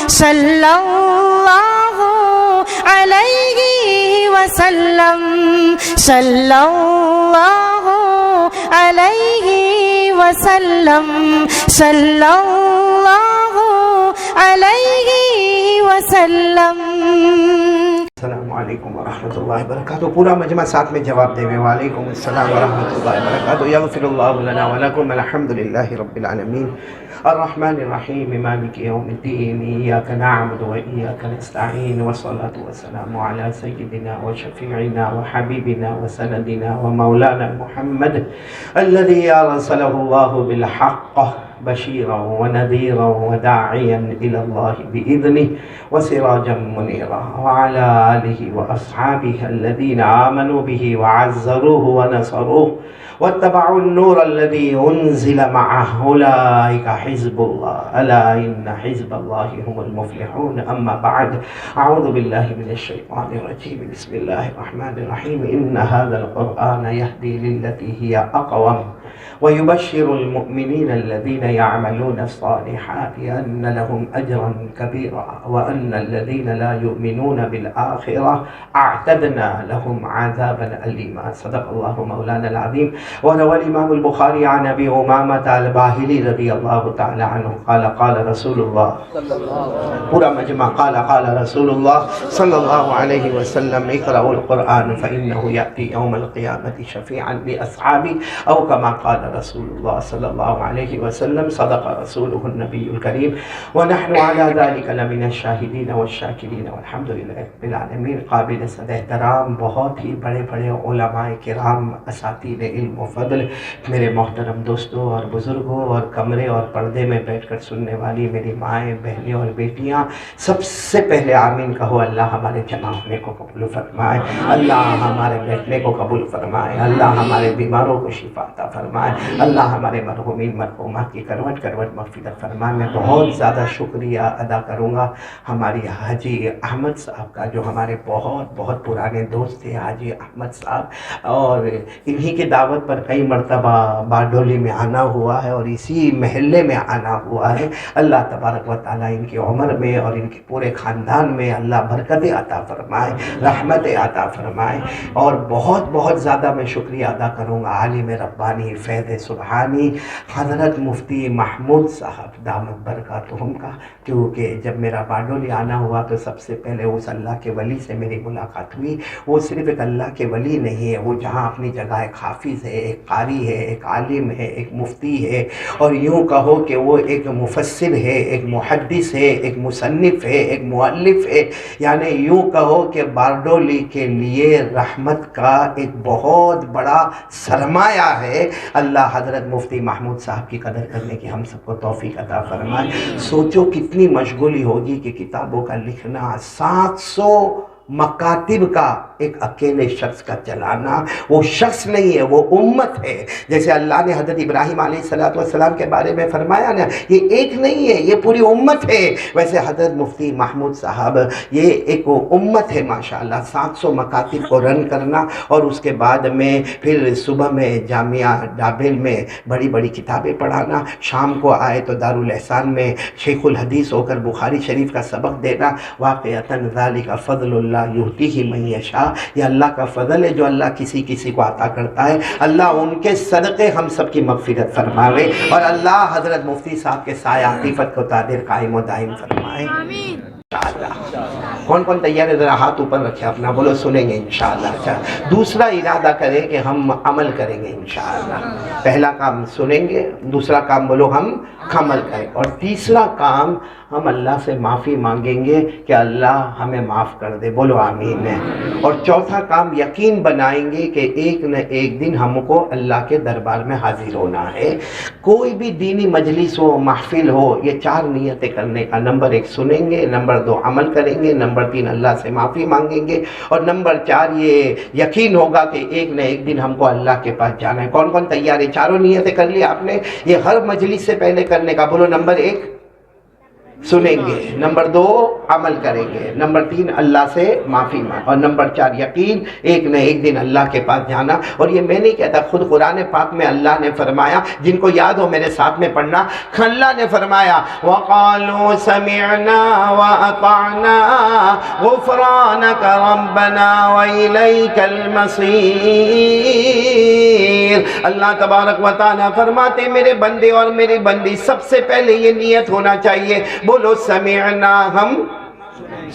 صلی اللہ علیہ وسلم صلی اللہ علیہ وسلم صلی اللہ علیہ وسلم۔ السلام علیکم ورحمۃ اللہ وبرکاتہ۔ پورا مجمع ساتھ میں جواب دے میں وعلیکم السلام ورحمۃ اللہ وبرکاتہ۔ یغفر اللہ لنا ولکم، الحمد للہ رب العالمین الرحمن الرحیم مالک یوم الدین، ایاک نعبد و ایاک نستعین، والصلاة والسلام علی سیدنا و شفیعنا و حبیبنا و سندنا و مولانا محمد الذی ارسلہ اللہ بالحق بشیرا ونذیرا وداعیا الی اللہ بإذنہ وسراجا منیرا، وعلی آلہ واصحابہ الذین آمنوا بہ وعزروہ ونصروہ واتبعوا النور الذي انزل معه، اولئک حزب اللہ، الا ان حزب اللہ هم المفلحون۔ اما بعد، اعوذ باللہ من الشیطان الرجیم، بسم اللہ الرحمن الرحیم۔ ان هذا القرآن يهدي للتي هي اقوم ويبشر المؤمنين الذين يعملون الصالحات أن لهم أجرا كبيرا وأن الذين لا يؤمنون بالآخرة أعتدنا لهم عذابا أليما۔ صدق الله مولانا العظيم۔ وروى الإمام البخاري عن أبي أمامة الباهلي رضي الله تعالى عنه قال قال رسول الله، پورا مجمع قال رسول الله صلى الله عليه وسلم، اقرأوا القرآن فإنه يأتي يوم القيامة شفيعا لأصحابه، أو كما قال رسول الله صلى الله عليه وسلم، صدق رسوله النبي الكريم، ونحن على ذلك لمن الشاهدين والشاكرين والحمد لله رب العالمين۔ قابل صد احترام بہت ہی بڑے بڑے علماء کرام، اساتذہ علم و فضل، میرے محترم دوستوں اور بزرگوں، اور کمرے اور پردے میں بیٹھ کر سننے والی میری مائیں، بہنیں اور بیٹیاں، سب سے پہلے آمین کہو۔ اللہ ہمارے جمع ہونے کو قبول فرمائے، اللہ ہمارے بیٹھنے کو قبول فرمائے، اللہ ہمارے بیماروں کو شفا عطا فرمائے، اللہ ہمارے مرحومین مرحومات کی کروٹ کروٹ مغفرت فرمائے۔ میں بہت زیادہ شکریہ ادا کروں گا ہماری حاجی احمد صاحب کا، جو ہمارے بہت بہت پرانے دوست تھے، حاجی احمد صاحب، اور انہی کی دعوت پر کئی مرتبہ باڈولی میں آنا ہوا ہے اور اسی محلے میں آنا ہوا ہے۔ اللہ تبارک و تعالیٰ ان کی عمر میں اور ان کے پورے خاندان میں اللہ برکتیں عطا فرمائے، رحمتیں عطا فرمائے۔ اور بہت بہت زیادہ میں شکریہ ادا کروں گا عالم ربانی فیض سبحانی حضرت مفتی محمود صاحب دامت برکاتہم کا، کیونکہ جب میرا باڈولی آنا ہوا تو سب سے پہلے اس اللہ کے ولی سے میری ملاقات ہوئی۔ وہ صرف ایک اللہ کے ولی نہیں ہے، وہ جہاں اپنی جگہ ایک حافظ ہے، ایک قاری ہے، ایک عالم ہے، ایک مفتی ہے، اور یوں کہو کہ وہ ایک مفسر ہے، ایک محدث ہے، ایک مصنف ہے، ایک مؤلف ہے، یعنی یوں کہو کہ باڈولی کے لیے رحمت کا ایک بہت بڑا سرمایہ ہے۔ اللہ حضرت مفتی محمود صاحب کی قدر کرنے کی ہم سب کو توفیق عطا فرمائے۔ سوچو کتنی مشغولی ہوگی کہ کتابوں کا لکھنا، 700 مکاتب کا ایک اکیلے شخص کا چلانا، وہ شخص نہیں ہے، وہ امت ہے۔ جیسے اللہ نے حضرت ابراہیم علیہ السلام کے بارے میں فرمایا نا، یہ ایک نہیں ہے، یہ پوری امت ہے، ویسے حضرت مفتی محمود صاحب یہ ایک امت ہے ماشاءاللہ۔ 700 مکاتب کو رن کرنا، اور اس کے بعد میں پھر صبح میں جامعہ ڈابل میں بڑی بڑی کتابیں پڑھانا، شام کو آئے تو دارالاحسان میں شیخ الحدیث ہو کر بخاری شریف کا سبق دینا۔ واقعتاً ذالک فضل اللہ یؤتیہ من یشاء، یہ اللہ کا فضل ہے جو اللہ کسی کسی کو عطا کرتا ہے۔ اللہ ان کے صدقے ہم سب کی مغفرت فرماوے، اور اللہ حضرت مفتی صاحب کے سایہ عاطفت کو تادر قائم و دائم فرمائے انشاءاللہ۔ کون کون تیار ہے؟ ذرا ہاتھ اوپر رکھے اپنا، بولو سنیں گے انشاءاللہ۔ اچھا، دوسرا ارادہ کریں کہ ہم عمل کریں گے انشاءاللہ۔ پہلا کام سنیں گے، دوسرا کام بولو ہم عمل کریں، اور تیسرا کام ہم اللہ سے معافی مانگیں گے کہ اللہ ہمیں معاف کر دے، بولو آمین۔ اور چوتھا کام یقین بنائیں گے کہ ایک نہ ایک دن ہم کو اللہ کے دربار میں حاضر ہونا ہے۔ کوئی بھی دینی مجلس ہو، محفل ہو، یہ 4 نیتیں کرنے کا، نمبر 1 سنیں گے، نمبر 2 عمل کریں گے، نمبر 3 اللہ سے معافی مانگیں گے، اور نمبر 4 یہ یقین ہوگا کہ ایک نہ ایک دن ہم کو اللہ کے پاس جانا ہے۔ کون کون تیار ہے؟ چاروں نیتیں کر لی آپ نے؟ یہ ہر مجلس سے پہلے کرنے کا، بولو نمبر 1 سنیں گے، نمبر 2 عمل کریں گے، نمبر 3 اللہ سے معافی مانگ، اور نمبر 4 یقین ایک نہ ایک دن اللہ کے پاس جانا۔ اور یہ میں نہیں کہتا، خود قرآن پاک میں اللہ نے فرمایا، جن کو یاد ہو میرے ساتھ میں پڑھنا، اللہ نے فرمایا وَقَالُوا سَمِعْنَا وَأَطَعْنَا غُفْرَانَكَ رَبَّنَا وَإِلَيْكَ الْمَصِيرُ۔ اللہ تبارک و تعالیٰ فرماتے میرے بندے اور میری بندی، سب سے پہلے یہ نیت ہونا چاہیے، بولو سمعنا، ہم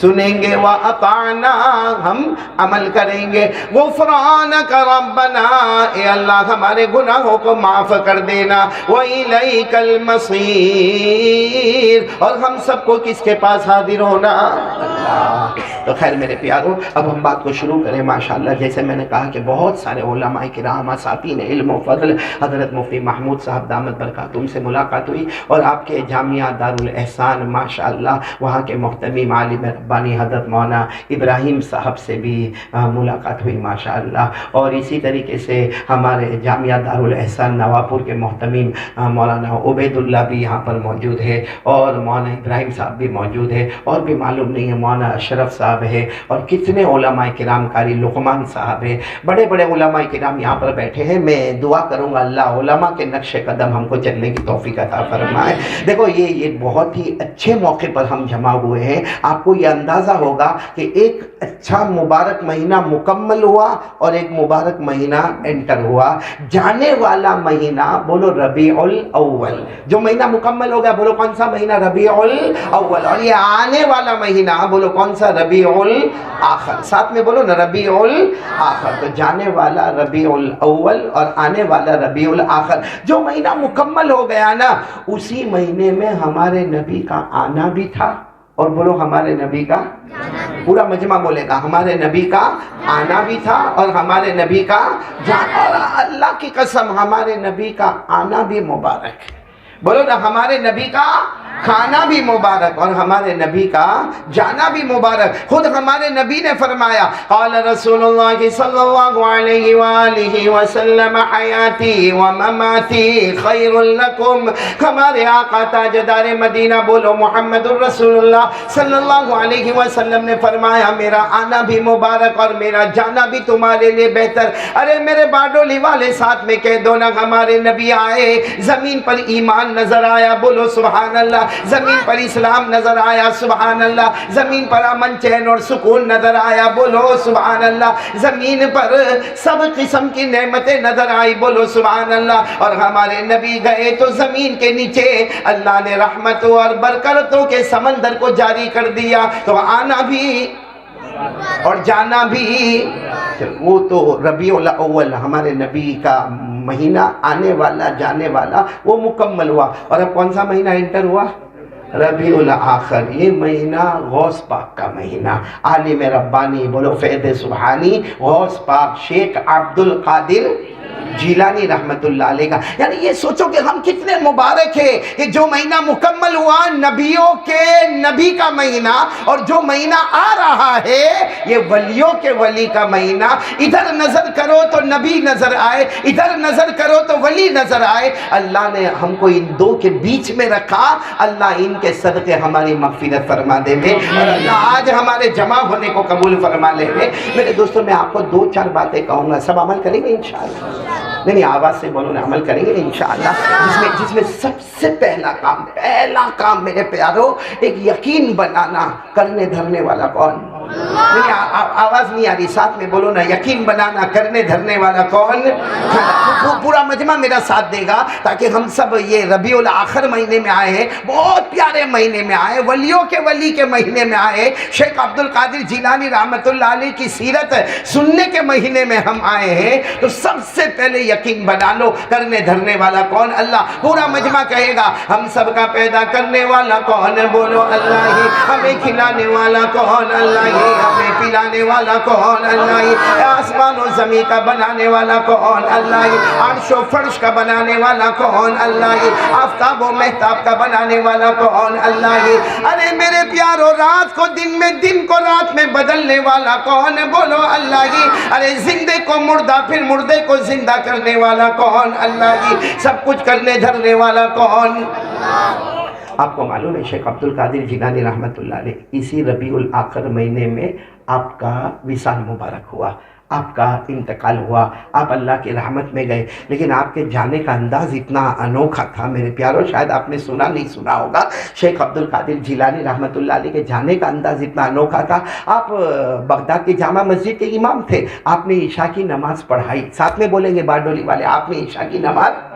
سنیں گے، وَأَطَعْنَا، ہم عمل کریں گے، غفرانک ربنا، اے اللہ ہمارے گناہوں کو معاف کر دینا، وَإِلَيْكَ الْمَصِيرُ، اور ہم سب کو کس کے پاس حاضر ہونا؟ اللہ۔ تو خیر میرے پیاروں، اب ہم بات کو شروع کریں۔ ماشاءاللہ جیسے میں نے کہا کہ بہت سارے علماء کرام، اساتین علم و فضل، حضرت مفتی محمود صاحب دامت برکاتہم سے ملاقات ہوئی، اور آپ کے جامعہ دارالاحسان ماشاءاللہ وہاں کے محتمم عالم ربانی حضرت مولانا ابراہیم صاحب سے بھی ملاقات ہوئی ماشاءاللہ، اور اسی طریقے سے ہمارے جامعہ دارالاحسان نواپور کے محتمم مولانا عبید اللہ بھی یہاں پر موجود ہے، اور مولانا ابراہیم صاحب بھی موجود ہے، اور بھی معلوم نہیں ہے مولانا اشرف صاحب ہے، اور کتنے علماء کرام، قاری لقمان صاحب ہے، بڑے بڑے علماء کرام یہاں پر بیٹھے ہیں۔ میں دعا کروں گا اللہ علماء کے نقش قدم ہم کو چلنے کی توفیق عطا فرمائے۔ دیکھو یہ بہت ہی اچھے موقع پر ہم جمع ہوئے ہیں۔ آپ کو یہ اندازہ ہوگا کہ ایک اچھا مبارک مہینہ مکمل ہوا اور ایک مبارک مہینہ انٹر ہوا۔ جانے والا مہینہ بولو ربیع الاول، جو مہینہ مکمل ہو گیا بولو کون سا مہینہ؟ ربیع الاول، اور یہ آنے والا مہینہ بولو کون سا؟ ربیع الاخر، ساتھ میں بولو نا ربیع الاخر۔ تو جانے والا ربیع الاول اور آنے والا ربیع الاخر، جو مہینہ مکمل ہو گیا نا، اسی مہینے میں ہمارے نبی کا آنا بھی تھا، اور بولو ہمارے نبی کا، پورا مجمع بولے گا ہمارے نبی کا آنا بھی تھا اور ہمارے نبی کا جانا، اور اللہ کی قسم ہمارے نبی کا آنا بھی مبارک ہے، بولو نا ہمارے نبی کا کھانا بھی مبارک اور ہمارے نبی کا جانا بھی مبارک۔ خود ہمارے نبی نے فرمایا، قال رسول اللہ صلی اللہ علیہ وآلہ وسلم حیاتی ومماتی خیر لکم۔ ہمارے آقا تاجدار مدینہ بولو محمد الرسول اللہ صلی اللہ علیہ وسلم نے فرمایا، میرا آنا بھی مبارک اور میرا جانا بھی تمہارے لیے بہتر۔ ارے میرے باڈولی والے ساتھ میں کہہ دو نا، ہمارے نبی آئے، زمین پر ایمان نظر آیا، بولو سبحان اللہ، زمین پر اسلام نظر آیا، سبحان اللہ، زمین پر امن چین اور سکون نظر آیا، بولو سبحان اللہ، زمین پر سب قسم کی نعمتیں نظر آئی، بولو سبحان اللہ۔ اور ہمارے نبی گئے تو زمین کے نیچے اللہ نے رحمتوں اور برکتوں کے سمندر کو جاری کر دیا، تو آنا بھی اور جانا بھی، وہ تو ربیع الاول ہمارے نبی کا مہینہ آنے والا جانے والا وہ مکمل ہوا، اور اب کون سا مہینہ انٹر ہوا؟ ربیع الاخر۔ یہ مہینہ غوث پاک کا مہینہ، عالم ربانی بولو فیض سبحانی غوث پاک شیخ عبد القادر جیلانی رحمت اللہ علیہ کا، یعنی یہ سوچو کہ ہم کتنے مبارک ہیں کہ جو مہینہ مکمل ہوا نبیوں کے نبی کا مہینہ، اور جو مہینہ آ رہا ہے یہ ولیوں کے ولی کا مہینہ۔ ادھر نظر کرو تو نبی نظر آئے، ادھر نظر کرو تو ولی نظر آئے۔ اللہ نے ہم کو ان دو کے بیچ میں رکھا، اللہ ان کے صدقے ہماری مغفرت فرما دے گے، اور اللہ آج ہمارے جمع ہونے کو قبول فرما لے گے۔ میرے دوستوں میں آپ کو 2-4 باتیں کہوں گا، سب عمل کریں گے انشاءاللہ؟ نہیں آواز سے بولو نا، عمل کریں گے انشاءاللہ، جس میں سب سے پہلا کام میرے پیارو، ایک یقین بنانا۔ کرنے دھرنے والا کون؟ نہیں آواز نہیں آ رہی، ساتھ میں بولو نا، یقین بنانا، کرنے دھرنے والا کون؟ پورا مجمع میرا ساتھ دے گا، تاکہ ہم سب یہ ربیع الاخر مہینے میں آئے ہیں، بہت پیارے مہینے میں آئے، ولیوں کے ولی کے مہینے میں آئے، شیخ عبد القادر جیلانی رحمت اللہ علیہ کی سیرت سننے کے مہینے میں ہم آئے ہیں۔ تو سب سے پہلے یقین بنا لو، کرنے دھرنے والا کون؟ اللہ۔ پورا مجمع کہے گا، ہم سب کا پیدا کرنے والا کون؟ بولو اللہ ہی۔ ہمیں کھلانے والا کون؟ اللہ ہی۔ ہمیں پلانے والا کون؟ اللہ ہی۔ آسمان و زمین کا بنانے والا کون؟ اللہ ہی۔ عرش و فرش کا بنانے والا کون؟ اللہ ہی۔ آفتاب و مہتاب کا بنانے والا کون؟ اللہ ہی۔ ارے میرے پیارو، رات کو دن میں، دن کو رات میں بدلنے والا کون؟ بولو اللہ ہی۔ ارے زندے کو مردہ، پھر مردے کو زندہ کرنے والا کون؟ اللہ ہی۔ سب کچھ کرنے دھرنے والا کون؟ آپ کو معلوم ہے شیخ عبد القادر جیلانی رحمۃ اللہ علیہ اسی ربیع الاخر مہینے میں آپ کا وصال مبارک ہوا، آپ کا انتقال ہوا، آپ اللہ کی رحمت میں گئے. لیکن آپ کے جانے کا انداز اتنا انوکھا تھا میرے پیاروں، شاید آپ نے سنا نہیں سنا ہوگا، شیخ عبد القادر جیلانی رحمۃ اللہ علیہ کے جانے کا انداز اتنا انوکھا تھا. آپ بغداد کی جامع مسجد کے امام تھے، آپ نے عشاء کی نماز پڑھائی، ساتھ میں بولیں گے باردولی والے، آپ نے عشاء کی نماز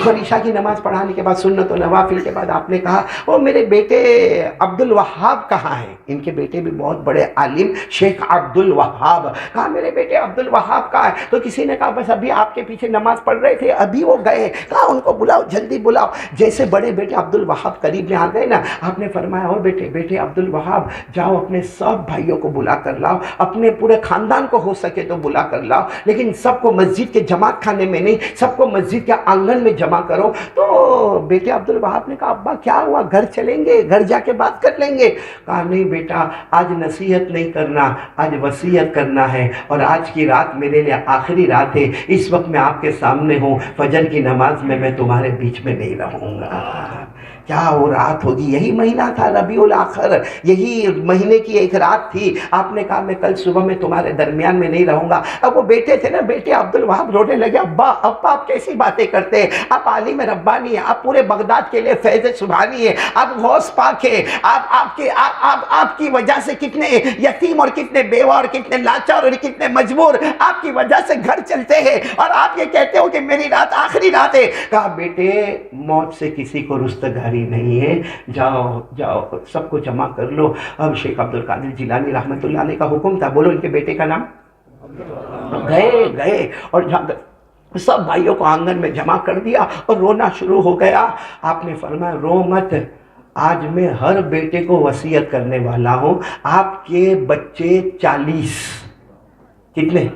اور عشاء کی نماز پڑھانے کے بعد سنت و نوافل کے بعد آپ نے کہا او میرے بیٹے عبد الوہاب کہاں ہیں؟ ان کے بیٹے بھی بہت بڑے عالم شیخ عبد الوہاب. کہا میرے بیٹے عبد الوہاب کہاں ہے؟ تو کسی نے کہا بس ابھی آپ کے پیچھے نماز پڑھ رہے تھے، ابھی وہ گئے. کہا ان کو بلاؤ، جلدی بلاؤ. جیسے بڑے بیٹے عبد الوہاب قریب میں آ گئے نا، آپ نے فرمایا او بیٹے عبد الوہاب جاؤ اپنے سب بھائیوں کو بلا کر لاؤ، اپنے پورے خاندان کو ہو سکے تو بلا کر لاؤ، لیکن سب کو مسجد کے جماعت خانے میں نہیں، سب کو مسجد کے آنگن میں جمع کرو. تو بیٹے عبد الوہاب نے کہا ابا کیا ہوا، گھر چلیں گے، گھر جا کے بات کر لیں گے. کہا نہیں بیٹا، آج نصیحت نہیں کرنا، آج وصیت کرنا ہے، اور آج کی رات میرے لیے آخری رات ہے. اس وقت میں آپ کے سامنے ہوں، فجر کی نماز میں تمہارے بیچ میں نہیں رہوں گا. کیا وہ رات ہوگی؟ یہی مہینہ تھا ربیع الاخر، یہی مہینے کی ایک رات تھی. آپ نے کہا میں کل صبح میں تمہارے درمیان میں نہیں رہوں گا. اب وہ بیٹے تھے نا، بیٹے عبد الوہاب رونے لگے، ابا آپ کیسی باتیں کرتے ہیں؟ آپ عالم ربانی ہیں، آپ پورے بغداد کے لیے فیض سبحانی ہیں، آپ غوث پاک ہیں، آپ کی وجہ سے کتنے یتیم اور کتنے بیوہ اور کتنے لاچار اور کتنے مجبور آپ کی وجہ سے گھر چلتے ہیں، اور آپ یہ کہتے ہو کہ میری رات آخری رات ہے. کہا بیٹے موت سے کسی کو رستگاری نہیں ہے، جاؤ سب کو جمع کر لو. اب شیخ عبد القادر جیلانی رحمۃ اللہ علیہ کا حکم تھا، بولو ان کے بیٹے کا نام. گئے اور سب بھائیوں کو آنگن میں جمع کر دیا اور رونا شروع ہو گیا. آپ نے فرمایا رو مت، آج میں ہر بیٹے کو وصیت کرنے والا ہوں. آپ کے بچے 40، کتنے؟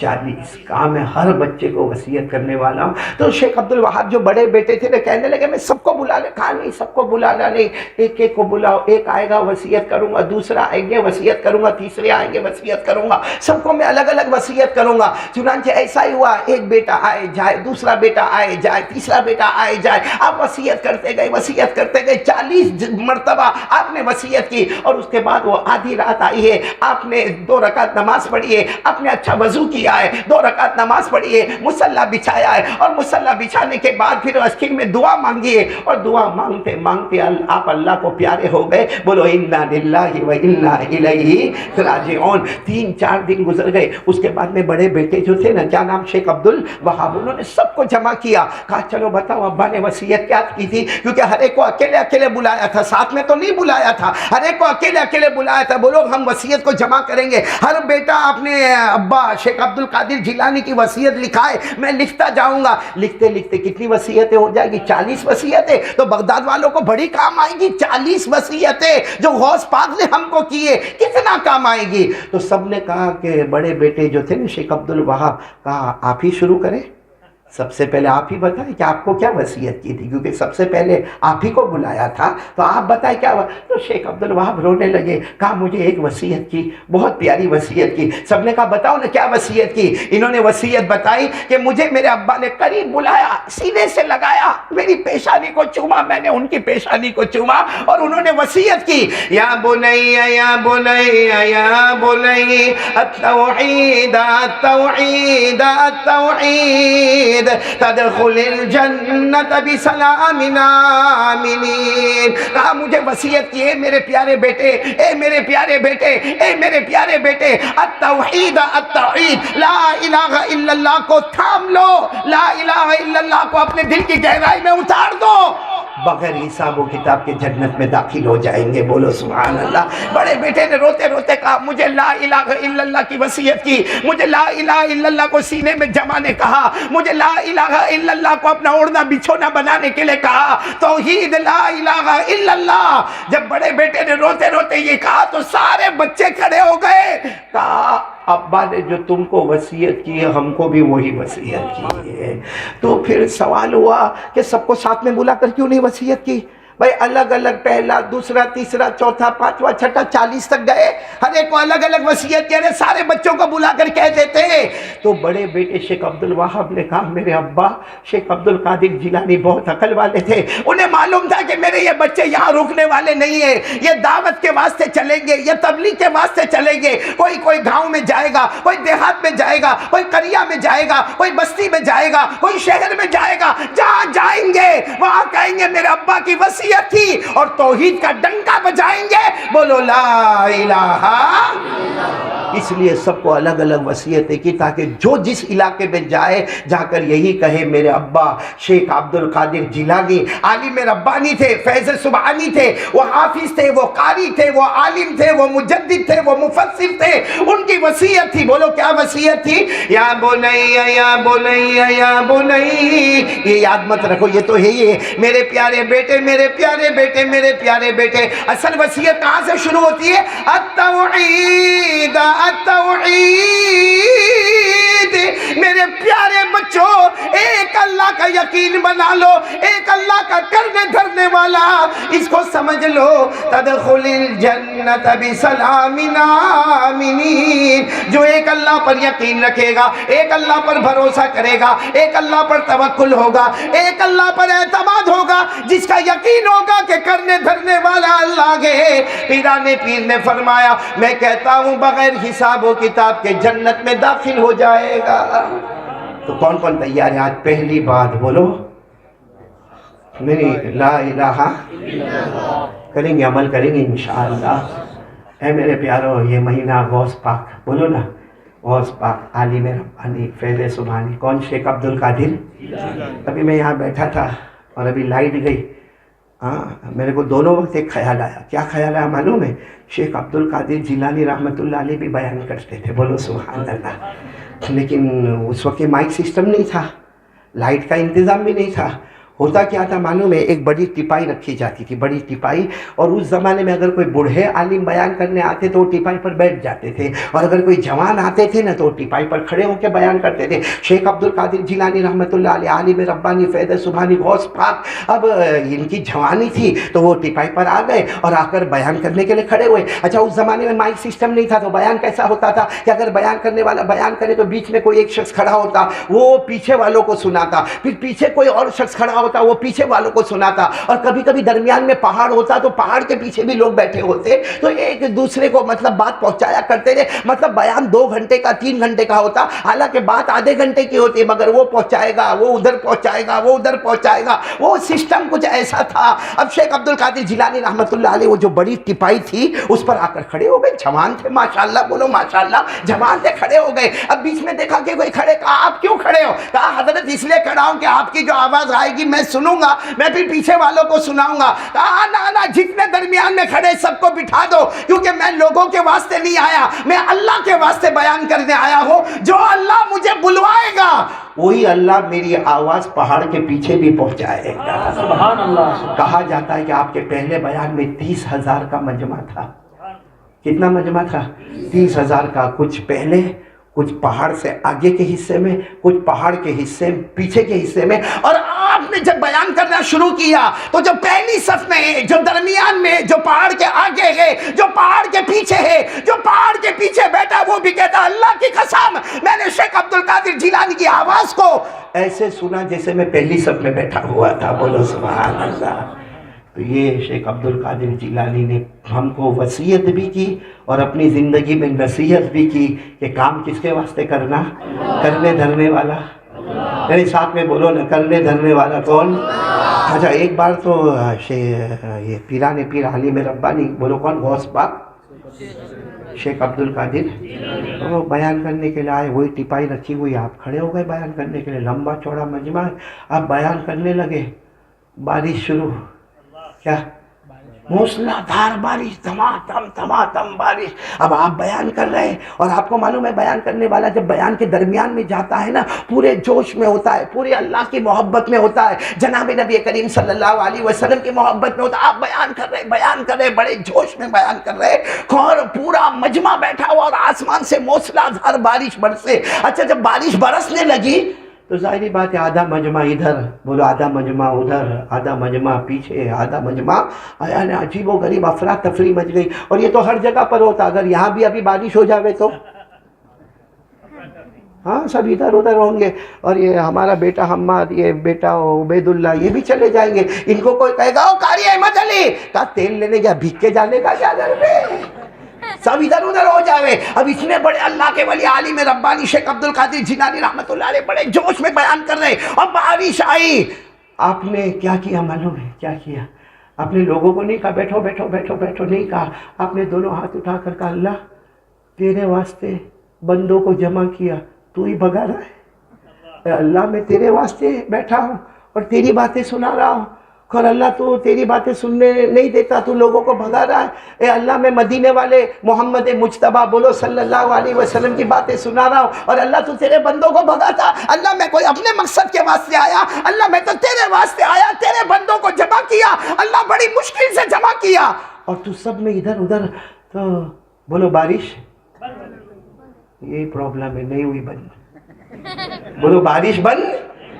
40. کہا میں ہر بچے کو وصیت کرنے والا ہوں. تو شیخ عبد الوہاب جو بڑے بیٹے تھے کہنے لگے میں سب کو بلا لے. کہا نہیں، سب کو بلانا نہیں، ایک ایک کو بلاؤ. ایک آئے گا وصیت کروں گا، دوسرا آئیں گے وصیت کروں گا، تیسرے آئیں گے وصیت کروں گا، سب کو میں الگ الگ وصیت کروں گا. چنانچہ ایسا ہی ہوا، ایک بیٹا آئے جائے، دوسرا بیٹا آئے جائے، تیسرا بیٹا آئے جائے. آپ وصیت کرتے گئے، وصیت کرتے گئے. 40 مرتبہ آپ نے وصیت کی. اور اس کے بعد وہ آدھی رات آئی ہے، آپ نے 2 رکعت نماز پڑھی ہے، آپ نے اچھا وضو کیا ہے، 2 رکعت نماز پڑھی ہے، مصلی بچھایا ہے، اور مصلی بچھانے کے بعد پھر آخر میں دعا مانگی ہے. اور دعا مانگتے مانگتے آپ اللہ کو پیارے ہو گئے. بولو انا للہ و انا الیہ راجعون. 3-4 دن گزر گئے. اس کے بعد میں بڑے بیٹے جو تھے نا، کیا نام، شیخ عبد الوہاب، انہوں نے سب کو جمع کیا. کہا چلو بتاؤ ابا نے وصیت کیا کی تھی؟ کیونکہ ہر ایک کو اکیلے اکیلے بلایا تھا، ساتھ میں تو نہیں بلایا تھا، ہر ایک کو اکیلے اکیلے بلایا تھا. بولو ہم وصیت کو جمع کریں گے. ہر بیٹا اپنے ابا شیخ عبد القادر جیلانی کی وصیت لکھائے، میں لکھتا جاؤں گا. لکھتے لکھتے کتنی وصیتیں ہو جائے گی؟ 40 وصیتیں. تو بغداد والوں کو بڑی کام آئے گی 40 وصیتیں جو غوث پاک نے ہم کو کیے، کتنا کام آئے گی. تو سب نے کہا کہ بڑے بیٹے جو تھے نا شیخ عبد الوہاب، کہا آپ ہی شروع کریں. سب سے پہلے آپ ہی بتائیں کہ آپ کو کیا وصیت کی تھی، کیونکہ سب سے پہلے آپ ہی کو بلایا تھا، تو آپ بتائیں کیا. تو شیخ عبد الوہاب رونے لگے. کہا مجھے ایک وصیت کی، بہت پیاری وصیت کی. سب نے کہا بتاؤ نا کیا وصیت کی. انہوں نے وصیت بتائی کہ مجھے میرے ابا نے قریب بلایا، سینے سے لگایا، میری پیشانی کو چوما، میں نے ان کی پیشانی کو چوما، اور انہوں نے وصیت کی یا بنی یا بنی یا بنی التوحید التوحید التوحید تدخل الجنت بسلام آمنین. کہا مجھے وصیت کی ہے میرے پیارے بیٹے، اے میرے پیارے بیٹے، اے میرے پیارے بیٹے، التوحید التوحید، لا الہ الا اللہ کو تھام لو، لا الہ الا اللہ کو اپنے دل کی گہرائی میں اتار دو، بغیر حساب و کتاب کے جنت میں داخل ہو جائیں گے. بولو سبحان اللہ. بڑے بیٹے نے روتے روتے کہا مجھے لا الہ الا اللہ کی وصیت کی، مجھے لا الہ الا اللہ کو سینے میں جمع نے کہا، مجھے لا الہ الا اللہ کو اپنا اوڑھنا بچھونا بنانے کے لیے کہا. توحید لا الہ الا اللہ. جب بڑے بیٹے نے روتے روتے یہ کہا تو سارے بچے کھڑے ہو گئے. کہا ابا نے جو تم کو وصیت کی ہے ہم کو بھی وہی وصیت کی ہے. تو پھر سوال ہوا کہ سب کو ساتھ میں بلا کر کیوں نہیں وصیت کی؟ بھائی الگ الگ پہلا دوسرا تیسرا چوتھا پانچواں چھٹا 40 تک گئے، ہر ایک کو الگ الگ وصیت کہہ رہے، سارے بچوں کو بلا کر کہہ دیتے۔ تو بڑے بیٹے شیخ عبد الوہاب نے کہا میرے ابا شیخ عبد القادر جیلانی بہت عقل والے تھے، انہیں معلوم تھا کہ میرے یہ بچے یہاں رکنے والے نہیں ہیں، یہ دعوت کے واسطے چلیں گے، یہ تبلیغ کے واسطے چلیں گے، کوئی گاؤں میں جائے گا، کوئی دیہات میں جائے گا، کوئی قریہ میں جائے گا، کوئی بستی میں جائے گا، کوئی شہر میں جائے گا، جہاں جائیں گے وہاں کہیں گے میرے ابا کی وصیت تھی، اور توحید کا ڈنکا بجائیں گے، بولو لا الہ۔ اس لیے سب کو الگ الگ وصیتیں کی تاکہ جو جس علاقے میں جائے جا کر یہی کہے میرے ابا شیخ عبد القادر جیلانی عالم ربانی تھے، فیض سبحانی تھے، وہ حافظ تھے، وہ قاری تھے، وہ عالم تھے، وہ مجدد تھے، وہ مفسر تھے، ان کی وصیت تھی۔ بولو کیا وصیت تھی؟ یا بنی یا بنی یا بنی، یہ یاد مت رکھو، یہ تو ہے یہ میرے پیارے بیٹے میرے پیارے بیٹے میرے پیارے بیٹے۔ اصل وصیت کہاں سے شروع ہوتی ہے؟ التوحید التوحید، میرے پیارے بچوں ایک اللہ کا یقین بنا لو، ایک اللہ کا کرنے دھرنے والا، اس کو سمجھ لو، تدخل الجنت بسلام آمنین۔ جو ایک اللہ پر یقین رکھے گا، ایک اللہ پر بھروسہ کرے گا، ایک اللہ پر توکل ہوگا، ایک اللہ پر اعتماد ہوگا، جس کا یقین ہوگا کہ کرنے دھرنے والا اللہ ہے۔ پیرانے پیر نے فرمایا میں کہتا ہوں بغیر حساب و کتاب کے جنت میں داخل ہو جائے گا۔ تو کون کون تیار ہے آج پہلی بات بولو میری لا الہ کریں گے، عمل کریں گے انشاءاللہ۔ اے میرے پیارو، یہ مہینہ غوث پاک، بولو نا غوث پاک عالم ربانی فیض سبحانی، کون؟ شیخ عبد القادر۔ ابھی میں یہاں بیٹھا تھا اور ابھی لائٹ گئی، میرے کو دونوں وقت ایک خیال آیا۔ کیا خیال آیا معلوم ہے؟ شیخ عبد القادر جیلانی رحمۃ اللہ علیہ بھی بیان کرتے تھے، بولو سبحان اللہ، لیکن اس وقت مائک سسٹم نہیں تھا، لائٹ کا انتظام بھی نہیں تھا۔ ہوتا کیا تھا معلوم ہے؟ ایک بڑی ٹپائی رکھی جاتی تھی، بڑی ٹپائی، اور اس زمانے میں اگر کوئی بوڑھے عالم بیان کرنے آتے تو وہ ٹپائی پر بیٹھ جاتے تھے، اور اگر کوئی جوان آتے تھے نا تو وہ ٹپائی پر کھڑے ہو کے بیان کرتے تھے۔ شیخ عبد القادر جیلانی رحمۃ اللہ علیہ عالم ربانی فیض سبحانی غوث پاک، اب ان کی جوانی تھی تو وہ ٹپائی پر آ گئے اور آ کر بیان کرنے کے لیے کھڑے ہوئے۔ اچھا اس زمانے میں مائک سسٹم نہیں تھا تو بیان کیسا ہوتا تھا کہ اگر بیان کرنے والا بیان کرے تو بیچ میں کوئی ایک شخص کھڑا ہوتا، وہ پیچھے والوں کو سناتا، پھر پیچھے کوئی اور شخص کھڑا ہوتا، وہ پیچھے والوں کو سناتا، اور کبھی کبھی درمیان میں پہاڑ ہوتا تو پہاڑ کے پیچھے بھی لوگ بیٹھے ہوتے، تو ایک دوسرے کو مطلب بات پہنچایا کرتے تھے۔ مطلب بیان 2 گھنٹے کا 3 گھنٹے کا ہوتا، حالانکہ بات آدھے گھنٹے کی ہوتی، مگر وہ پہنچائے گا، وہ ادھر پہنچائے گا، وہ ادھر پہنچائے گا، وہ سسٹم کچھ ایسا تھا۔ اب شیخ عبد القادر جیلانی رحمۃ اللہ علیہ وہ جو بڑی ٹپائی تھی اس پر آ کر کھڑے ہو گئے، جوان تھے ماشاءاللہ، بولو ماشاءاللہ، جوان تھے، کھڑے ہو گئے۔ اب بیچ میں دیکھا کہ کوئی کھڑے، کہا آپ کیوں کھڑے ہو؟ کہا حضرت اس لیے کھڑا ہوں کہ آپ کی جو آواز آئے گی میں سنوں گا، میں پھر پیچھے والوں کو سناؤں گا۔ کہا نا جتنے درمیان میں کھڑے سب کو بٹھا دو، کیونکہ میں لوگوں کے واسطے نہیں آیا، میں اللہ کے واسطے بیان کرنے آیا ہوں۔ جو اللہ مجھے بلوائے گا وہی اللہ میری آواز پہاڑ کے پیچھے بھی پہنچائے گا۔ سبحان اللہ۔ کہا جاتا ہے کہ آپ کے پہلے بیان میں 30,000 کا مجمع تھا۔ کتنا مجمع تھا؟ 30,000 کا، کچھ پہلے، کچھ پہاڑ سے آگے کے حصے میں، کچھ پہاڑ کے حصے پیچھے کے حصے میں۔ اور آپ نے جب بیان کرنا شروع کیا تو جو پہلی صف میں ہے، جو درمیان میں، جو پہاڑ کے آگے ہے، جو پہاڑ کے پیچھے ہے، جو پہاڑ کے پیچھے بیٹھا وہ بھی کہتا اللہ کی قسم میں نے شیخ عبد القادر جیلانی کی آواز کو ایسے سنا جیسے میں پہلی صف میں بیٹھا ہوا تھا، بولو سبحان اللہ۔ تو یہ شیخ عبد القادر جیلانی نے ہم کو وصیت بھی کی اور اپنی زندگی میں نصیحت بھی کی کہ کام کس کے واسطے کرنا؟ کرنے دھرنے والا۔ میرے ساتھ میں بولو نا، کرنے دھرنے والا کون؟ اچھا ایک بار تو یہ پیران پیر عالم ربانی، بولو کون؟ غوث پاک شیخ عبد القادر، وہ بیان کرنے کے لیے آئے، وہی ٹپائی رکھی ہوئی، آپ کھڑے ہو گئے بیان کرنے کے لیے، لمبا چوڑا مجمع، آپ بیان کرنے لگے، بارش شروع، کیا موسلادھار بارش، دھمادم بارش۔ اب آپ بیان کر رہے ہیں اور آپ کو معلوم ہے بیان کرنے والا جب بیان کے درمیان میں جاتا ہے نا پورے جوش میں ہوتا ہے، پورے اللہ کی محبت میں ہوتا ہے، جناب نبی کریم صلی اللہ علیہ وسلم کی محبت میں ہوتا ہے۔ آپ بیان کر رہے بڑے جوش میں بیان کر رہے، اور پورا مجمع بیٹھا ہوا اور آسمان سے موسلادھار بارش برسے۔ اچھا جب بارش برسنے لگی تو ظاہری بات ہے آدھا مجمع ادھر، بولو آدھا مجمع ادھر، آدھا مجمع پیچھے، آدھا مجمع، یعنی عجیب و غریب افراتفری مچ گئی. اور یہ تو ہر جگہ پر ہوتا، اگر یہاں بھی ابھی بارش ہو جاوے تو ہاں سب ادھر ادھر ہوں گے. اور یہ ہمارا بیٹا حماد، یہ بیٹا عبید اللہ، یہ بھی چلے جائیں گے. ان کو کوئی کہے گا او قاری احمد علی کا تیل لینے گیا، بھیگ کے جانے کا کیا ضرورت ہے، سب ادھر ادھر ہو جاوے. اب اتنے بڑے اللہ کے ولی عالم ربانی شیخ عبد القادر جیلانی رحمۃ اللہ علیہ بڑے جوش میں بیان کر رہے، اب بارش آئی. آپ نے کیا کیا معلوم ہے کیا کیا؟ آپ نے لوگوں کو نہیں کہا بیٹھو بیٹھو بیٹھو بیٹھو، نہیں کہا. آپ نے دونوں ہاتھ اٹھا کر کہا اللہ تیرے واسطے بندوں کو جمع کیا، تو ہی بھگا رہا ہے. اے اللہ میں تیرے واسطے بیٹھا ہوں اور تیری باتیں سنا رہا ہوں، اور اللہ تو تیری باتیں سننے نہیں دیتا، تو لوگوں کو بھگا رہا ہے. اے اللہ میں مدینے والے محمد مجتبیٰ بولو صلی اللہ علیہ وسلم کی باتیں سنا رہا ہوں، اور اللہ تو تیرے بندوں کو بھگاتا. اللہ میں کوئی اپنے مقصد کے واسطے آیا، اللہ میں تو تیرے واسطے آیا، تیرے بندوں کو جمع کیا، اللہ بڑی مشکل سے جمع کیا، اور تو سب میں ادھر ادھر. تو بولو بارش، یہی پرابلم ہے، نہیں ہوئی بند. بولو بارش بند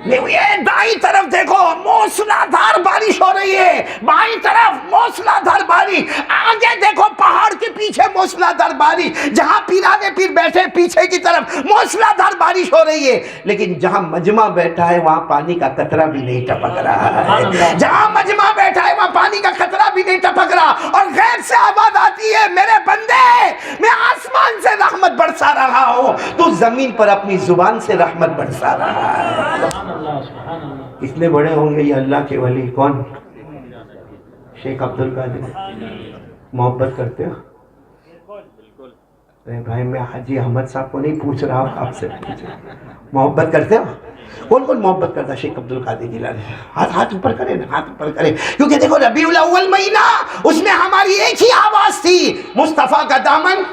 نہیں ہوئی ہے. دائیں طرف دیکھو موسلا دھار بارش ہو رہی ہے، بائیں طرف موسلا دھار بارش، آگے دیکھو پہاڑ کے پیچھے موسلا دھار بارش، جہاں پیرانے پیر بیٹھے پیچھے کی طرف موسلا دھار بارش ہو رہی ہے. لیکن جہاں مجمع بیٹھا ہے وہاں پانی کا قطرہ بھی نہیں ٹپک رہا ہے. جہاں مجمع بیٹھا ہے وہاں پانی کا قطرہ بھی نہیں ٹپک رہا. اور غیب سے آواز آتی ہے میرے بندے میں آسمان سے رحمت برسا رہا ہوں، تو زمین پر اپنی زبان سے رحمت برسا رہا ہے. کتنے بڑے ہوں گے یہ اللہ کے ولی؟ کون؟ شیخ عبد القادر. محبت کرتے ہو؟ ارے بھائی میں حاجی احمد صاحب کو نہیں پوچھ رہا ہوں، آپ سے پوچھ رہا ہوں. محبت کرتے ہو؟ کون کون محبت کرتا ہے شیخ عبد القادر جیلانی؟ ہاتھ اوپر کرے نا، ہاتھ اوپر کرے. کیونکہ دیکھو ربیع الاول مہینہ، اس میں ہماری ایک ہی آواز تھی، مصطفیٰ کا دامن،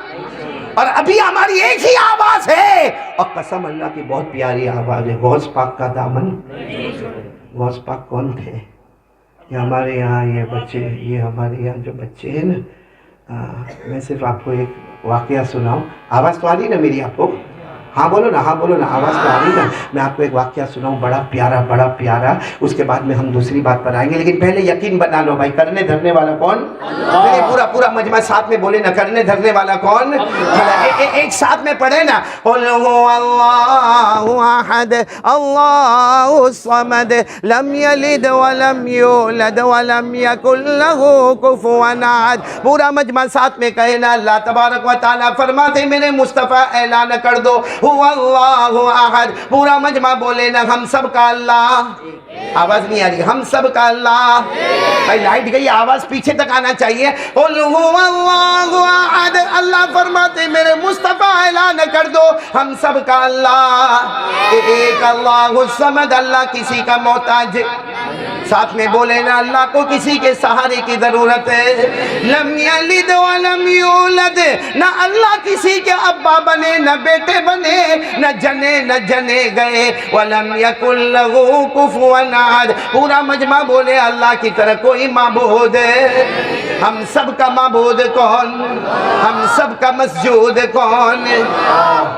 اور ابھی ہماری ایک ہی آواز ہے. اور قسم اللہ کی بہت پیاری آواز ہے، غوث پاک کا دامن. غوث پاک کون تھے؟ یہ ہمارے یہاں یہ بچے، یہ ہمارے یہاں جو بچے ہیں نا، میں صرف آپ کو ایک واقعہ سناؤں. آواز تو آ رہی نا میری آپ کو؟ ہاں بولو نا، ہاں بولو نا، آواز تو آ رہی نا. میں آپ کو ایک واقعہ سناؤں بڑا پیارا، بڑا پیارا. اس کے بعد میں ہم دوسری بات پر آئیں گے، لیکن پہلے یقین بنا لو بھائی، کرنے دھرنے والا کون؟ پورا پورا مجمع ساتھ میں بولے نا، کرنے دھرنے والا کون؟ ایک ساتھ میں پڑھے نا، قل هو اللہ احد اللہ الصمد لم یلد ولم یولد ولم یکن له کفوا احد. پورا مجمع ساتھ میں کہے نا. اللہ تبارک و تعالیٰ فرماتے میرے مصطفیٰ اعلان کر دو هو اللہ احد. پورا مجمع بولے نا، ہم سب کا اللہ. آواز نہیں آ رہی، ہم سب کا اللہ. بھائی لائٹ گئی، آواز پیچھے تک آنا چاہیے. قل هو اللہ احد. اللہ فرماتے میرے مصطفیٰ اعلان کر دو ہم سب کا اللہ ایک. اللہ الصمد، اللہ کسی کا محتاج. ساتھ میں بولے نا، اللہ کو کسی کے سہارے کی ضرورت ہے. لم یلد ولم یولد، نہ اللہ کسی کے ابا بنے، نہ بیٹے بنے، نہ جنے گئے. ولم یکن له کفوا احد. پورا مجمع بولے اللہ کی طرح کوئی معبود ہے. ہم سب کا معبود کون؟ ہم سب کا مسجود کون؟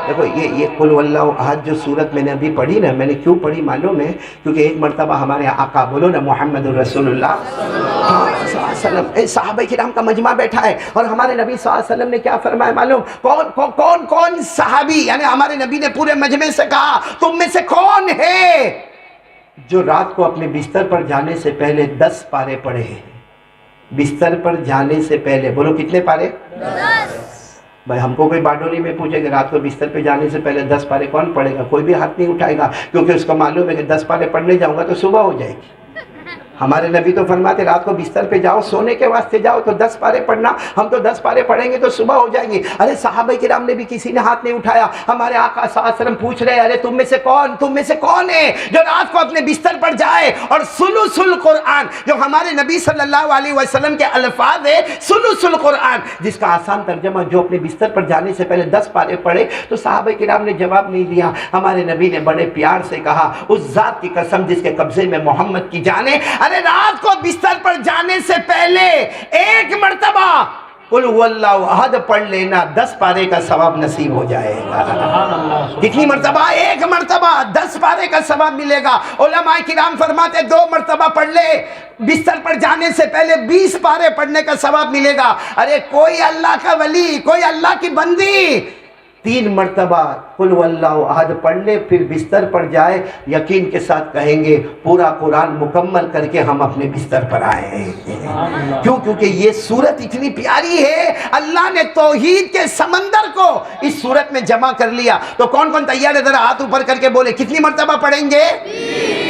دیکھو یہ قل واللہ احد جو سورت میں نے ابھی پڑھی نا، میں نے کیوں پڑھی معلوم ہے؟ کیونکہ ایک مرتبہ ہمارے آقا، بولو نا محمد الرسول اللہ صلی اللہ علیہ وسلم، صحابہ کرام کا مجمع بیٹھا ہے، اور ہمارے نبی صلی اللہ علیہ وسلم نے کیا فرمایا معلوم؟ کون صحابی، یعنی ہمارے نبی نے پورے مجمع سے کہا تم میں سے کون ہے جو رات کو اپنے بستر پر جانے سے پہلے 10 پارے پڑھے ہیں؟ بستر پر جانے سے پہلے، بولو کتنے پارے؟ 10. بھائی ہم کو کوئی باڈولی میں پوچھے کہ رات کو بستر پہ جانے سے پہلے 10 پارے کون پڑھے گا؟ کوئی بھی ہاتھ نہیں اٹھائے گا، کیونکہ اس کو معلوم ہے کہ 10 پارے پڑھنے جاؤں گا تو صبح ہو جائے گی. ہمارے نبی تو فرماتے رات کو بستر پہ جاؤ، سونے کے واسطے جاؤ تو 10 پارے پڑھنا. ہم تو 10 پارے پڑھیں گے تو صبح ہو جائیں گی. ارے صحابہ کرام نے بھی کسی نے ہاتھ نہیں اٹھایا. ہمارے آقا صلی اللہ علیہ وسلم پوچھ رہے ارے تم میں سے کون ہے جو رات کو اپنے بستر پر جائے اور ثلث القرآن، جو ہمارے نبی صلی اللہ علیہ وسلم کے الفاظ ہے ثلث القرآن، جس کا آسان ترجمہ جو اپنے بستر پر جانے سے پہلے 10 پارے پڑھے. تو صحابہ کرام نے جواب نہیں دیا. ہمارے نبی نے بڑے پیار سے کہا اس ذات کی قسم جس کے قبضے میں محمد کی جان ہے، ارے رات کو بستر پر جانے سے پہلے ایک مرتبہ قل هو اللہ احد پڑھ لینا 10 پارے کا ثواب نصیب ہو جائے گا۔ کتنی مرتبہ؟ 1 مرتبہ 10 پارے کا ثواب ملے گا۔ علماء کرام فرماتے 2 مرتبہ پڑھ لے، بستر پر جانے سے پہلے 20 پارے پڑھنے کا ثواب ملے گا۔ ارے کوئی اللہ کا ولی، کوئی اللہ کی بندی 3 مرتبہ قل واللہ احد پڑھ لے، پھر بستر پر جائے، یقین کے ساتھ کہیں گے پورا قرآن مکمل کر کے ہم اپنے بستر پر آئے ہیں۔ کیوں؟ کیونکہ یہ سورت اتنی پیاری ہے، اللہ نے توحید کے سمندر کو اس سورت میں جمع کر لیا۔ تو کون کون تیار ہے؟ ذرا ہاتھ اوپر کر کے بولے کتنی مرتبہ پڑھیں گے؟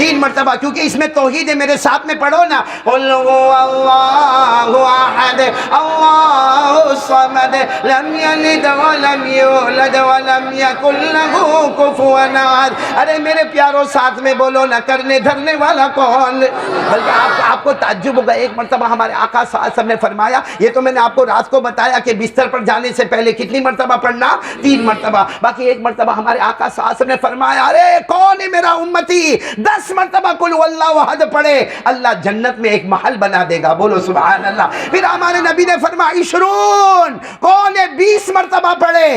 3 مرتبہ، کیونکہ اس میں توحید ہے۔ میرے ساتھ میں پڑھو نا، قل هو اللہ احد اللہ الصمد لم یلد ولم یولد ولم یکن لہ کفوا احد۔ ارے میرے پیاروں ساتھ میں بولو نا، کرنے دھرنے والا کون؟ بلکہ آپ کو تعجب ہوگا، 1 مرتبہ ہمارے آقا صلی اللہ علیہ وسلم نے فرمایا، یہ تو میں نے آپ کو رات کو بتایا کہ بستر پر جانے سے پہلے کتنی مرتبہ پڑھنا؟ 3 مرتبہ۔ باقی 1 مرتبہ ہمارے آقا صلی اللہ علیہ وسلم نے فرمایا، ارے کون ہے میرا امتی 10 مرتبہ قل واللہ احد پڑھے، اللہ جنت میں ایک محل بنا دے گا۔ بولو سبحان اللہ۔ پھر ہمارے نبی نے فرمایا 20، کون ہے 20 مرتبہ پڑھے،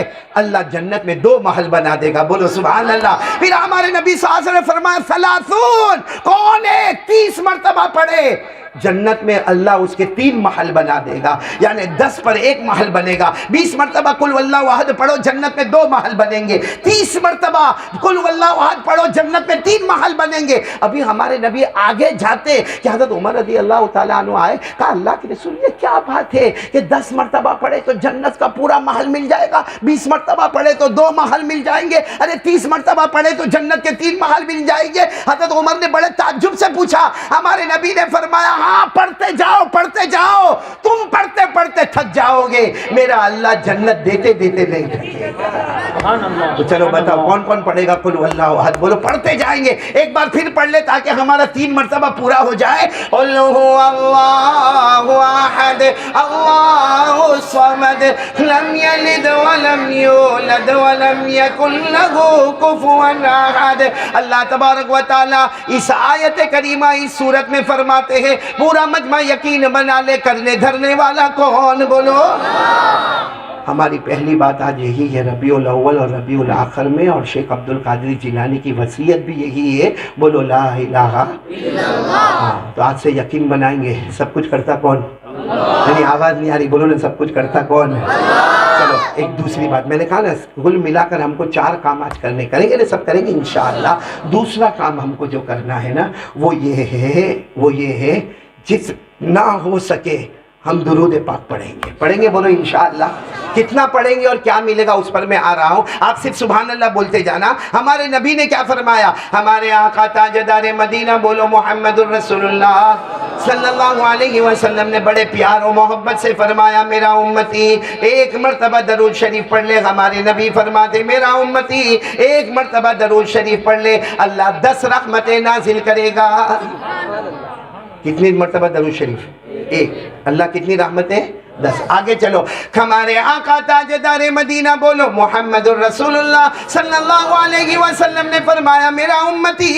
اللہ جنت میں 2 محل بنا دے گا۔ بولو سبحان اللہ۔ پھر ہمارے نبی صلی اللہ علیہ وسلم نے فرمایا 30، کون ہے 30 مرتبہ پڑھے، جنت میں اللہ اس کے 3 محل بنا دے گا، یعنی 10 پر 1 محل بنے گا۔ 20 مرتبہ قل واللہ احد پڑھو، جنت میں 2 محل بنیں گے۔ 30 مرتبہ قل واللہ احد پڑھو، جنت میں 3 محل بنیں گے۔ ابھی ہمارے نبی آگے جاتے کہ حضرت عمر رضی اللہ تعالیٰ عنہ آئے، کہا اللہ کے رسول یہ کیا بات ہے کہ 10 مرتبہ پڑھے تو جنت کا پورا محل مل جائے گا، 20 مرتبہ پڑھے تو 2 محل مل جائیں گے، ارے 30 مرتبہ پڑھے تو جنت کے 3 محل مل جائیں گے۔ حضرت عمر نے بڑے تعجب سے پوچھا، ہمارے نبی نے فرمایا ہاں پڑھتے جاؤ پڑھتے جاؤ، تم پڑھتے پڑھتے تھک جاؤ گے، میرا اللہ جنت دیتے دیتے نہیں تھکے گا۔ تو چلو بتاؤ کون کون پڑھے گا قل واللہ احد؟ بولو پڑھتے جائیں گے، ایک بار پھر پڑھ لے تاکہ ہمارا 3 مرتبہ پورا ہو جائے۔ قل هو اللہ احد اللہ الصمد لم یلد ولم یولد ولم یکن لہ کفوا احد۔ اللہ تبارک و تعالی اس آیت کریمہ اس صورت میں فرماتے ہیں پورا مجمع یقین بنا لے، کرنے دھرنے والا کون؟ بولو۔ ہماری پہلی بات آج یہی ہے، ربیع الاول اور ربیع الاخر میں، اور شیخ عبد القادر جیلانی کی وصیت بھی یہی ہے، بولو لا الہ الا اللہ۔ تو آج سے یقین بنائیں گے سب کچھ کرتا کون؟ یعنی آواز نہیں آ رہی، بولو نا سب کچھ کرتا کون؟ چلو ایک دوسری بات میں نے کہا نا، کل ملا کر ہم کو 4 کام آج کریں گے نا، سب کریں گے انشاءاللہ۔ دوسرا کام ہم کو جو کرنا ہے نا وہ یہ ہے جس نہ ہو سکے ہم درود پاک پڑھیں گے بولو انشاءاللہ۔ کتنا پڑھیں گے اور کیا ملے گا اس پر میں آ رہا ہوں، آپ صرف سبحان اللہ بولتے جانا۔ ہمارے نبی نے کیا فرمایا؟ ہمارے آقا تاجدار مدینہ بولو محمد الرسول اللہ صلی اللہ علیہ وسلم نے بڑے پیار و محبت سے فرمایا میرا امتی 1 مرتبہ درود شریف پڑھ لے۔ ہمارے نبی فرماتے میرا امتی 1 مرتبہ درود شریف پڑھ لے، اللہ 10 رحمتیں نازل کرے گا۔ کتنی مرتبہ درود شریف؟ 1۔ اللہ کتنی رحمتیں؟ 10۔ آگے چلو، ہمارے آقا تاجدار مدینہ بولو محمد الرسول اللہ صلی اللہ علیہ وسلم نے فرمایا میرا امتی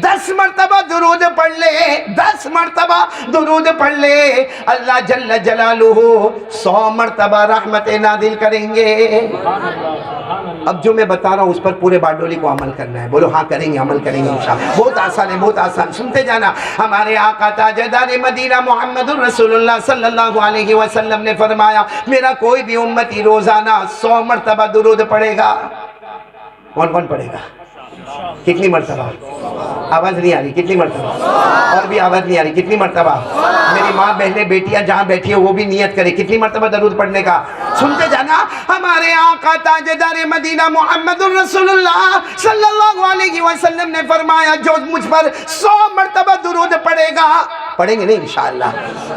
10 مرتبہ درود پڑھ لے، 10 مرتبہ درود پڑھ لے، اللہ جل جلالہ 100 مرتبہ رحمتیں نازل کریں گے۔ اب جو میں بتا رہا ہوں اس پر پورے باڈولی کو عمل کرنا ہے، بولو ہاں کریں گے، عمل کریں گے انشاءاللہ۔ بہت آسان ہے، بہت آسان، سنتے جانا۔ ہمارے آقا تاجدار مدینہ محمد الرسول اللہ صلی اللہ علیہ وسلم نے فرمایا میرا کوئی بھی امتی روزانہ 100 مرتبہ درود پڑھے گا۔ کون کون پڑھے گا؟ کتنی مرتبہ؟ آواز نہیں آ رہی، کتنی مرتبہ؟ اور بھی آواز نہیں آ رہی، کتنی مرتبہ؟ میری ماں بہنیں بیٹیاں جہاں بیٹھی ہیں وہ بھی نیت کرے کتنی مرتبہ درود پڑھنے کا۔ سنتے جانا، ہمارے آقا تاجدار مدینہ محمد الرسول اللہ صلی اللہ علیہ وسلم نے فرمایا جو مجھ پر 100 مرتبہ درود پڑھے گا، پڑھیں گے نہیں انشاءاللہ،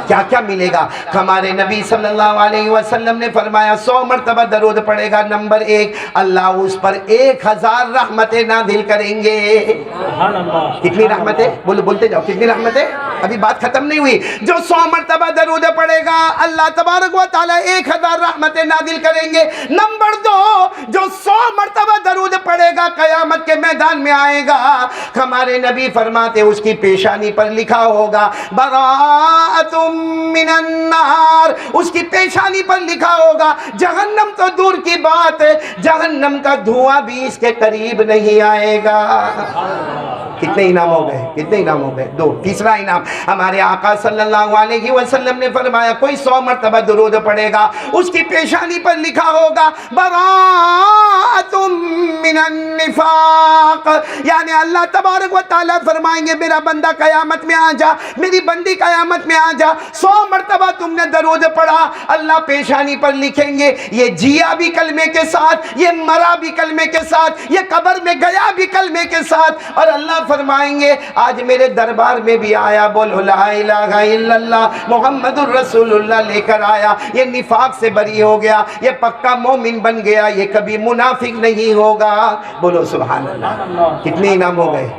کیا کیا ملے گا؟ ہمارے نبی صلی اللہ علیہ وسلم نے فرمایا 100 مرتبہ درود پڑھے گا، نمبر 1 اللہ اس پر 1000 رحمتیں نازل کریں گے۔ کتنی رحمتیں؟ بولتے جاؤ، کتنی رحمتیں؟ ابھی بات ختم نہیں ہوئی. جو 100 مرتبہ درود پڑھے گا اللہ تبارک و تعالیٰ 1000 رحمتیں نازل کریں گے. نمبر 2, جو 100 مرتبہ درود پڑھے گا قیامت کے میدان میں آئے گا, ہمارے نبی فرماتے اس کی پیشانی پر لکھا ہوگا براءۃ من النار. اس کی پیشانی پر لکھا ہوگا, جہنم تو دور کی بات ہے, جہنم کا دھواں بھی اس کے قریب نہیں آئے گا. کتنے انعام ہو گئے؟ کتنے انعام ہو گئے؟ 2. تیسرا انعام ہمارے آقا صلی اللہ علیہ وسلم نے فرمایا کوئی 100 مرتبہ درود پڑھے گا اس کی پیشانی پر لکھا ہوگا براءۃ من النفاق. یعنی اللہ تبارک و تعالیٰ فرمائیں گے میرا بندہ قیامت میں آ جا, میری بندی قیامت میں آ جا, 100 مرتبہ تم نے درود پڑھا, اللہ پیشانی پر لکھیں گے یہ جیا بھی کلمے کے ساتھ, یہ مرا بھی کلمے کے ساتھ, یہ قبر میں گیا بھی کلمے کے ساتھ. اور اللہ فرمائیں گے آج میرے دربار میں بھی آیا, بولو لا الہ الا اللہ محمد الرسول اللہ لے کر آیا, یہ نفاق سے بری ہو گیا, یہ پکا مومن بن گیا, یہ کبھی منافق نہیں ہوگا. بولو سبحان اللہ. کتنے انعام ہو گئے؟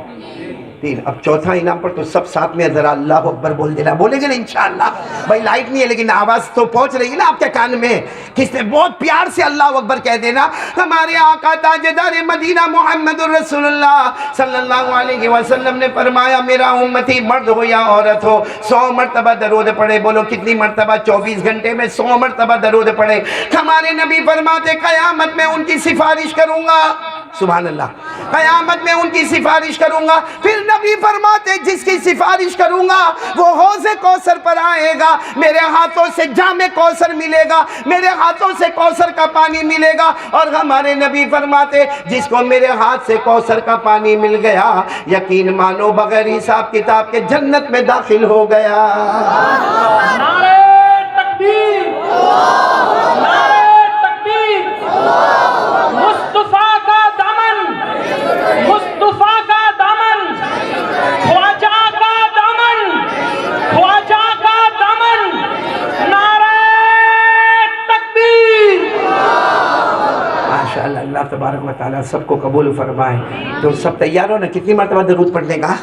3. اب چوتھا انعام پر تو سب ساتھ میں ذرا اللہ اکبر بول دینا. بولیں گے نا انشاءاللہ؟ بھائی لائٹ نہیں ہے لیکن آواز تو پہنچ رہی ہے نا آپ کے کان میں. کس نے بہت پیار سے اللہ اکبر کہہ دینا. ہمارے آقا تاجدار مدینہ محمد الرسول اللہ صلی اللہ علیہ وسلم نے فرمایا میرا امتی مرد ہو یا عورت ہو 100 مرتبہ درود پڑھے. بولو کتنی مرتبہ؟ 24 گھنٹے میں 100 مرتبہ درود پڑھے. ہمارے نبی فرماتے قیامت میں ان کی سفارش کروں گا. سبحان اللہ. قیامت میں ان کی سفارش کروں گا. پھر نبی فرماتے جس کی سفارش کروں گا وہ حوض کوثر پر آئے گا, میرے ہاتھوں سے جام کوثر ملے گا, میرے ہاتھوں سے کوثر کا پانی ملے گا. اور ہمارے نبی فرماتے جس کو میرے ہاتھ سے کوثر کا پانی مل گیا یقین مانو بغیر حساب کتاب کے جنت میں داخل ہو گیا. نعرہ تکبیر, نعرہ تکبیر. مصطفیٰ کا دامن, مصطفیٰ کا دامن, خواجہ کا دامن, خواجہ کا دامن. نعرہ تکبیر. ماشاءاللہ. اللہ تبارک و تعالیٰ سب کو قبول فرمائے. تو سب تیار ہو نا کتنی مرتبہ درود پڑھنے کا؟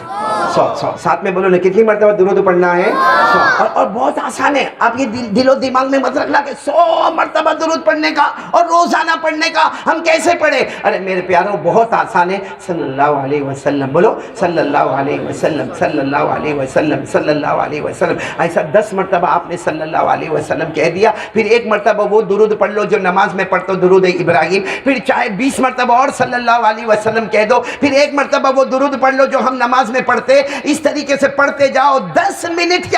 100. ساتھ میں بولو نا کتنی مرتبہ درود پڑھنا ہے؟ 100. اور بہت آسان ہے. آپ یہ دل و دماغ میں مت رکھنا کہ 100 مرتبہ درود پڑھنے کا اور روزانہ پڑھنے کا ہم کیسے پڑھیں. ارے میرے پیاروں بہت آسان ہے. صلی اللہ علیہ وسلم بولو, صلی اللہ علیہ وسلم, صلی اللہ علیہ وسلم, صلی اللہ علیہ وسلم. ایسا 10 مرتبہ آپ نے صلی اللہ علیہ وسلم کہہ دیا. پھر 1 مرتبہ وہ درود پڑھ لو جو نماز میں پڑھتے ہو, درود ابراہیم. پھر چاہے 20 مرتبہ اور صلی اللہ علیہ وسلم کہہ دو. پھر 1 مرتبہ وہ درود پڑھ لو جو ہم نماز میں پڑھتے. اس طریقے سے پڑھتے جاؤ. 10 منٹ کے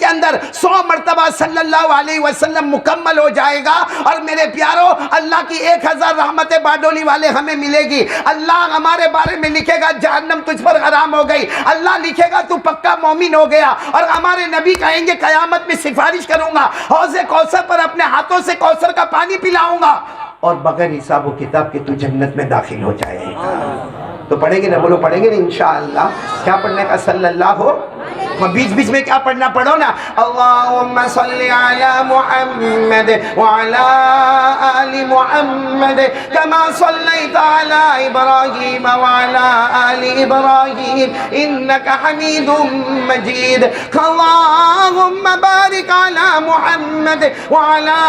اندر 100 مرتبہ صلی اللہ علیہ وسلم مکمل ہو جائے گا. اور میرے پیاروں اللہ کی 1000 رحمتیں باڈولی والے ہمیں ملے گی. اللہ ہمارے بارے میں لکھے گا جہنم تجھ پر حرام ہو گئی, اللہ لکھے گا تو پکا مومن ہو گیا. اور ہمارے نبی کہیں گے قیامت میں سفارش کروں گا, حوض کوثر پر اپنے ہاتھوں سے کوثر کا پانی پلاؤں گا اور بغیر حساب و کتاب کے تو جنت میں داخل ہو جائے گا. تو پڑھیں گے نا؟ بولو پڑھیں گے نا انشاءاللہ. کیا پڑھنے کا؟ صلی اللہ ہو. بیچ بیچ میں کیا پڑھنا؟ پڑھو نا اللہم صلی علی محمد وعلی آل محمد کما صلیت علی ابراہیم وعلی آل ابراہیم انکا حمید مجید. اللہم بارک علی محمد وعلی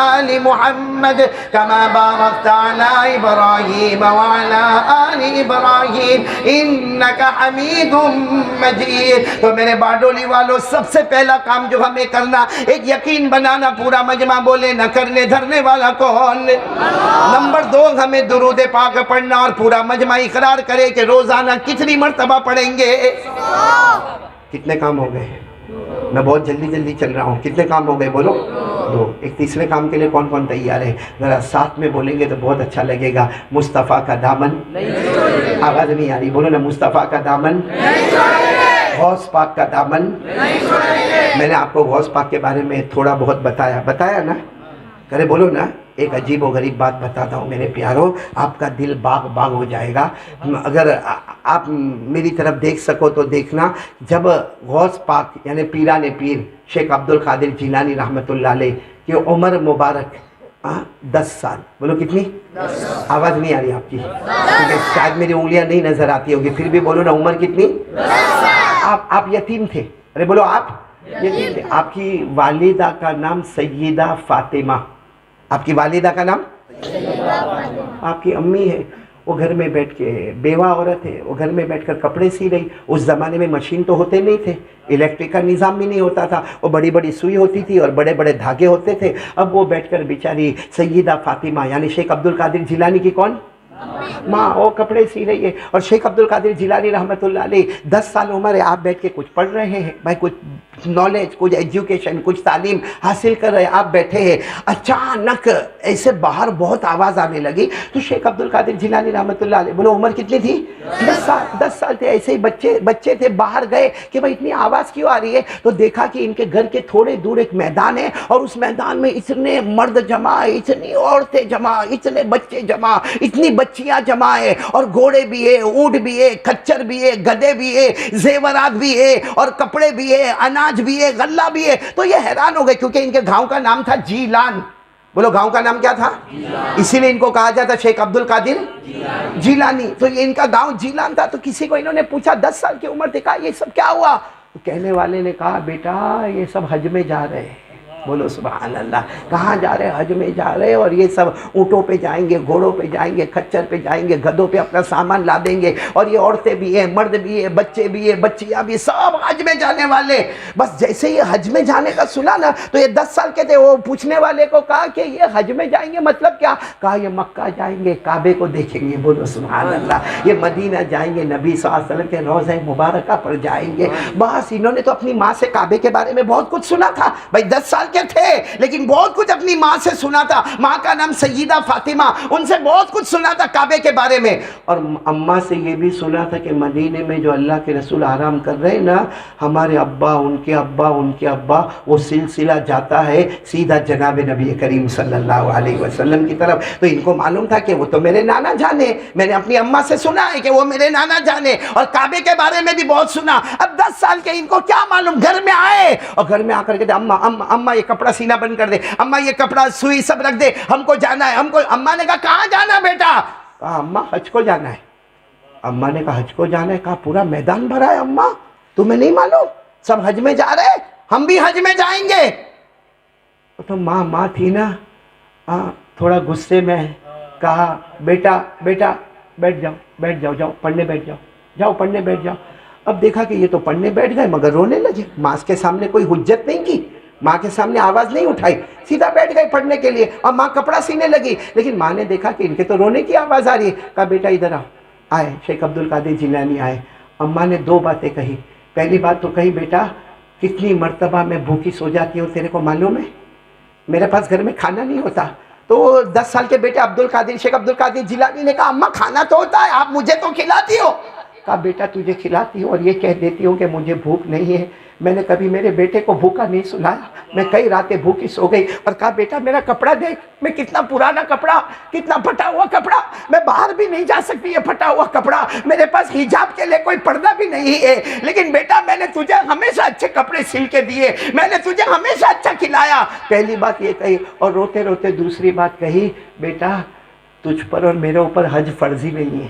آل محمد کما بارکت علی ابراہیم وعلی آل ابراہیم انکا حمید مجید. تو میرے باڈولی والوں سب سے پہلا کام جو ہمیں کرنا ایک یقین بنانا. پورا مجمع بولے نہ کرنے دھرنے والا کون. نمبر 2 ہمیں درود پاک پڑھنا اور پورا مجمع اقرار کرے کہ روزانہ کتنی مرتبہ پڑھیں گے. کتنے کام ہو گئے؟ میں بہت جلدی چل رہا ہوں. کتنے کام ہو گئے؟ بولو 2. ایک تیسرے کام کے لیے کون کون تیار ہے؟ ذرا ساتھ میں بولیں گے تو بہت اچھا لگے گا. مصطفیٰ کا دامن. آواز نہیں آ رہی, بولو نا. مصطفیٰ کا دامن, غوث پاک کا دامن. میں نے آپ کو غوث پاک کے بارے میں تھوڑا بہت بتایا نا. کرے بولو نا. ایک عجیب و غریب بات بتاتا ہوں میرے پیاروں, آپ کا دل باغ ہو جائے گا. اگر آپ میری طرف دیکھ سکو تو دیکھنا. جب غوث پاک یعنی پیران پیر شیخ عبد القادر جیلانی رحمۃ اللہ علیہ کی عمر مبارک 10 سال. بولو کتنی؟ 10. آواز نہیں آ رہی آپ کی, شاید میری انگلیاں نہیں نظر آتی ہوگی, پھر بھی بولو نا. عمر کتنی؟ 10 سال. آپ یتیم تھے. ارے بولو آپ یتیم تھے. آپ کی والدہ کا نام سیدہ فاطمہ. آپ کی والدہ کا نام آپ کی امی ہے. وہ گھر میں بیٹھ کے بیوہ عورت ہے, وہ گھر میں بیٹھ کر کپڑے سی رہی. اس زمانے میں مشین تو ہوتے نہیں تھے, الیکٹرک کا نظام بھی نہیں ہوتا تھا, وہ بڑی بڑی سوئی ہوتی تھی اور بڑے بڑے دھاگے ہوتے تھے. اب وہ بیٹھ کر بیچاری سیدہ فاطمہ یعنی شیخ عبد القادر جیلانی کی کون ماں, وہ کپڑے سی رہی ہے. اور شیخ عبد القادر جیلانی رحمۃ اللہ علیہ 10 سال عمر ہے, آپ بیٹھ کے کچھ پڑھ رہے ہیں بھائی, کچھ نالج, کچھ ایجوکیشن, کچھ تعلیم حاصل کر رہے ہیں, آپ بیٹھے ہیں. اچانک ایسے باہر بہت آواز آنے لگی. تو شیخ عبد القادر جیلانی رحمۃ اللہ علیہ, بولو عمر کتنی تھی؟ 10 سال تھے. ایسے ہی بچے تھے, باہر گئے کہ بھائی اتنی آواز کیوں آ رہی ہے. تو دیکھا کہ ان کے گھر کے تھوڑے دور ایک میدان ہے, اور اس میدان میں اتنے مرد جمع, اتنی عورتیں جمع, اتنے بچے جمع, اتنی بچیاں جمع ہے, اور گھوڑے بھی ہے, اونٹ بھی ہے, کچر بھی ہے, گدھے بھی ہے, زیورات بھی ہے, اور کپڑے بھی ہے, اناج بھی ہے, غلہ بھی ہے. تو یہ حیران ہو گئے کیونکہ ان کے گاؤں کا نام تھا جیلان. بولو گاؤں کا نام کیا تھا؟ اسی لیے ان کو کہا جاتا شیخ عبد القادر جیلانی. تو یہ ان کا گاؤں جیلان تھا. تو کسی کو انہوں نے پوچھا 10 سال کی عمر تھی, کہا یہ سب کیا ہوا؟ تو کہنے والے نے کہا بیٹا یہ سب حج میں جا رہے ہیں. بولو سبحان اللہ. کہاں جا رہے؟ حج میں جا رہے, اور یہ سب اونٹوں پہ جائیں گے, گھوڑوں پہ جائیں گے, کچر پہ جائیں گے, گدھوں پہ اپنا سامان لا دیں گے, اور یہ عورتیں بھی ہیں, مرد بھی ہیں, بچے بھی ہیں, بچیاں بھی, سب حج میں جانے والے. بس جیسے یہ حج میں جانے کا سنا نا, تو یہ 10 سال کے تھے, وہ پوچھنے والے کو کہا کہ یہ حج میں جائیں گے مطلب کیا؟ کہا یہ مکہ جائیں گے, کعبے کو دیکھیں گے. بولو سبحان اللہ. یہ مدینہ جائیں گے, نبی صلی اللہ علیہ وسلم کے روضہ مبارکہ پر جائیں گے. بس انہوں نے تو اپنی ماں سے کعبے کے بارے میں بہت کچھ سنا تھا بھائی, 10 سال کے تھے لیکن بہت کچھ اپنی ماں سے سنا تھا. ماں کا نام سیدہ فاطمہ, ان سے بہت کچھ سنا تھا کعبے کے بارے میں. اور اماں سے یہ بھی سنا تھا کہ مدینے میں جو اللہ کے رسول آرام کر رہے ہیں نا, ہمارے ابا, ان کے ابا, ان کے ابا, وہ سلسلہ جاتا ہے سیدھا جناب نبی کریم صلی اللہ علیہ وسلم کی طرف. تو ان کو معلوم تھا کہ وہ تو میرے نانا جانے, میں نے اپنی اماں سے سنا ہے کہ وہ میرے نانا جانے, اور کعبے کے بارے میں بھی بہت سنا. اب 10 سال کے ان کو کیا معلوم, گھر میں آئے اور گھر میں آ کر کے اماں یہ کپڑا سینہ بند کر دے, اماں یہ کپڑا سوئی سب رکھ دے, ہم کو جانا ہے, ہم کو. اماں نے کہا کہاں جانا بیٹا؟ کہا اماں حج کو جانا ہے. اماں نے کہا حج کو جانا ہے؟ کہا پورا میدان بھرا ہے اماں, تمہیں نہیں معلوم سب حج میں جا رہے, ہم بھی حج میں جائیں گے. تو ماں تھی نا, تھوڑا غصے میں کہا بیٹا بیٹھ جاؤ, جاؤ پڑھنے بیٹھ جاؤ, پڑھنے بیٹھ جاؤ. اب دیکھا کہ یہ تو پڑھنے بیٹھ گئے مگر رونے لگے. ماں کے سامنے کوئی حجت نہیں کی, ماں کے سامنے آواز نہیں اٹھائی, سیدھا بیٹھ گئے پڑھنے کے لیے, اور ماں کپڑا سینے لگی. لیکن ماں نے دیکھا کہ ان کے تو رونے کی آواز آ رہی ہے. کہا بیٹا ادھر آؤ. آئے شیخ عبد القادر جیلانی آئے. اماں نے 2 باتیں کہی. پہلی بات تو کہی بیٹا کتنی مرتبہ میں بھوکی سو جاتی ہوں تیرے کو معلوم ہے, میرے پاس گھر میں کھانا نہیں ہوتا. تو 10 سال کے بیٹے شیخ عبد القادر جیلانی نے کہا اماں کھانا تو ہوتا ہے, آپ مجھے تو کھلاتی ہو. کہا بیٹا تجھے کھلاتی ہوں اور یہ کہہ دیتی ہوں کہ مجھے بھوک نہیں ہے. میں نے کبھی میرے بیٹے کو بھوکا نہیں سنایا, میں کئی راتیں بھوکی سو گئی. اور کہا بیٹا میرا کپڑا دیکھ, میں کتنا پرانا کپڑا, کتنا پھٹا ہوا کپڑا, میں باہر بھی نہیں جا سکتی یہ پھٹا ہوا کپڑا, میرے پاس حجاب کے لیے کوئی پردہ بھی نہیں ہے. لیکن بیٹا میں نے تجھے ہمیشہ اچھے کپڑے سل کے دیے, میں نے تجھے ہمیشہ اچھا کھلایا. پہلی بات یہ کہی. اور روتے روتے دوسری بات کہی, بیٹا تجھ پر اور میرے اوپر حج فرضی نہیں ہے,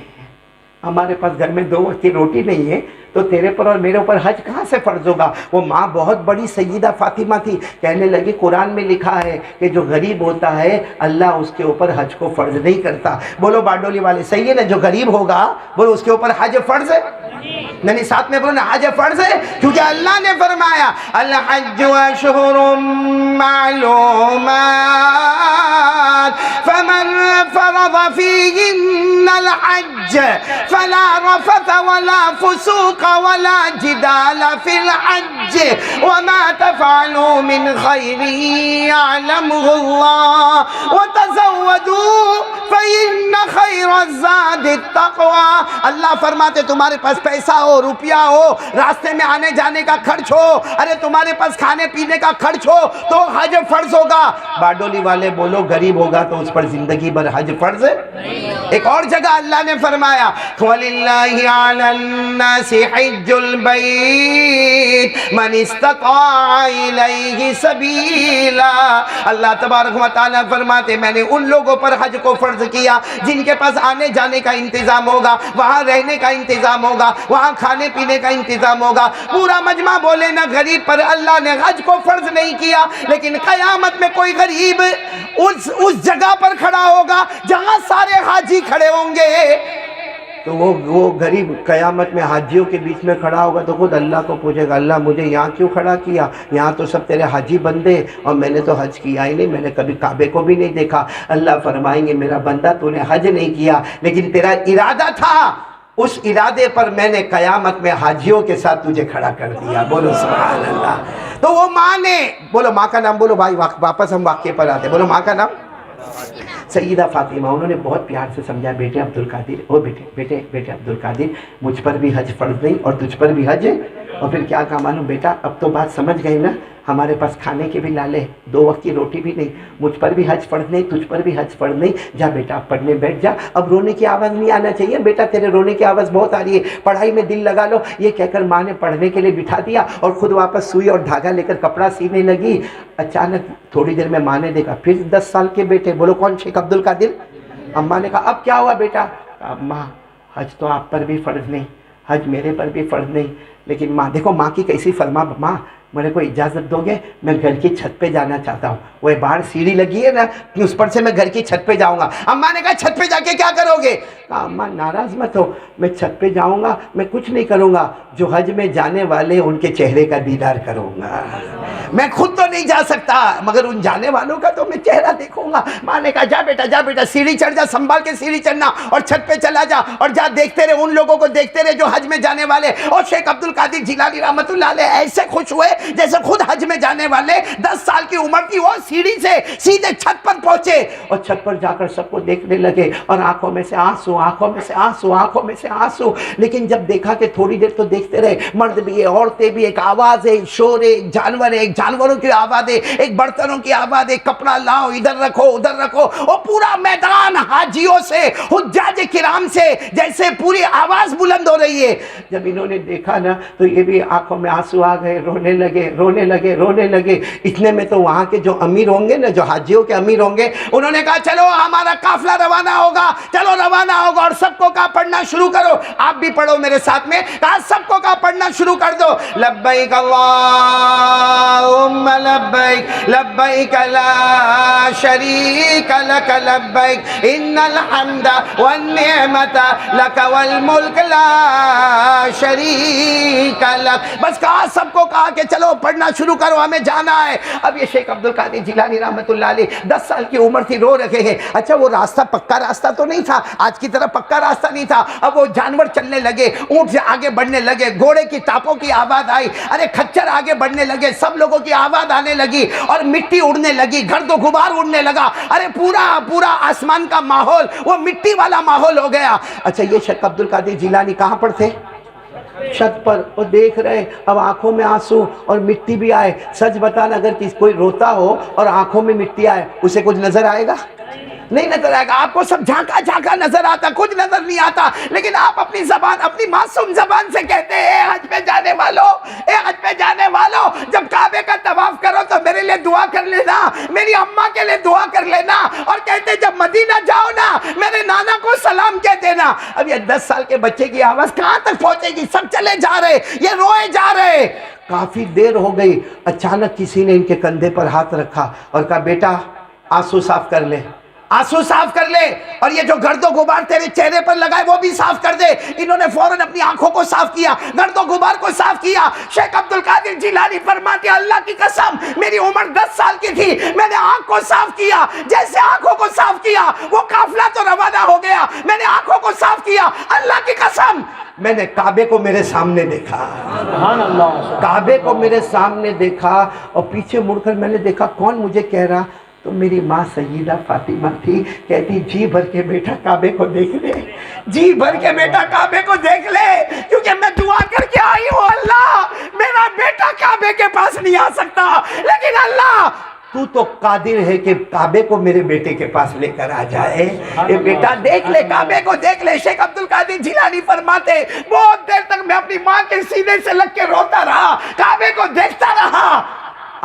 ہمارے پاس گھر میں 2 وقت کی روٹی نہیں ہے, تو تیرے پر اور میرے اوپر حج کہاں سے فرض ہوگا. وہ ماں بہت بڑی سیدہ فاطمہ تھی, کہنے لگی قرآن میں لکھا ہے کہ جو غریب ہوتا ہے اللہ اس کے اوپر حج کو فرض نہیں کرتا. بولو باڈولی والے صحیح ہے نا, جو غریب ہوگا بولو اس کے اوپر حج فرض ہے, نہیں ساتھ میں بولو نا حج فرض ہے, کیونکہ اللہ نے فرمایا الحج اشہر معلومات فمن فرض فیہن الحج فلا رفث ولا فسوق ولا جدال فی الحج وما تفعلوا من خیر یعلمہ اللہ وتزودوا فإن خیر الزاد التقوی. اللہ فرماتے تمہارے پاس پیسہ ہو, روپیہ ہو, راستے میں آنے جانے کا خرچ ہو, ارے تمہارے پاس کھانے پینے کا خرچ ہو تو حج فرض ہوگا. باڈولی والے بولو غریب ہوگا تو اس پر زندگی بھر حج فرض ہے. ایک اور جگہ اللہ نے فرمایا وَلِلَّهِ عَلَى النَّاسِ حِجُّ الْبَيْتِ مَنِ اسْتَطَاعَ إِلَيْهِ سَبِيلًا۔ اللہ تبارک و تعالیٰ فرماتے میں نے ان لوگوں پر حج کو فرض کیا جن کے پاس آنے جانے کا انتظام ہوگا، وہاں رہنے کا انتظام ہوگا، وہاں کھانے پینے کا انتظام ہوگا۔ پورا مجمع بولے نہ غریب پر اللہ نے حج کو فرض نہیں کیا، لیکن قیامت میں کوئی غریب اس جگہ پر کھڑا ہوگا جہاں سارے حاجی کھڑے ہوں گے، تو وہ غریب قیامت میں حاجیوں کے بیچ میں کھڑا ہوگا تو خود اللہ کو پوچھے گا اللہ مجھے یہاں کیوں کھڑا کیا؟ یہاں تو سب تیرے حاجی بندے اور میں نے تو حج کیا ہی نہیں، میں نے کبھی کعبے کو بھی نہیں دیکھا۔ اللہ فرمائیں گے میرا بندہ تو نے حج نہیں کیا لیکن تیرا ارادہ تھا، اس ارادے پر میں نے قیامت میں حاجیوں کے ساتھ تجھے کھڑا کر دیا۔ بولو سبحان اللہ۔ تو وہ ماں نے، بولو ماں کا نام بولو بھائی، واپس ہم واقعے پر آتے، بولو ماں کا نام سیدہ فاطمہ۔ انہوں نے بہت پیار سے سمجھا بیٹے عبدالقادر، او بیٹے عبدالقادر، مجھ پر بھی حج فرض نہیں اور تجھ پر بھی حج ہے۔ اور پھر کیا کہا مانو بیٹا اب تو بات سمجھ گئی نا، ہمارے پاس کھانے کے بھی لالے، 2 وقت کی روٹی بھی نہیں، مجھ پر بھی حج فرض نہیں تجھ پر بھی حج فرض نہیں، جا بیٹا پڑھنے بیٹھ جا، اب رونے کی آواز نہیں آنا چاہیے بیٹا، تیرے رونے کی آواز بہت آ رہی ہے، پڑھائی میں دل لگا لو۔ یہ کہہ کر ماں نے پڑھنے کے لیے بٹھا دیا اور خود واپس سوئی اور دھاگا لے کر کپڑا سینے لگی۔ اچانک تھوڑی دیر میں ماں نے دیکھا پھر 10 سال کے بیٹے، بولو کون؟ شیخ عبدالقادر۔ اماں نے کہا اب کیا ہوا بیٹا؟ اماں حج تو آپ پر بھی فرض نہیں، حج میرے پر بھی فرض نہیں، لیکن ماں دیکھو ماں کی کیسی فرما، ماں میرے کو اجازت دو گے میں گھر کی چھت پہ جانا چاہتا ہوں، وہ باہر سیڑھی لگی ہے نا اس پر سے میں گھر کی چھت پہ جاؤں گا۔ اماں نے کہا چھت پہ جا کے کیا کرو گے؟ کہا اماں ناراض مت ہو، میں چھت پہ جاؤں گا، میں کچھ نہیں کروں گا، جو حج میں جانے والے ان کے چہرے کا دیدار کروں گا، میں خود تو نہیں جا سکتا مگر ان جانے والوں کا تو میں چہرہ دیکھوں گا۔ ماں نے کہا جا بیٹا سیڑھی چڑھ جا، سنبھال کے سیڑھی چڑھنا اور چھت پہ چلا جا اور جا دیکھتے رہے ان لوگوں کو، دیکھتے رہے جو حج میں جانے والے۔ اور شیخ عبدالقادر جیلانی رحمۃ اللہ علیہ ایسے خوش ہوئے جیسے خود حج میں جانے والے، 10 سال کی عمر کی، وہ سیڑھی سے سیدھے چھت پر پہنچے اور چھت پر جا کر سب کو دیکھنے لگے اور آنکھوں میں سے آنسو، آنکھوں میں سے آنسو، آنکھوں میں سے آنسو۔ لیکن جب دیکھا کہ تھوڑی دیر تو دیکھتے رہے، مرد بھی ہے، عورتیں بھی، ایک آواز ہے، ایک شور ہے، ایک جانور ہے، ایک جانوروں کی آواز ہے، ایک برتنوں کی آواز ہے، کپڑا لاؤ ادھر رکھو ادھر رکھو، اور پورا میدان حاجیوں سے، حجاج کرام سے جیسے پوری آواز بلند ہو رہی ہے۔ جب انہوں نے دیکھا نا تو یہ بھی آنکھوں میں آنسو آ گئے، رونے لگے۔ اتنے میں تو وہاں کے جو امیر ہوں گے نا، جو حاجیوں کے امیر ہوں گے، انہوں نے کہا چلو ہمارا قافلہ روانہ ہوگا، چلو روانہ ہوگا، اور سب کو کہا پڑھنا شروع کرو، آپ بھی پڑھو میرے ساتھ میں، کہا سب کو کہا پڑھنا شروع کر دو، لبیک اللہم لبیک لبیک لا شریک لک لبیک ان الحمد والنعمت لک والملک لا شریک لک۔ بس کہا سب کو کہا کہ چلو پڑھنا شروع کرو، ہمیں جانا ہے۔ اب یہ شیخ عبدالقادر جیلانی رحمۃ اللہ علیہ 10 سال کی عمر تھی، رو رکھے ہیں۔ اچھا وہ راستہ پکا راستہ تو نہیں تھا، آج کی طرح پکا راستہ نہیں تھا۔ اب وہ جانور چلنے لگے، اونٹ سے آگے بڑھنے لگے، گھوڑے کی ٹاپوں کی آواز آئی، ارے کھچر آگے بڑھنے لگے، سب لوگوں کی آواز آنے لگی اور مٹی اڑنے لگی، گرد و غبار اڑنے لگا، ارے پورا آسمان کا ماحول وہ مٹی والا ماحول ہو گیا۔ اچھا یہ شیخ عبدالقادر جیلانی کہاں پر تھے؟ چھت پر، وہ دیکھ رہے، اب آنکھوں میں آنسو اور مٹی بھی آئے۔ سچ بتانا اگر کوئی روتا ہو اور آنکھوں میں مٹی آئے اسے کچھ نظر آئے گا؟ نہیں نظر آئے گا، آپ کو سب جھانکا نظر آتا، کچھ نظر نہیں آتا، لیکن آپ اپنی زبان، اپنی معصوم زبان سے کہتے ہیں اے حج پہ جانے والو، جب کعبے کا طواف کرو تو میرے لیے دعا کر لینا، میری اماں کے لیے دعا کر لینا، اور کہتے جب مدینہ جاؤ نا میرے نانا کو سلام کہہ دینا۔ اب یہ 10 سال کے بچے کی آواز کہاں تک پہنچے گی؟ سب چلے جا رہے، یہ روئے جا رہے، کافی دیر ہو گئی۔ اچانک کسی نے ان کے کندھے پر ہاتھ رکھا اور کہا بیٹا آنسو صاف کر لے، آنسو صاف کر لے، اور یہ جو گرد و غبار تیرے چہرے پر لگا ہے وہ بھی صاف کر دے۔ انہوں نے فوراً اپنی آنکھوں کو صاف کیا، گرد و غبار کو صاف کیا۔ شیخ عبدالقادر جیلانی فرماتے اللہ کی قسم میری عمر 10 سال کی تھی، میں نے آنکھ کو صاف کیا، جیسے آنکھوں کو صاف کیا وہ قافلہ تو روانہ ہو گیا، میں نے آنکھوں کو صاف کیا، اللہ کی قسم میں نے کعبے کو میرے سامنے دیکھا، سبحان اللہ، کعبے کو میرے سامنے دیکھا، اور پیچھے مڑ کر میں نے دیکھا کون مجھے کہہ رہا، تو میری ماں سیدہ فاطمہ تھی، کہتی جی بھر کے بیٹا کعبے کو دیکھ لے، جی بھر کے بیٹا کعبے کو دیکھ لے، کیونکہ میں دعا کر کے آئی ہوں اللہ میرا بیٹا کعبے کے پاس نہیں آ سکتا، لیکن اللہ تو تو قادر ہے کہ کعبے کو میرے بیٹے کے پاس لے کر آ جائے. اے بیٹا دیکھ لے, کعبے کو دیکھ لے. شیخ عبد القادر جیلانی فرماتے بہت دیر تک میں اپنی ماں کے سینے سے لگ کے روتا رہا, کعبے کو دیکھتا رہا.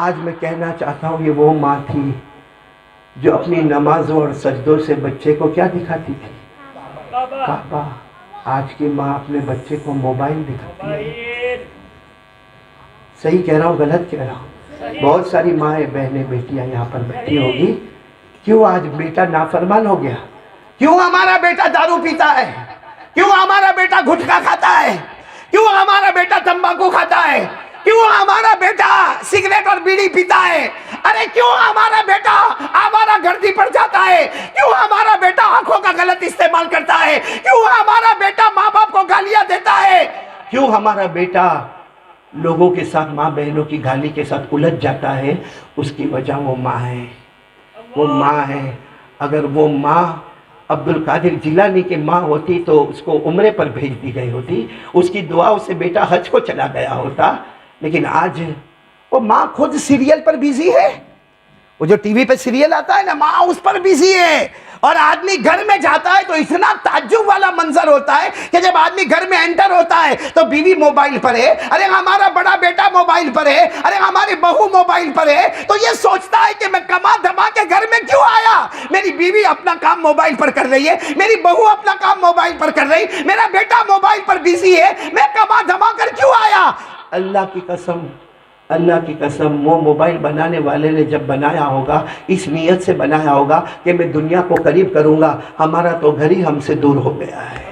آج میں کہنا چاہتا ہوں یہ وہ ماں تھی جو اپنی نمازوں اور سجدوں سے بچے کو کیا دکھاتی تھی؟ کعبہ. آج کی ماں اپنے بچے کو موبائل دکھاتی ہے. صحیح کہہ رہا ہوں غلط کہہ رہا ہوں؟ بہت ساری مائیں بہنیں بیٹیاں یہاں پر بیٹھی ہوگی. کیوں آج بیٹا نافرمان ہو گیا؟ کیوں ہمارا بیٹا دارو پیتا ہے؟ کیوں ہمارا بیٹا گٹکا کھاتا ہے؟ کیوں ہمارا بیٹا تمباکو کھاتا ہے؟ کیوں ہمارا بیٹا سگریٹ اور بیڑی پیتا ہے؟ ارے کیوں ہمارا بیٹا ہمارا گردی پڑ جاتا ہے؟ کیوں ہمارا بیٹا آنکھوں کا غلط استعمال کرتا ہے؟ کیوں ہمارا بیٹا ماں باپ کو گالیاں دیتا ہے؟ کیوں ہمارا بیٹا لوگوں کے ساتھ ماں بہنوں کی گالی کے ساتھ الجھ جاتا ہے؟ اس کی وجہ وہ ماں ہے. وہ ماں ہے. اگر وہ ماں عبد القادر جیلانی کی ماں ہوتی تو اس کو عمرے پر بھیج دی گئی ہوتی, اس کی دعاؤں سے بیٹا حج کو چلا گیا ہوتا. لیکن آج وہ ماں خود سیریل پر بیزی ہے. وہ جو ٹی وی پہ سیریل آتا ہے نا, ماں اس پر بیزی ہے. اور آدمی گھر میں جاتا ہے تو اتنا تعجب والا منظر ہوتا ہے کہ جب آدمی گھر میں انٹر ہوتا ہے تو بیوی موبائل پر ہے, ارے ہمارا بڑا بیٹا موبائل پر ہے, ارے ہماری بہو موبائل پر ہے, تو یہ سوچتا ہے کہ میں کما دھما کے گھر میں کیوں آیا؟ میری بیوی اپنا کام موبائل پر کر رہی ہے, میری بہو اپنا کام موبائل پر کر رہی, میرا بیٹا موبائل پر بیزی ہے, میں کما دھما کر کیوں آیا؟ اللہ کی قسم, اللہ کی قسم, وہ موبائل بنانے والے نے جب بنایا ہوگا اس نیت سے بنایا ہوگا کہ میں دنیا کو قریب کروں گا. ہمارا تو گھر ہی ہم سے دور ہو گیا ہے.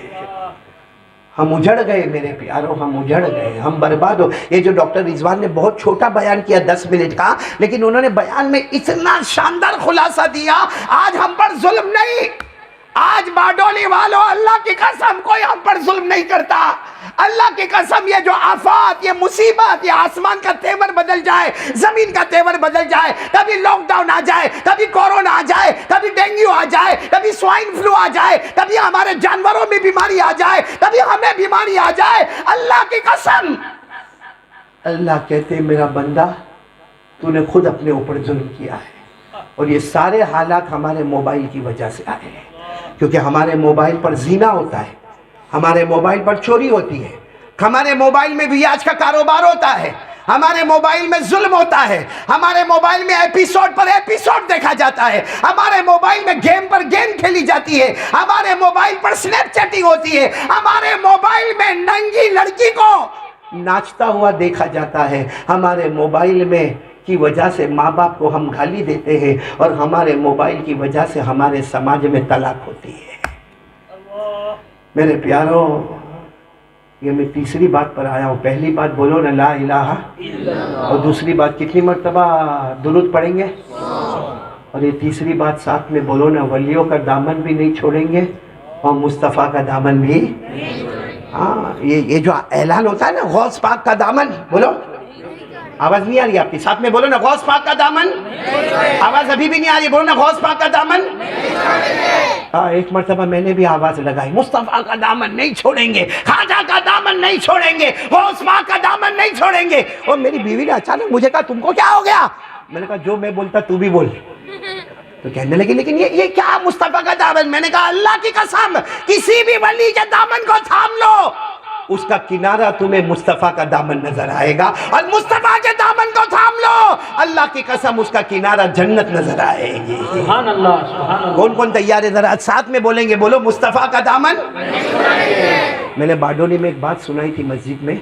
ہم اجڑ گئے میرے پیاروں, ہم اجڑ گئے, ہم برباد ہو. یہ جو ڈاکٹر رضوان نے بہت چھوٹا بیان کیا 10 منٹ کا, لیکن انہوں نے بیان میں اتنا شاندار خلاصہ دیا. آج ہم پر ظلم نہیں, آج باڈولی والوں اللہ کی قسم کوئی ہم پر ظلم نہیں کرتا. اللہ کی قسم یہ جو آفات, یہ مصیبت, یہ آسمان کا تیور بدل جائے, زمین کا تیور بدل جائے, کبھی لاک ڈاؤن آ جائے, کبھی کورونا آ جائے, کبھی ڈینگیو آ جائے, کبھی سوائن فلو آ جائے, کبھی ہمارے جانوروں میں بیماری آ جائے, کبھی ہمیں بیماری آ جائے, اللہ کی قسم اللہ کہتے میرا بندہ تو نے خود اپنے اوپر ظلم کیا ہے. اور یہ سارے حالات ہمارے موبائل کی وجہ سے آئے ہیں, کیونکہ ہمارے موبائل پر زنا ہوتا ہے, ہمارے موبائل پر چوری ہوتی ہے, ہمارے موبائل میں ریاض کا کاروبار ہوتا ہے, ہمارے موبائل میں ظلم ہوتا ہے, ہمارے موبائل میں ایپیسوڈ پر ایپیسوڈ دیکھا جاتا ہے, ہمارے موبائل میں گیم پر گیم کھیلی جاتی ہے, ہمارے موبائل پر سنیپ چیٹنگ ہوتی ہے, ہمارے موبائل میں ننگی لڑکی کو ناچتا ہوا دیکھا جاتا ہے, ہمارے موبائل میں کی وجہ سے ماں باپ کو ہم گالی دیتے ہیں, اور ہمارے موبائل کی وجہ سے ہمارے سماج میں طلاق ہوتی ہے. میرے پیاروں, یہ میں تیسری بات پر آیا ہوں. پہلی بات بولو نا لا الہ, اور دوسری بات کتنی مرتبہ درود پڑھیں گے, اور یہ تیسری بات ساتھ میں بولو نا ولیوں کا دامن بھی نہیں چھوڑیں گے اور مصطفیٰ کا دامن بھی. ہاں, یہ جو اعلان ہوتا ہے نا غوث پاک کا دامن, بولو, آواز نہیں آ رہی آپ کی, ساتھ میں بولو نا غوث پاک کا دامن. آواز ابھی بھی نہیں آ رہی, بولو نا غوث پاک کا دامن. ہاں, ایک مرتبہ میں نے بھی آواز لگائی, مصطفیٰ کا دامن نہیں چھوڑیں گے, خواجہ کا دامن نہیں چھوڑیں گے, غوث پاک کا دامن نہیں چھوڑیں گے. اور میری بیوی نے اچانک مجھے کہا تم کو کیا ہو گیا؟ میں نے کہا جو میں بولتا تو بھی بول. تو کہنے لگی لیکن یہ کیا مصطفیٰ کا دامن؟ میں نے کہا اللہ کی قسم کسی بھی ولی کے دامن کو تھام لو, اس کا کنارہ تمہیں مصطفیٰ کا دامن نظر آئے گا, اور مصطفیٰ کے دامن کو تھام لو, اللہ کی قسم اس کا کنارہ جنت نظر آئے گی. سبحان اللہ, سبحان اللہ. کون کون تیار ہے ذرا ساتھ میں بولیں گے, بولو مصطفیٰ کا دامن. میں نے باڈولی میں ایک بات سنائی تھی مسجد میں,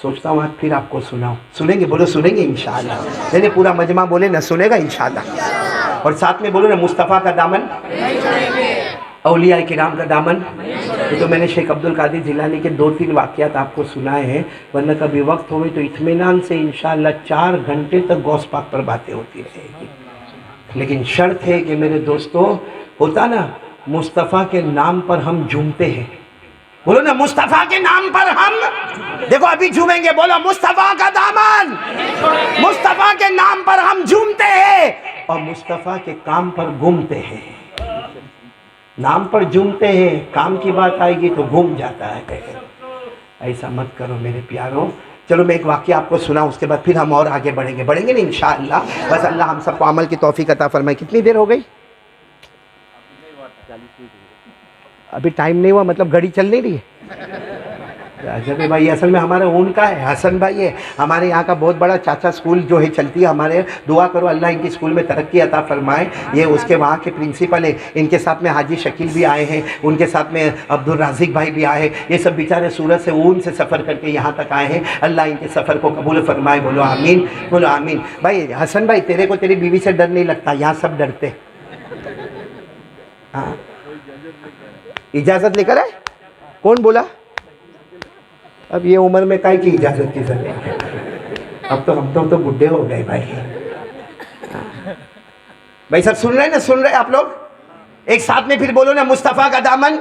سوچتا ہوں آج پھر آپ کو سناؤں. سنیں گے, بولو سنیں گے انشاءاللہ. میں نے پورا مجمع بولے نہ سنے گا انشاءاللہ, اور ساتھ میں بولو نا مصطفیٰ کا دامن, اولیاء کرام کا دامن. یہ تو میں نے شیخ عبد القادر جیلانی کے 2-3 واقعات آپ کو سنائے ہیں, ورنہ کبھی وقت ہوئے تو اطمینان سے انشاءاللہ 4 گھنٹے تک غوث پاک پر باتیں ہوتی رہے گی. لیکن شرط ہے کہ میرے دوستو, ہوتا نا مصطفیٰ کے نام پر ہم جھومتے ہیں, بولو نا مصطفیٰ کے نام پر ہم, دیکھو ابھی جھومیں گے, بولو مصطفیٰ کا دامن. مصطفیٰ کے نام پر ہم جھومتے ہیں اور مصطفیٰ کے کام پر گھومتے ہیں. نام پر جھومتے ہیں, کام کی بات آئے گی تو گھوم جاتا ہے. ایسا مت کرو میرے پیاروں, چلو میں ایک واقعہ آپ کو سنا، اس کے بعد پھر ہم اور آگے بڑھیں گے نہیں انشاءاللہ. بس اللہ ہم سب کو عمل کی توفیق عطا فرمائے. کتنی دیر ہو گئی؟ ابھی ٹائم نہیں ہوا، مطلب گھڑی چل نہیں رہی ہے. عجب ہے بھائی، اصل میں ہمارا ان کا ہے، حسن بھائی ہے ہمارے یہاں کا بہت بڑا چاچا اسکول جو ہے چلتی ہے ہمارے. دعا کرو اللہ ان کی اسکول میں ترقی عطا فرمائے. یہ اس کے وہاں کے پرنسپل ہیں. ان کے ساتھ میں حاجی شکیل بھی آئے ہیں، ان کے ساتھ میں عبدالرازق بھائی بھی آئے. یہ سب بیچارے سورت سے اون سے سفر کر کے یہاں تک آئے ہیں. اللہ ان کے سفر کو قبول فرمائے. بولو آمین، بولو آمین. بھائی حسن بھائی، تیرے کو تیری بیوی سے ڈر نہیں لگتا؟ یہاں سب ڈرتے. ہاں اجازت لے کر آئے؟ کون بولا؟ اب یہ عمر میں کائے کی اجازت کی ضرورت ہے؟ اب تو ہم تو بڈھے ہو گئے بھائی. بھائی سب سن رہے ہیں نا؟ سن رہے ہیں آپ لوگ؟ ایک ساتھ میں پھر بولو نا، مصطفیٰ کا دامن.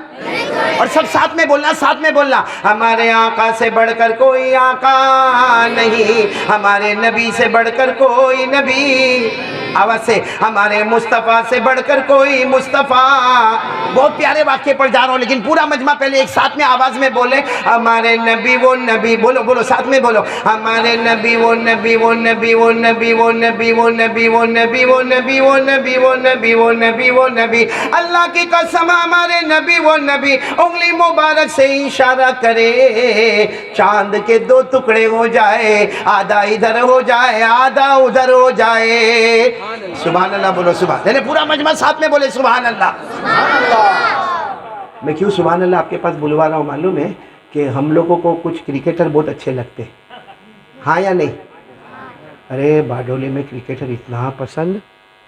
اور سب ساتھ میں بولنا، ساتھ میں بولنا. ہمارے آقا سے بڑھ کر کوئی آقا نہیں، ہمارے نبی سے بڑھ کر کوئی نبی. آواز سے، ہمارے مصطفیٰ سے بڑھ کر کوئی مصطفیٰ. بہت پیارے واقعے پر جا رہا ہوں لیکن پورا مجمع پہلے ایک ساتھ میں آواز میں بولے. ہمارے نبی وہ نبی، بولو بولو ساتھ میں بولو. ہمارے نبی وہ نبی، وہ نبی وہ نبی، وہ نبی وہ نبی، وہ نبی وہ نبی، وہ نبی وہ نبی، وہ نبی وہ نبی. اللہ کی قسم ہمارے نبی وہ نبی انگلی مبارک سے اشارہ کرے، چاند کے دو ٹکڑے ہو جائے، آدھا ادھر ہو جائے آدھا ادھر ہو جائے. سبحان اللہ بولو سبحان اللہ. پورا مجمع ساتھ میں بولے سبحان اللہ. میں کیوں سبحان اللہ آپ کے پاس بلوا رہا ہوں معلوم ہے؟ کہ ہم لوگوں کو کچھ کرکٹر بہت اچھے لگتے ہیں، ہاں یا نہیں؟ ارے باڈولی میں کرکٹر اتنا پسند.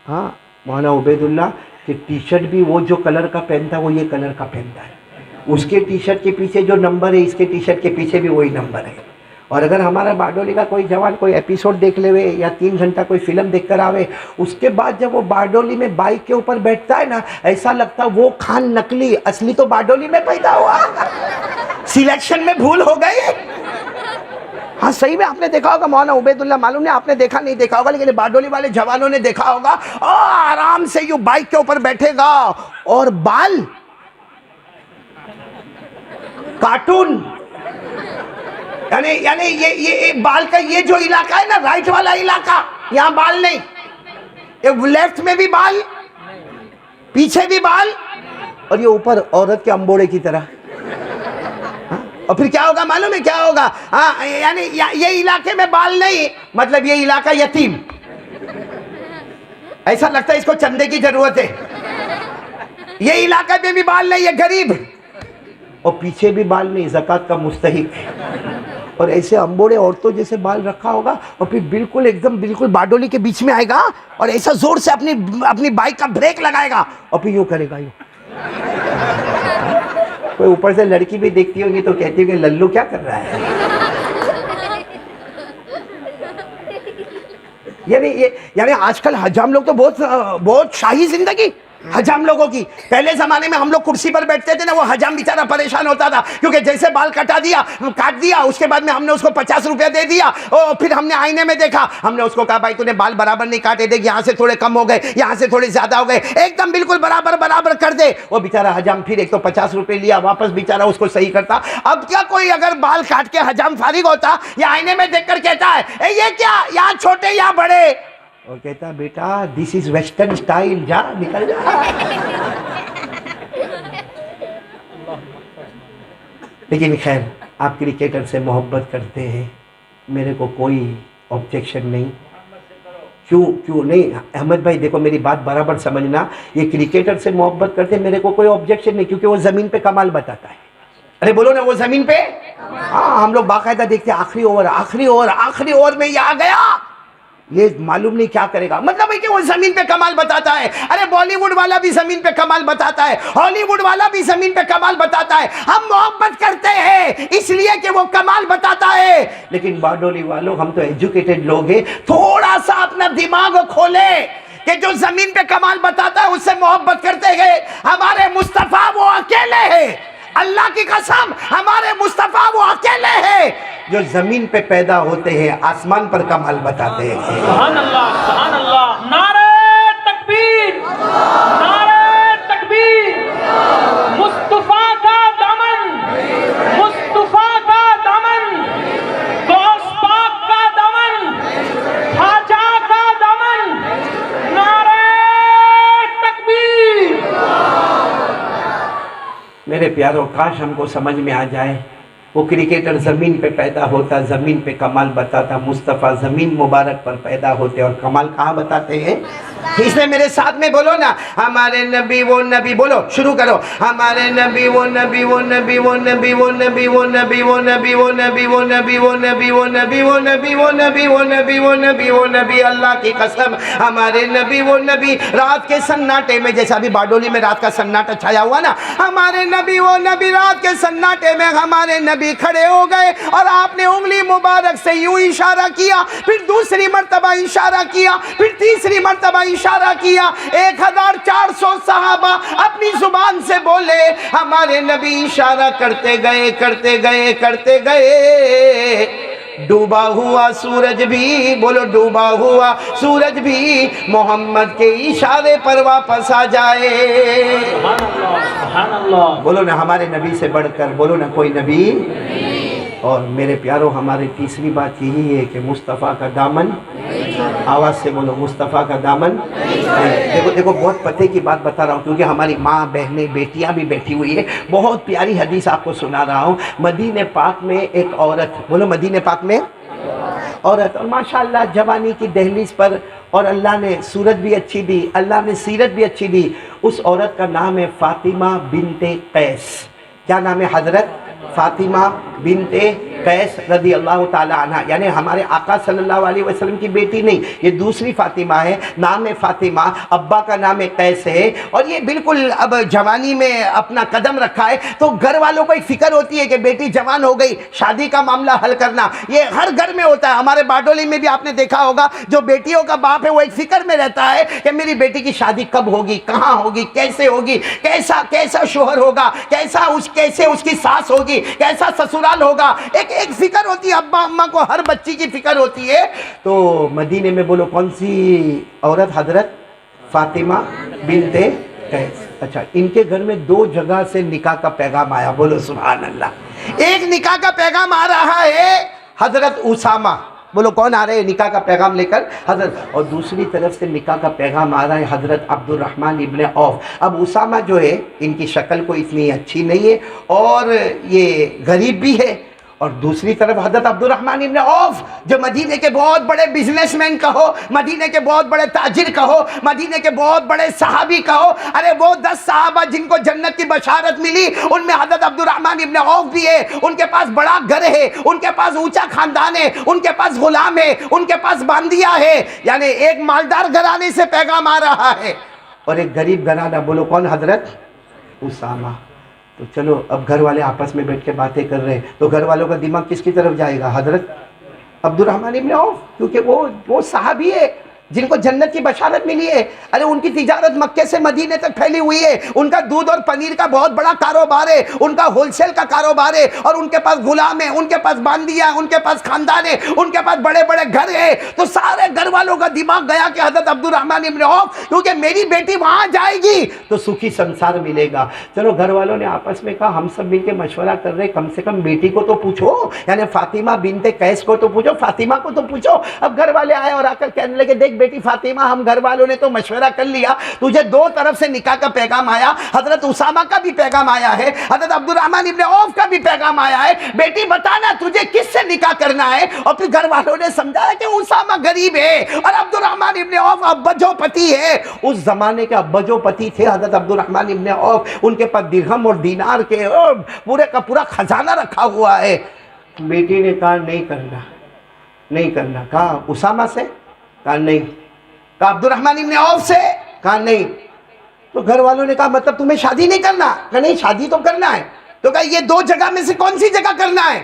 ہاں مولانا عبید اللہ کہ ٹی شرٹ بھی وہ جو کلر کا پہنتا ہے وہ یہ کلر کا پہنتا ہے. اس کے ٹی شرٹ کے پیچھے جو نمبر ہے اس کے ٹی شرٹ کے پیچھے بھی وہی نمبر ہے. اور اگر ہمارا باڈولی کا کوئی جوان کوئی ایپیسوڈ دیکھ لے یا 3 گھنٹہ کوئی فلم دیکھ کر آوے، اس کے بعد جب وہ باڈولی میں بائک کے اوپر بیٹھتا ہے نا، ایسا لگتا وہ خان نقلی، اصلی تو باڈولی میں پیدا ہوا. سلیکشن میں بھول ہو گئی. ہاں صحیح میں آپ نے دیکھا ہوگا مولانا عبید اللہ، معلوم نہیں آپ نے دیکھا نہیں دیکھا ہوگا لیکن باڈولی والے جوانوں نے دیکھا ہوگا. آرام سے یوں بائک کے اوپر بیٹھے گا اور بال کارٹون، یعنی یہ بال کا یہ جو علاقہ ہے نا، رائٹ والا علاقہ، یہاں بال نہیں، لیفٹ میں بھی بال، پیچھے بھی بال، اور یہ اوپر عورت کے امبوڑے کی طرح. اور پھر کیا ہوگا معلوم ہے کیا ہوگا؟ یعنی یہ علاقے میں بال نہیں، مطلب یہ علاقہ یتیم، ایسا لگتا ہے اس کو چندے کی ضرورت ہے. یہ علاقے میں بھی بال نہیں، یہ غریب، اور پیچھے بھی بال نہیں، زکوٰۃ کا مستحق. اور ایسے امبوڑے عورتوں جیسے بال رکھا ہوگا، اور پھر بالکل ایک دم بالکل باڈولی کے بیچ میں آئے گا اور ایسا زور سے اپنی بائک کا بریک لگائے گا اور پھر یوں کرے گا یوں. کوئی اوپر سے لڑکی بھی دیکھتی ہوگی تو کہتی ہوگی للو کیا کر رہا ہے. یعنی آج کل حجام لوگ تو بہت شاہی زندگی حجام لوگوں کی. پہلے زمانے میں ہم لوگ کرسی پر بیٹھتے تھے نا، وہ حجام بیچارہ پریشان ہوتا تھا کیونکہ جیسے بال کاٹ دیا اس کے بعد میں ہم نے اس کو 50 روپے دے دیا. اور پھر ہم نے آئینے میں دیکھا، ہم نے اس کو کہا بھائی تو نے بال برابر نہیں کاٹے، دیکھ یہاں سے تھوڑے کم ہو گئے، یہاں سے تھوڑے زیادہ ہو گئے، ایک دم بالکل برابر کر دے. وہ بیچارہ حجام پھر ایک تو 50 روپے لیا، واپس بیچارہ اس کو صحیح کرتا. اب کیا کوئی اگر بال کاٹ کے حجام فارغ ہوتا یا آئینے میں دیکھ کر کہتا ہے اے یہ کیا، یہاں چھوٹے یا بڑے، اور کہتا بیٹا دس از ویسٹرن اسٹائل، جا نکل جا. لیکن خیر آپ کرکٹر سے محبت کرتے ہیں، میرے کو کوئی آبجیکشن نہیں. کیوں نہیں احمد بھائی، دیکھو میری بات برابر سمجھنا. یہ کرکٹر سے محبت کرتے ہیں، میرے کو کوئی آبجیکشن نہیں کیونکہ وہ زمین پہ کمال بتاتا ہے. ارے بولو نا، وہ زمین پہ، ہاں ہم لوگ باقاعدہ دیکھتے ہیں آخری اوور میں یہ آ گیا، یہ معلوم نہیں کیا کرے گا. مطلب ہے کہ وہ زمین پہ کمال بتاتا ہے. ارے بالی ووڈ والا بھی زمین پہ کمال بتاتا ہے، ہالی ووڈ والا بھی زمین پہ کمال بتاتا ہے. ہم محبت کرتے ہیں اس لیے کہ وہ کمال بتاتا ہے. لیکن باڈولی والوں، ہم تو ایجوکیٹڈ لوگ ہیں، تھوڑا سا اپنا دماغ کھولے کہ جو زمین پہ کمال بتاتا ہے اس سے محبت کرتے ہیں. ہمارے مصطفیٰ وہ اکیلے ہیں، اللہ کی قسم ہمارے مصطفیٰ وہ اکیلے ہیں جو زمین پہ پیدا ہوتے ہیں، آسمان پر کمال بتاتے ہیں. سبحان اللہ، سبحان اللہ. نعرہ تکبیر، نعرہ تکبیر. مصطفیٰ کا دامن، مصطفیٰ کا دامن، دوست میرے پیاروں، کاش ہم کو سمجھ میں آ جائے وہ کرکٹر زمین پہ پیدا ہوتا، زمین پہ کمال بتاتا، مصطفیٰ زمین مبارک پر پیدا ہوتے اور کمال کہاں بتاتے ہیں؟ اس نے میرے ساتھ میں بولو نا، ہمارے نبی وہ نبی، بولو شروع کرو، ہمارے نبی وہ نبی وہ نبی وہ نبی وہ نبی وہ نبی وہ نبی وہ نبی وہ نبی وہ نبی وہ نبی وہ نبی وہ نبی وہ نبی وہ نبی وہ نبی، اللہ کی قسم ہمارے نبی وہ نبی، رات کے سناٹے میں، جیسا ابھی باڈولی میں رات کا سناٹا چھایا ہوا نا، ہمارے نبی وہ نبی رات کے سناٹے میں ہمارے نبی کھڑے ہو گئے اور آپ نے انگلی مبارک سے یوں اشارہ کیا، پھر دوسری مرتبہ اشارہ کیا، پھر تیسری مرتبہ اشارہ کیا، 1400 صحابہ اپنی زبان سے بولے، ہمارے نبی اشارہ کرتے گئے کرتے گئے کرتے گئے، ڈوبا ہوا سورج بھی، بولو ڈوبا ہوا سورج بھی محمد کے اشارے پر واپس آ جائے۔ سبحان اللہ سبحان اللہ، بولو نا ہمارے نبی سے بڑھ کر بولو نا کوئی نبی۔ اور میرے پیاروں، ہماری تیسری بات یہی ہے کہ مصطفیٰ کا دامن، آواز سے بولو مصطفیٰ کا دامن۔ دیکھو بہت پتے کی بات بتا رہا ہوں کیونکہ ہماری ماں بہنیں بیٹیاں بھی بیٹھی ہوئی ہے، بہت پیاری حدیث آپ کو سنا رہا ہوں۔ مدینہ پاک میں ایک عورت، بولو مدینہ پاک میں عورت، اور ماشاءاللہ جوانی کی دہلیز پر، اور اللہ نے صورت بھی اچھی دی، اللہ نے سیرت بھی اچھی دی۔ اس عورت کا نام ہے فاطمہ بنت قیس۔ کیا نام ہے حضرت؟ فاطمہ بنت قیس رضی اللہ تعالی عنہ، یعنی ہمارے آقا صلی اللہ علیہ وسلم کی بیٹی نہیں، یہ دوسری فاطمہ ہے، نام ہے فاطمہ، ابا کا نام ہے قیس ہے، اور یہ بالکل اب جوانی میں اپنا قدم رکھا ہے، تو گھر والوں کو ایک فکر ہوتی ہے کہ بیٹی جوان ہو گئی، شادی کا معاملہ حل کرنا، یہ ہر گھر میں ہوتا ہے۔ ہمارے باڈولی میں بھی آپ نے دیکھا ہوگا، جو بیٹیوں کا باپ ہے وہ ایک فکر میں رہتا ہے کہ میری بیٹی کی شادی کب ہوگی، کہاں ہوگی، کیسے ہوگی، کیسا شوہر ہوگا، کیسے اس کی ساس ہوگی، کیسا سسرال ہوگا، ایک فکر ہوتی ہے، ابا اماں کو ہر بچی کی فکر ہوتی ہے۔ تو مدینے میں بولو کون سی عورت؟ حضرت فاطمہ بنت قیس۔ اچھا، ان کے گھر میں 2 جگہ سے نکاح کا پیغام آیا، بولو سبحان اللہ۔ ایک نکاح کا پیغام آ رہا ہے حضرت اسامہ، بولو کون آ رہے ہیں نکاح کا پیغام لے کر؟ حضرت، اور دوسری طرف سے نکاح کا پیغام آ رہا ہے حضرت عبد الرحمن ابن عوف۔ اب اسامہ جو ہے ان کی شکل کو اتنی اچھی نہیں ہے اور یہ غریب بھی ہے، اور دوسری طرف حضرت عبد الرحمن ابن عوف جو مدینے کے بہت بڑے بزنس مین کہو، مدینے کے بہت بڑے تاجر کہو، مدینے کے بہت بڑے صحابی کہو، ارے وہ 10 صحابہ جن کو جنت کی بشارت ملی، ان میں حضرت عبد الرحمن ابن عوف بھی ہے، ان کے پاس بڑا گھر ہے، ان کے پاس اونچا خاندان ہے، ان کے پاس غلام ہے، ان کے پاس باندیا ہے، یعنی ایک مالدار گھرانے سے پیغام آ رہا ہے اور ایک غریب گھرانہ، بولو کون؟ حضرت اسامہ۔ تو چلو اب گھر والے آپس میں بیٹھ کے باتیں کر رہے ہیں، تو گھر والوں کا دماغ کس کی طرف جائے گا؟ حضرت عبد الرحمن ابن عوف، کیونکہ وہ صحابی ہے جن کو جنت کی بشارت ملی ہے۔ ارے ان کی تجارت مکے سے مدینے تک پھیلی ہوئی ہے، ان کا دودھ اور پنیر کا بہت بڑا کاروبار ہے، ان کا ہول سیل کا کاروبار ہے، اور ان کے پاس غلام ہے، ان کے پاس باندیا ہے، ان کے پاس خاندان ہے، ان کے پاس بڑے بڑے گھر ہے۔ تو سارے گھر والوں کا دماغ گیا کہ حضرت عبد الرحمن ابن عوف، کیونکہ میری بیٹی وہاں جائے گی تو سکھی سنسار ملے گا۔ چلو گھر والوں نے آپس میں کہا ہم سب مل کے مشورہ کر رہے، کم سے کم بیٹی کو تو پوچھو، یعنی فاطمہ بنت قیس کو تو پوچھو، فاطمہ کو تو پوچھو۔ اب گھر والے آئے اور آ کر کہنے لگے دیکھ بیٹی فاطمہ، ہم گھر والوں نے تو مشورہ کر لیا، تجھے 2 طرف سے نکاح کا پیغام آیا، حضرت اسامہ کا بھی پیغام آیا ہے، حضرت عبد الرحمن ابن عوف کا بھی پیغام آیا ہے، بیٹی بتانا تجھے کس سے نکاح کرنا ہے۔ اور پھر گھر والوں نے سمجھایا کہ اسامہ غریب ہے اور عبد الرحمن ابن عوف ابجو پتی ہے۔ اس زمانے کے ابجو پتی تھے حضرت عبد الرحمن ابن عوف، ان کے پاس درہم اور دینار کے پورے کا پورا خزانہ رکھا ہوا ہے۔ بیٹی نے کہا نہیں کرنا، کہا اسامہ سے، کہا نہیں، کہا عبد الرحمن ابن عوف سے، کہا نہیں۔ تو گھر والوں نے کہا مطلب تمہیں شادی نہیں کرنا؟ کہا نہیں شادی تو کرنا ہے۔ تو کہا یہ 2 جگہ میں سے کون سی جگہ کرنا ہے؟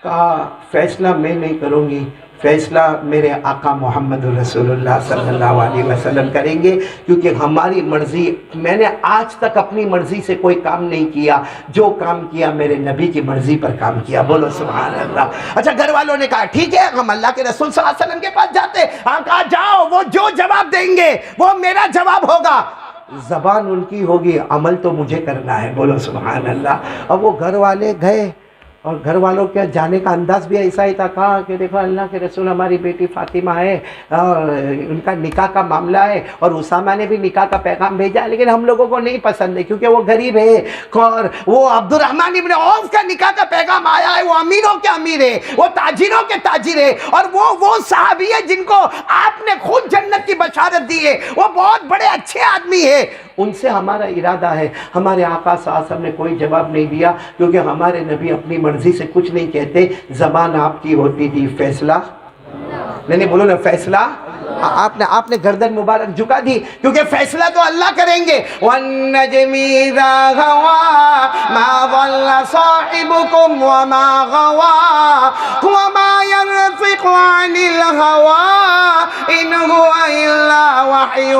کہا فیصلہ میں نہیں کروں گی، فیصلہ میرے آقا محمد رسول اللہ صلی اللہ علیہ وسلم کریں گے، کیونکہ ہماری مرضی، میں نے آج تک اپنی مرضی سے کوئی کام نہیں کیا، جو کام کیا میرے نبی کی مرضی پر کام کیا، بولو سبحان اللہ۔ اچھا گھر والوں نے کہا ٹھیک ہے ہم اللہ کے رسول صلی اللہ علیہ وسلم کے پاس جاتے ہیں۔ ہاں کہا جاؤ، وہ جو جواب دیں گے وہ میرا جواب ہوگا، زبان ان کی ہوگی، عمل تو مجھے کرنا ہے، بولو سبحان اللہ۔ اب وہ گھر والے گئے اور گھر والوں کے جانے کا انداز بھی ایسا ہی تھا. کہا کہ دیکھو اللہ کے رسول ہماری بیٹی فاطمہ ہے اور ان کا نکاح کا معاملہ ہے اور اسامہ نے بھی نکاح کا پیغام بھیجا ہے لیکن ہم لوگوں کو نہیں پسند ہے کیونکہ وہ غریب ہے. اور وہ عبد الرحمن ابن عوف کا نکاح کا پیغام آیا ہے, وہ امیروں کے امیر ہے, وہ تاجروں کے تاجر ہے اور وہ صحابی ہے جن کو آپ نے خود جنت کی بشارت دی ہے, وہ بہت بڑے اچھے آدمی ہے. ان سے ہمارا ارادہ ہے. ہمارے آقا صلی اللہ علیہ وسلم نے کوئی جواب نہیں دیا کیونکہ ہمارے نبی اپنی مرضی سے کچھ نہیں کہتے. زبان آپ کی ہوتی تھی, فیصلہ نہیں بولو نا, فیصلہ آپ نے گردن مبارک جھکا دی کیونکہ فیصلہ تو اللہ کریں گے. وَالنَّجْمِ إِذَا هَوَىٰ مَا ضَلَّ صَاحِبُكُمْ وَمَا غَوَىٰ وَمَا يَنطِقُ عَنِ الْهَوَىٰ إِنْ هُوَ إِلَّا وَحْيٌ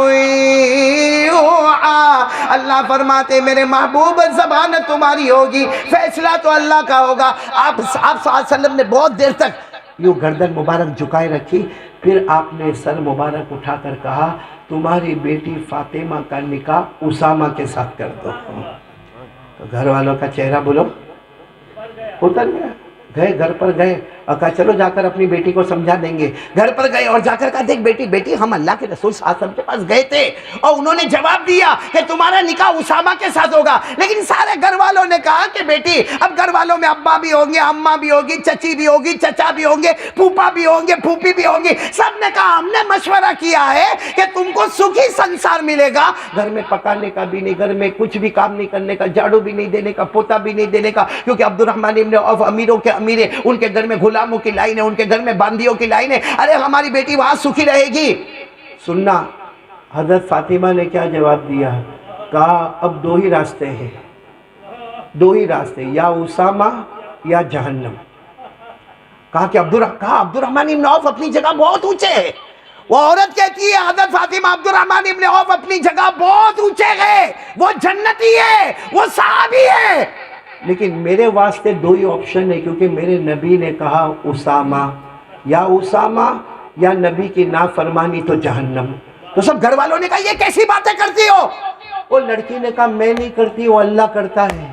يُوحَىٰ. اللہ فرماتے میرے محبوب زبان تمہاری ہوگی, فیصلہ تو اللہ کا ہوگا. آپ صلی اللہ علیہ وسلم نے بہت دیر تک یوں گردن مبارک جھکائے رکھی. پھر آپ نے سر مبارک اٹھا کر کہا تمہاری بیٹی فاطمہ کا نکاح اسامہ کے ساتھ کر دو. تو گھر والوں کا چہرہ بولو اتر گیا. گئے گھر پر گئے اور کہا چلو جا کر اپنی بیٹی کو سمجھا دیں گے. گھر پر گئے اور جا کر کہا دیکھ بیٹی ہم اللہ کے رسول صلی اللہ علیہ وسلم کے پاس گئے تھے اور انہوں نے جواب دیا کہ تمہارا نکاح اسامہ کے ساتھ ہوگا. لیکن سارے گھر والوں نے کہا کہ بیٹی اب گھر والوں میں ابا بھی ہوں گے, اماں بھی ہوگی, چچی بھی ہوگی, چچا بھی ہوں گے, پھوپھا بھی ہوں گے, پھوپھی بھی ہوں گی. سب نے کہا ہم نے مشورہ کیا ہے کہ تم کو سکھی سنسار ملے گا. گھر میں پکانے کا بھی نہیں, گھر میں کچھ بھی کام نہیں کرنے کا, جھاڑو بھی نہیں دینے کا, پوتا بھی نہیں دینے کا, کیونکہ عبد الرحمن ابن عوف امیروں کے امیر ہے. ان کے گھر میں غلاموں کی لائن ہے, ان کے گھر میں باندیوں کی لائن ہے. ارے ہماری بیٹی وہاں سکھی رہے گی. سننا حضرت فاطمہ نے کیا جواب دیا. کہا اب دو ہی راستے ہیں, دو ہی راستے, یا اسامہ یا جہنم. کہا کہ عبد الرحمن ابن عوف اپنی جگہ بہت اونچے ہے. وہ عورت کہتی ہے حضرت فاطمہ عبد الرحمن ابن عوف اپنی جگہ بہت اونچے گئے, وہ جنتی ہے, وہ صحابی ہے, لیکن میرے واسطے دو ہی آپشن ہے کیونکہ میرے نبی نے کہا اسامہ یا نبی کی نافرمانی تو جہنم. تو سب گھر والوں نے کہا یہ کیسی باتیں کرتی ہو. وہ لڑکی نے کہا میں نہیں کرتی, وہ اللہ کرتا ہے.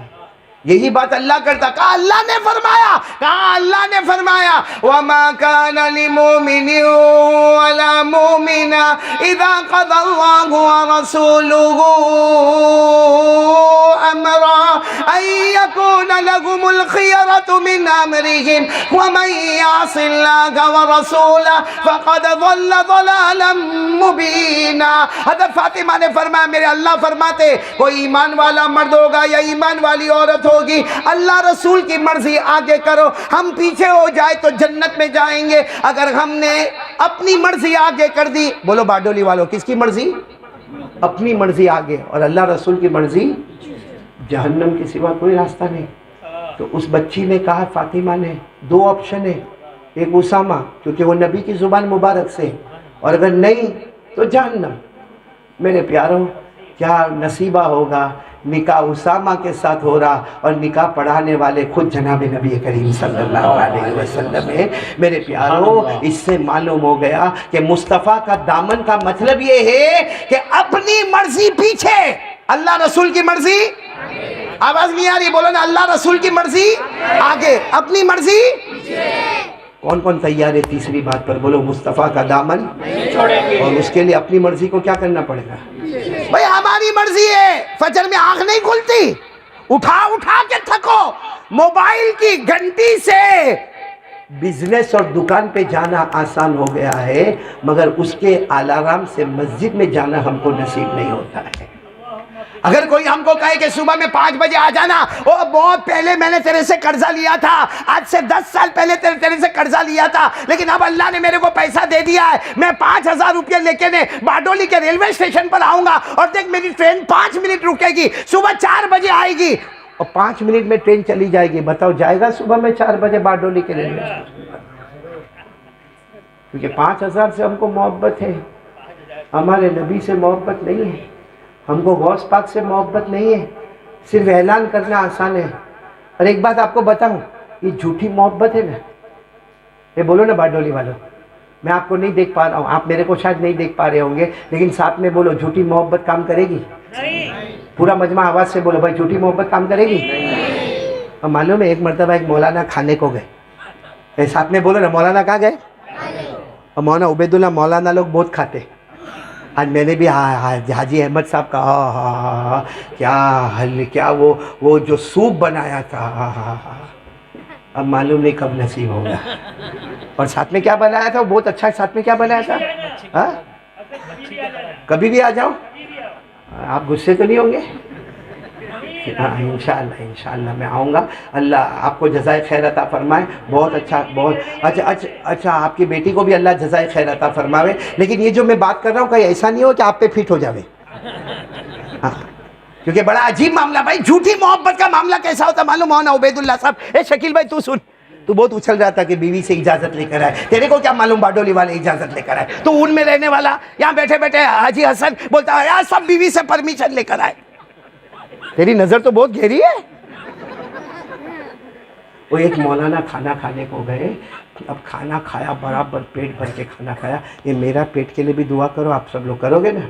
یہی بات اللہ کرتا. کہا اللہ نے فرمایا وَمَا كَانَ لِمُؤْمِنٍ وَلَا مُؤْمِنَةٍ إِذَا قَضَى اللَّهُ وَرَسُولُهُ أَمْرًا أَن يَكُونَ لَهُمُ الْخِيَرَةُ مِنْ أَمْرِهِمْ وَمَن يَعْصِ اللَّهَ وَرَسُولَهُ فَقَدْ ضَلَّ ضَلَالًا مُبِينًا. حضرت فاطمہ نے فرمایا میرے اللہ فرماتے کوئی ایمان والا مرد ہوگا یا ایمان والی عورت ہوگی, اللہ رسول کی مرضی آگے کرو, ہم پیچھے ہو جائے تو جنت میں جائیں گے. اگر ہم نے اپنی مرضی آگے کر دی, بولو باڈولی والوں کس کی مرضی, اپنی مرضی آگے, اور اللہ رسول کی مرضی جہنم کے سوا کوئی راستہ نہیں. تو اس بچی نے کہا فاطمہ نے دو آپشن ہے, ایک اسامہ کیونکہ وہ نبی کی زبان مبارک سے, اور اگر نہیں تو جہنم. میرے پیاروں کیا نصیبہ ہوگا, نکاح اسامہ کے ساتھ ہو رہا اور نکاح پڑھانے والے خود جناب نبی کریم صلی اللہ علیہ وسلم ہے. میرے پیاروں اس سے معلوم ہو گیا کہ مصطفیٰ کا دامن کا مطلب یہ ہے کہ اپنی مرضی پیچھے, اللہ رسول کی مرضی, آواز نہیں آ رہی, بولو نا, اللہ رسول کی مرضی آگے, اپنی مرضی کون کون تیار ہے تیسری بات پر, بولو مصطفیٰ کا دامن چھوڑیں گے, اور اس کے لیے اپنی مرضی کو کیا کرنا پڑے گا. بھئی ہماری مرضی ہے, فجر میں آنکھ نہیں کھلتی, اٹھا کے تھکو, موبائل کی گھنٹی سے بزنس اور دکان پہ جانا آسان ہو گیا ہے, مگر اس کے الارم سے مسجد میں جانا ہم کو نصیب نہیں ہوتا ہے. اگر کوئی ہم کو کہے کہ صبح میں 5 بجے آ جانا, وہ بہت پہلے میں نے تیرے سے قرضہ لیا تھا, آج سے 10 سال پہلے تیرے سے قرضہ لیا تھا, لیکن اب اللہ نے میرے کو پیسہ دے دیا ہے, میں 5,000 روپے لے کے باڈولی کے ریلوے اسٹیشن پر آؤں گا, اور دیکھ میری ٹرین 5 منٹ رکے گی, صبح 4 بجے آئے گی, اور 5 منٹ میں ٹرین چلی جائے گی. بتاؤ جائے گا صبح میں 4 بجے باڈولی کے ریلوے اسٹیشن پر؟ کیونکہ 5,000 سے ہم کو محبت ہے, ہمارے نبی سے محبت نہیں ہے, ہم کو غوث پاک سے محبت نہیں ہے. صرف اعلان کرنا آسان ہے. اور ایک بات آپ کو بتاؤں, یہ جھوٹی محبت ہے نا, یہ بولو نا باڈولی والوں, میں آپ کو نہیں دیکھ پا رہا ہوں, آپ میرے کو شاید نہیں دیکھ پا رہے ہوں گے, لیکن ساتھ میں بولو جھوٹی محبت کام کرے گی؟ پورا مجمع آواز سے بولو بھائی جھوٹی محبت کام کرے گی. اور معلوم ہے ایک مرتبہ ایک مولانا کھانے کو گئے، ساتھ میں بولو نا، مولانا کہاں گئے؟ اور مولانا عبید اللہ، مولانا لوگ بہت کھاتے. آج میں نے بھی حاجی احمد صاحب کا کیا وہ جو سوپ بنایا تھا، اب معلوم نہیں کب نصیب ہوگا. اور ساتھ میں کیا بنایا تھا؟ وہ بہت اچھا. ساتھ میں کیا بنایا تھا؟ کبھی بھی آ جاؤ. آپ غصے تو نہیں ہوں گے؟ انشاءاللہ میں آؤں گا. اللہ آپ کو جزائے خیر عطا فرمائے. بہت اچھا، بہت اچھا. آپ کی بیٹی کو بھی اللہ جزائے خیر عطا فرمائے. لیکن یہ جو میں بات کر رہا ہوں کہیں ایسا نہیں ہو کہ آپ پہ فٹ ہو جاوے. کیونکہ بڑا عجیب معاملہ بھائی. جھوٹی محبت کا معاملہ کیسا ہوتا معلوم ہو نا عبید اللہ صاحب؟ اے شکیل بھائی تو سن، تو بہت اچھل رہا تھا کہ بیوی سے اجازت لے کر آئے. تیرے کو کیا معلوم باڈولی والے اجازت لے کر آئے؟ تو ان میں رہنے والا یہاں بیٹھے بیٹھے حاجی حسن بولتا ہے یار سب بیوی سے پرمیشن لے کر آئے. تیری نظر تو بہت گہری ہے. وہ ایک مولانا کھانا کھانے کو گئے. اب کھانا کھایا، برابر پیٹ بھر کے کھانا کھایا. یہ میرا پیٹ کے لیے بھی دعا کرو. آپ سب لوگ کرو گے نا؟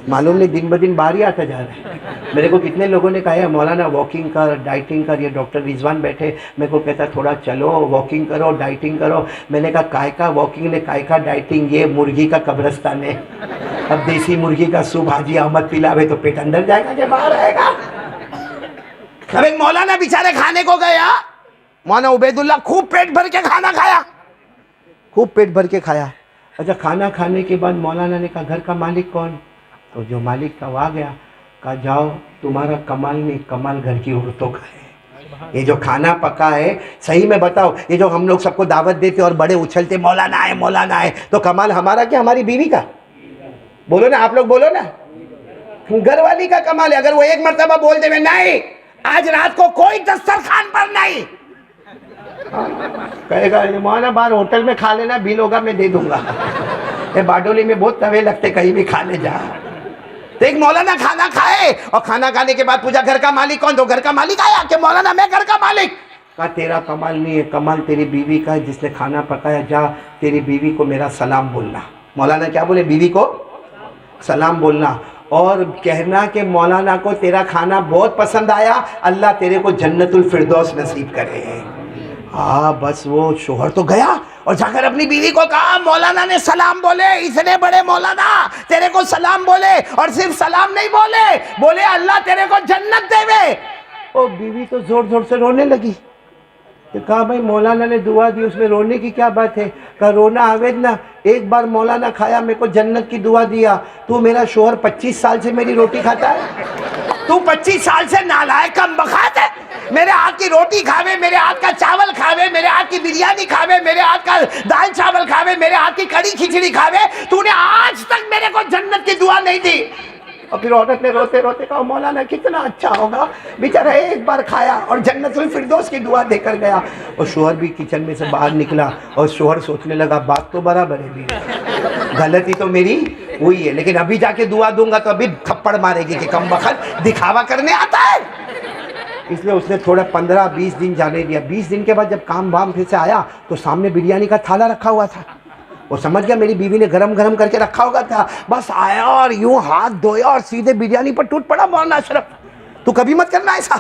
معلوم نہیں دن بدن باہر ہی آتا جا رہا ہے. میرے کو کتنے لوگوں نے کہا ہے مولانا واکنگ کر، ڈائٹنگ کر. یہ ڈاکٹر رضوان بیٹھے میرے کو کہتا تھوڑا چلو واکنگ کرو، ڈائٹنگ کرو. میں نے کہا کائے کا واکنگ نے کائے کا ڈائٹنگ، یہ مرغی کا قبرستان ہے. اب دیسی مرغی کا سوپ حاجی احمد پلاوے تو پیٹ اندر جائے گا کہ باہر آئے گا؟ اب ایک مولانا بیچارے کھانے کو گیا. مولانا عبید اللہ خوب پیٹ بھر کے کھانا کھایا، خوب پیٹ بھر کے کھایا. اچھا کھانا کھانے کے بعد مولانا نے کہا گھر کا مالک کون؟ تو جو مالک تھا وہ آ گیا. کہا جاؤ تمہارا کمال نہیں، کمال گھر کی عورتوں کا ہے. یہ جو کھانا پکا ہے صحیح میں بتاؤ، یہ جو ہم لوگ سب کو دعوت دیتے اور بڑے اچھلتے مولانا آئے مولانا آئے، تو کمال ہمارا کیا ہماری بیوی کا؟ بولو نا آپ لوگ، بولو نا. گھر والی کا کمال ہے. اگر وہ ایک مرتبہ بول دے نہیں آج رات کو کوئی دسترخوان پر نہیں، کہے گا مولانا باہر ہوٹل میں کھا لینا، بل ہوگا میں دے دوں گا. باڈولی میں بہت توے لگتے، کہیں بھی کھانے جا. تو ایک مولانا کھانا کھائے اور کھانا کھانے کے بعد پوچھا گھر کا مالک کون؟ تو گھر کا مالک آیا کہ مولانا میں گھر کا مالک. کہا تیرا کمال نہیں ہے، کمال تیری بیوی کا ہے جس نے کھانا پکایا. جا تیری بیوی کو میرا سلام بولنا. مولانا کیا بولے؟ بیوی کو سلام بولنا اور کہنا کہ مولانا کو تیرا کھانا بہت پسند آیا، اللہ تیرے کو جنت الفردوس نصیب کرے. ہاں بس وہ شوہر تو گیا اور جا کر اپنی بیوی کو کہا مولانا نے سلام بولے، اتنے بڑے مولانا تیرے کو سلام بولے، اور صرف سلام نہیں بولے، بولے اللہ تیرے کو جنت دے وے. اور بیوی تو زور زور سے رونے لگی. تو کہا بھائی مولانا نے دعا دی، اس میں رونے کی کیا بات ہے؟ کہا رونا آوید نا، ایک بار مولانا کھایا میرے کو جنت کی دعا دیا. تو میرا شوہر 25 سال سے میری روٹی کھاتا ہے، تو 25 سال سے نالائق کم بخت ہے. میرے ہاتھ کی روٹی کھاوے، میرے ہاتھ کا چاول کھاوے، میرے ہاتھ کی بریانی کھاوے، میرے ہاتھ کا دال چاول کھاوے، میرے ہاتھ کی کڑی کھچڑی کھاوے، تو نے آج تک میرے کو جنت کی دعا نہیں دی. اور پھر عورت نے روتے روتے کہا مولانا کتنا اچھا ہوگا، بیچارہ ایک بار کھایا اور جنت الفردوس کی دعا دے کر گیا. اور شوہر بھی کچن میں سے باہر نکلا اور شوہر سوچنے لگا بات تو برابر ہے، غلطی تو میری ہوئی ہے، لیکن ابھی جا کے دعا دوں گا تو ابھی تھپڑ مارے گی کہ کم بخت دکھاوا کرنے آتا ہے. اس لیے اس نے تھوڑا 15-20 دن جانے دیا. 20 دن کے بعد جب کام بام پھر سے آیا تو سامنے بریانی کا تھالا رکھا ہوا تھا. وہ سمجھ گیا میری بیوی نے گرم گرم کر کے رکھا ہوگا تھا. بس آیا اور یوں ہاتھ دھویا اور سیدھے بریانی پر ٹوٹ پڑا. مولانا اشرف تو کبھی مت کرنا ایسا.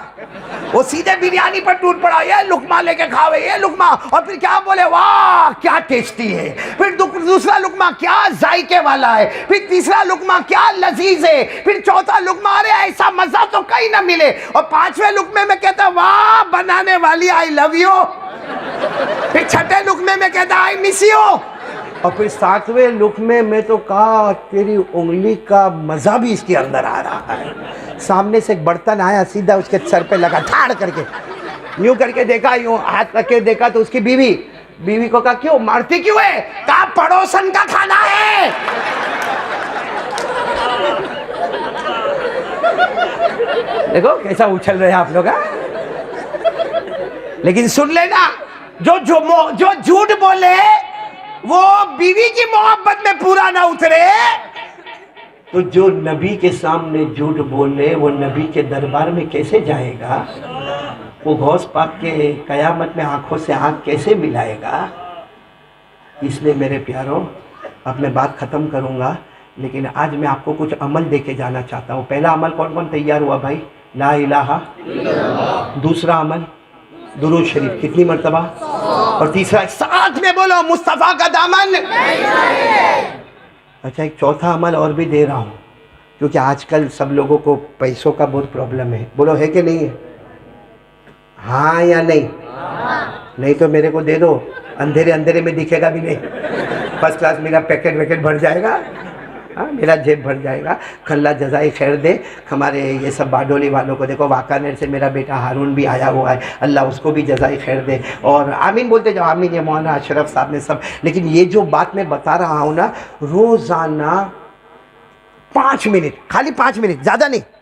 وہ سیدھے بریانی پر ٹوٹ پڑا، یہ لقمہ لے کے کھاوے، یہ لقمہ. اور پھر کیا بولے واہ کیا ٹیسٹی ہے. پھر دوسرا لقمہ کیا ذائقے والا ہے. پھر تیسرا لقمہ کیا لذیذ ہے. پھر چوتھا لقمہ ارے ایسا مزہ تو کہیں نہ ملے. اور 5ویں لقمے میں کہتا واہ بنانے والی آئی لو یو. پھر 6ٹھے لقمے میں کہتا آئی مس یو. اور پھر 7ویں لقمے میں تو کہا تیری انگلی کا مزہ بھی اس کے اندر آ رہا ہے. سامنے سے ایک برتن آیا، سیدھا اس کے سر پہ لگا، ٹھاڑ کر کے یوں کر کے دیکھا، یوں ہاتھ رکھ کے دیکھا تو اس کی بیوی کو کہا کیوں مارتی کیوں ہے؟ کہا پڑوسن کا کھانا ہے. دیکھو کیسا اچھل رہے آپ لوگ. لیکن سن لینا، جو جھوٹ بولے وہ بیوی کی محبت میں پورا نہ اترے، تو جو نبی کے سامنے جھوٹ بولے وہ نبی کے دربار میں کیسے جائے گا؟ وہ غوث پاک کے قیامت میں آنکھوں سے آنکھ کیسے ملائے گا؟ اس لیے میرے پیاروں اب میں بات ختم کروں گا، لیکن آج میں آپ کو کچھ عمل دے کے جانا چاہتا ہوں. پہلا عمل کون کون تیار ہوا بھائی؟ لا الہ. دوسرا عمل درود شریف کتنی مرتبہ؟ اور تیسرا ساتھ میں بولو مصطفیٰ کا دامن. اچھا ایک چوتھا عمل اور بھی دے رہا ہوں، کیونکہ آج کل سب لوگوں کو پیسوں کا بہت پرابلم ہے. بولو ہے کہ نہیں ہے؟ ہاں یا نہیں؟ نہیں تو میرے کو دے دو، اندھیرے اندھیرے میں دکھے گا بھی نہیں. فرسٹ کلاس میرا پیکٹ ویکٹ بھر جائے گا، ہاں میرا جیب بھر جائے گا. اللہ جزائے خیر دے ہمارے یہ سب باڈولی والوں کو. دیکھو واکانیر سے میرا بیٹا ہارون بھی آیا ہوا ہے، اللہ اس کو بھی جزائے خیر دے. اور آمین بولتے جاؤ، آمین. یہ مولانا اشرف صاحب نے سب. لیکن یہ جو بات میں بتا رہا ہوں نا، روزانہ 5 منٹ، خالی 5 منٹ، زیادہ نہیں.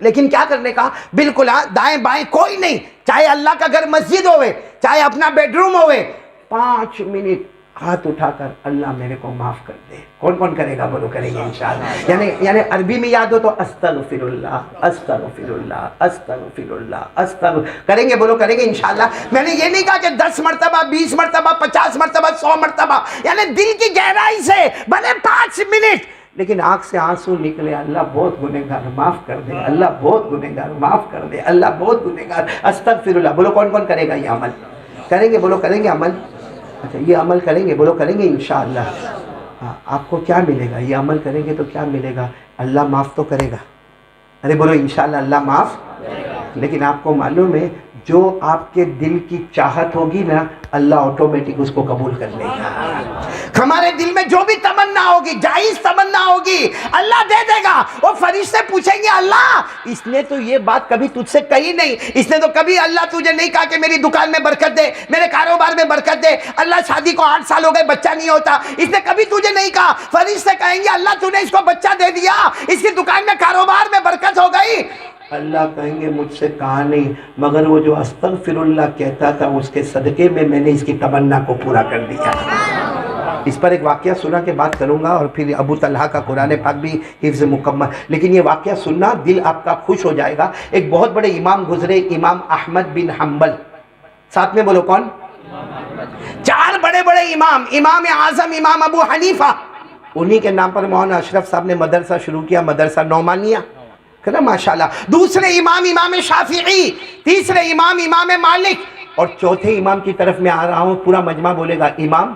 لیکن کیا کرنے کا؟ بالکل دائیں بائیں کوئی نہیں، چاہے اللہ کا گھر مسجد ہوئے، چاہے اپنا بیڈ روم ہوئے، 5 منٹ ہاتھ اٹھا کر اللہ میرے کو معاف کر دے. کون کون کرے گا؟ بولو کریں گے انشاءاللہ. یعنی عربی میں یاد ہو تو استغفر اللہ استغفر اللہ استغفر اللہ استغفر کریں گے. بولو کریں گے انشاءاللہ. میں نے یہ نہیں کہا کہ 10 مرتبہ 20 مرتبہ 50 مرتبہ 100 مرتبہ، یعنی دل کی گہرائی سے بھلے 5 منٹ، لیکن آنکھ سے آنسو نکلے، اللہ بہت گنہگار معاف کر دے، اللہ بہت گنہگار معاف کر دے، اللہ بہت گنہگار استغفر اللہ. بولو کون کون کرے گا یہ عمل؟ کریں گے. بولو کریں گے عمل. اچھا یہ عمل کریں گے. بولو کریں گے انشاءاللہ. ہاں آپ کو کیا ملے گا؟ یہ عمل کریں گے تو کیا ملے گا؟ اللہ معاف تو کرے گا. ارے بولو انشاءاللہ اللہ معاف. لیکن آپ کو معلوم ہے جو آپ کے دل کی چاہت ہوگی نا، اللہ آٹومیٹک اس کو قبول کر لے گا. ہمارے دل میں جو بھی تمنا ہوگی، جائز تمنا ہوگی، اللہ دے دے گا. وہ فرشتے پوچھیں گے اللہ اس نے تو یہ بات کبھی تجھ سے کہی نہیں، اس نے تو کبھی اللہ تجھے نہیں کہا کہ میری دکان میں برکت دے، میرے کاروبار میں برکت دے. اللہ شادی کو 8 سال ہو گئے بچہ نہیں ہوتا، اس نے کبھی تجھے نہیں کہا. فرشتے کہیں گے اللہ تو نے اس کو بچہ دے دیا، اس کی دکان میں کاروبار میں برکت ہو گئی. اللہ کہیں گے مجھ سے کہا نہیں، مگر وہ جو استغفر اللہ کہتا تھا اس کے صدقے میں میں نے اس کی تمنا کو پورا کر دیا. اس پر ایک واقعہ سنا کے بات کروں گا، اور پھر ابو طلحہ کا قرآن پاک بھی حفظ مکمل. لیکن یہ واقعہ سننا دل آپ کا خوش ہو جائے گا. ایک بہت بڑے امام گزرے، امام احمد بن حنبل. ساتھ میں بولو کون؟ 4 بڑے بڑے امام، امام اعظم امام ابو حنیفہ. انہی کے نام پر مولانا اشرف صاحب نے مدرسہ شروع کیا، مدرسہ نعمانیہ. کہنا ماشاءاللہ. دوسرے امام امام شافعی، تیسرے امام امام مالک، اور چوتھے امام کی طرف میں آ رہا ہوں. پورا مجمع بولے گا امام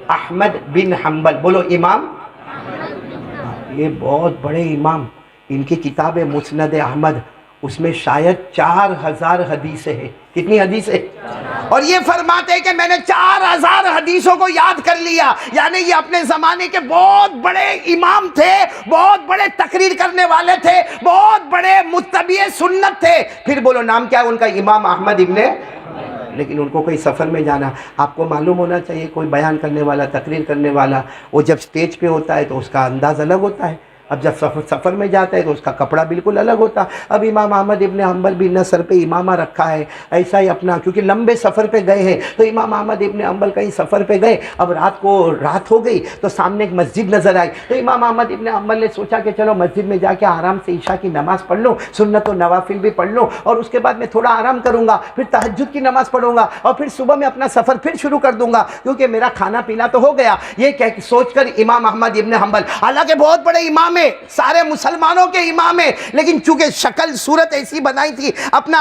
احمد بن حنبل. بولو امام. یہ بہت بڑے امام. ان کی کتاب مسند احمد، اس میں شاید 4000 حدیثیں ہیں. کتنی حدیثیں؟ اور یہ فرماتے ہیں کہ میں نے 4000 حدیثوں کو یاد کر لیا. یعنی یہ اپنے زمانے کے بہت بڑے امام تھے، بہت بڑے تقریر کرنے والے تھے، بہت بڑے متبع سنت تھے. پھر بولو نام کیا ہے ان کا؟ امام احمد ابن. لیکن ان کو کوئی سفر میں جانا، آپ کو معلوم ہونا چاہیے، کوئی بیان کرنے والا، تقریر کرنے والا، وہ جب سٹیج پہ ہوتا ہے تو اس کا انداز الگ ہوتا ہے. اب جب سفر میں جاتا ہے تو اس کا کپڑا بالکل الگ ہوتا. اب امام احمد ابن حنبل بھی نہ سر پہ امامہ رکھا ہے، ایسا ہی اپنا، کیونکہ لمبے سفر پہ گئے ہیں. تو امام احمد ابن حنبل کہیں سفر پہ گئے، اب رات ہو گئی تو سامنے ایک مسجد نظر آئی. تو امام احمد ابن حنبل نے سوچا کہ چلو مسجد میں جا کے آرام سے عشاء کی نماز پڑھ لوں، سنت و نوافل بھی پڑھ لوں، اور اس کے بعد میں تھوڑا آرام کروں گا، پھر تہجد کی نماز پڑھوں گا، اور پھر صبح میں اپنا سفر پھر شروع کر دوں گا، کیونکہ میرا کھانا پینا تو ہو گیا. یہ سوچ کر امام احمد ابن حنبل، حالانکہ بہت بڑے امام ہیں، سارے مسلمانوں کے امام ہیں، لیکن چونکہ شکل صورت ایسی بنائی تھی، اپنا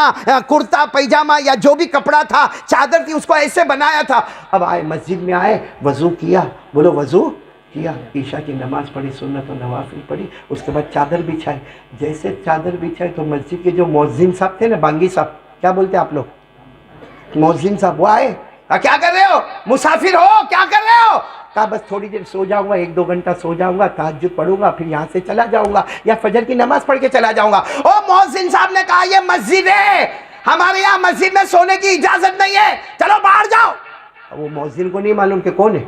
کرتا پیجامہ یا جو بھی کپڑا تھا، چادر تھی، اس کو ایسے بنایا تھا. اب آئے مسجد میں آئے، وضو کیا. بولو وضو کیا، عشاء کی نماز پڑھی، سنت و نوافل پڑھی، اس کے بعد چادر بچھائی. جیسے چادر بچھائی تو مسجد کے جو مؤذن صاحب تھے نا، بانگی صاحب، کیا بولتے آپ لوگ؟ مؤذن صاحب وہ آئے. کیا کر رہے ہو؟ مسافر ہو؟ کیا کر رہے ہو؟ کہا بس تھوڑی دیر سو جاؤں گا، 1-2 گھنٹہ سو جاؤں گا، تہجد پڑھوں گا، پھر یہاں سے چلا جاؤں گا، یا فجر کی نماز پڑھ کے چلا جاؤں گا. او مؤذن صاحب نے کہا یہ مسجد ہے، ہمارے یہاں مسجد میں سونے کی اجازت نہیں ہے، چلو باہر جاؤ. وہ مؤذن کو نہیں معلوم کہ کون ہے،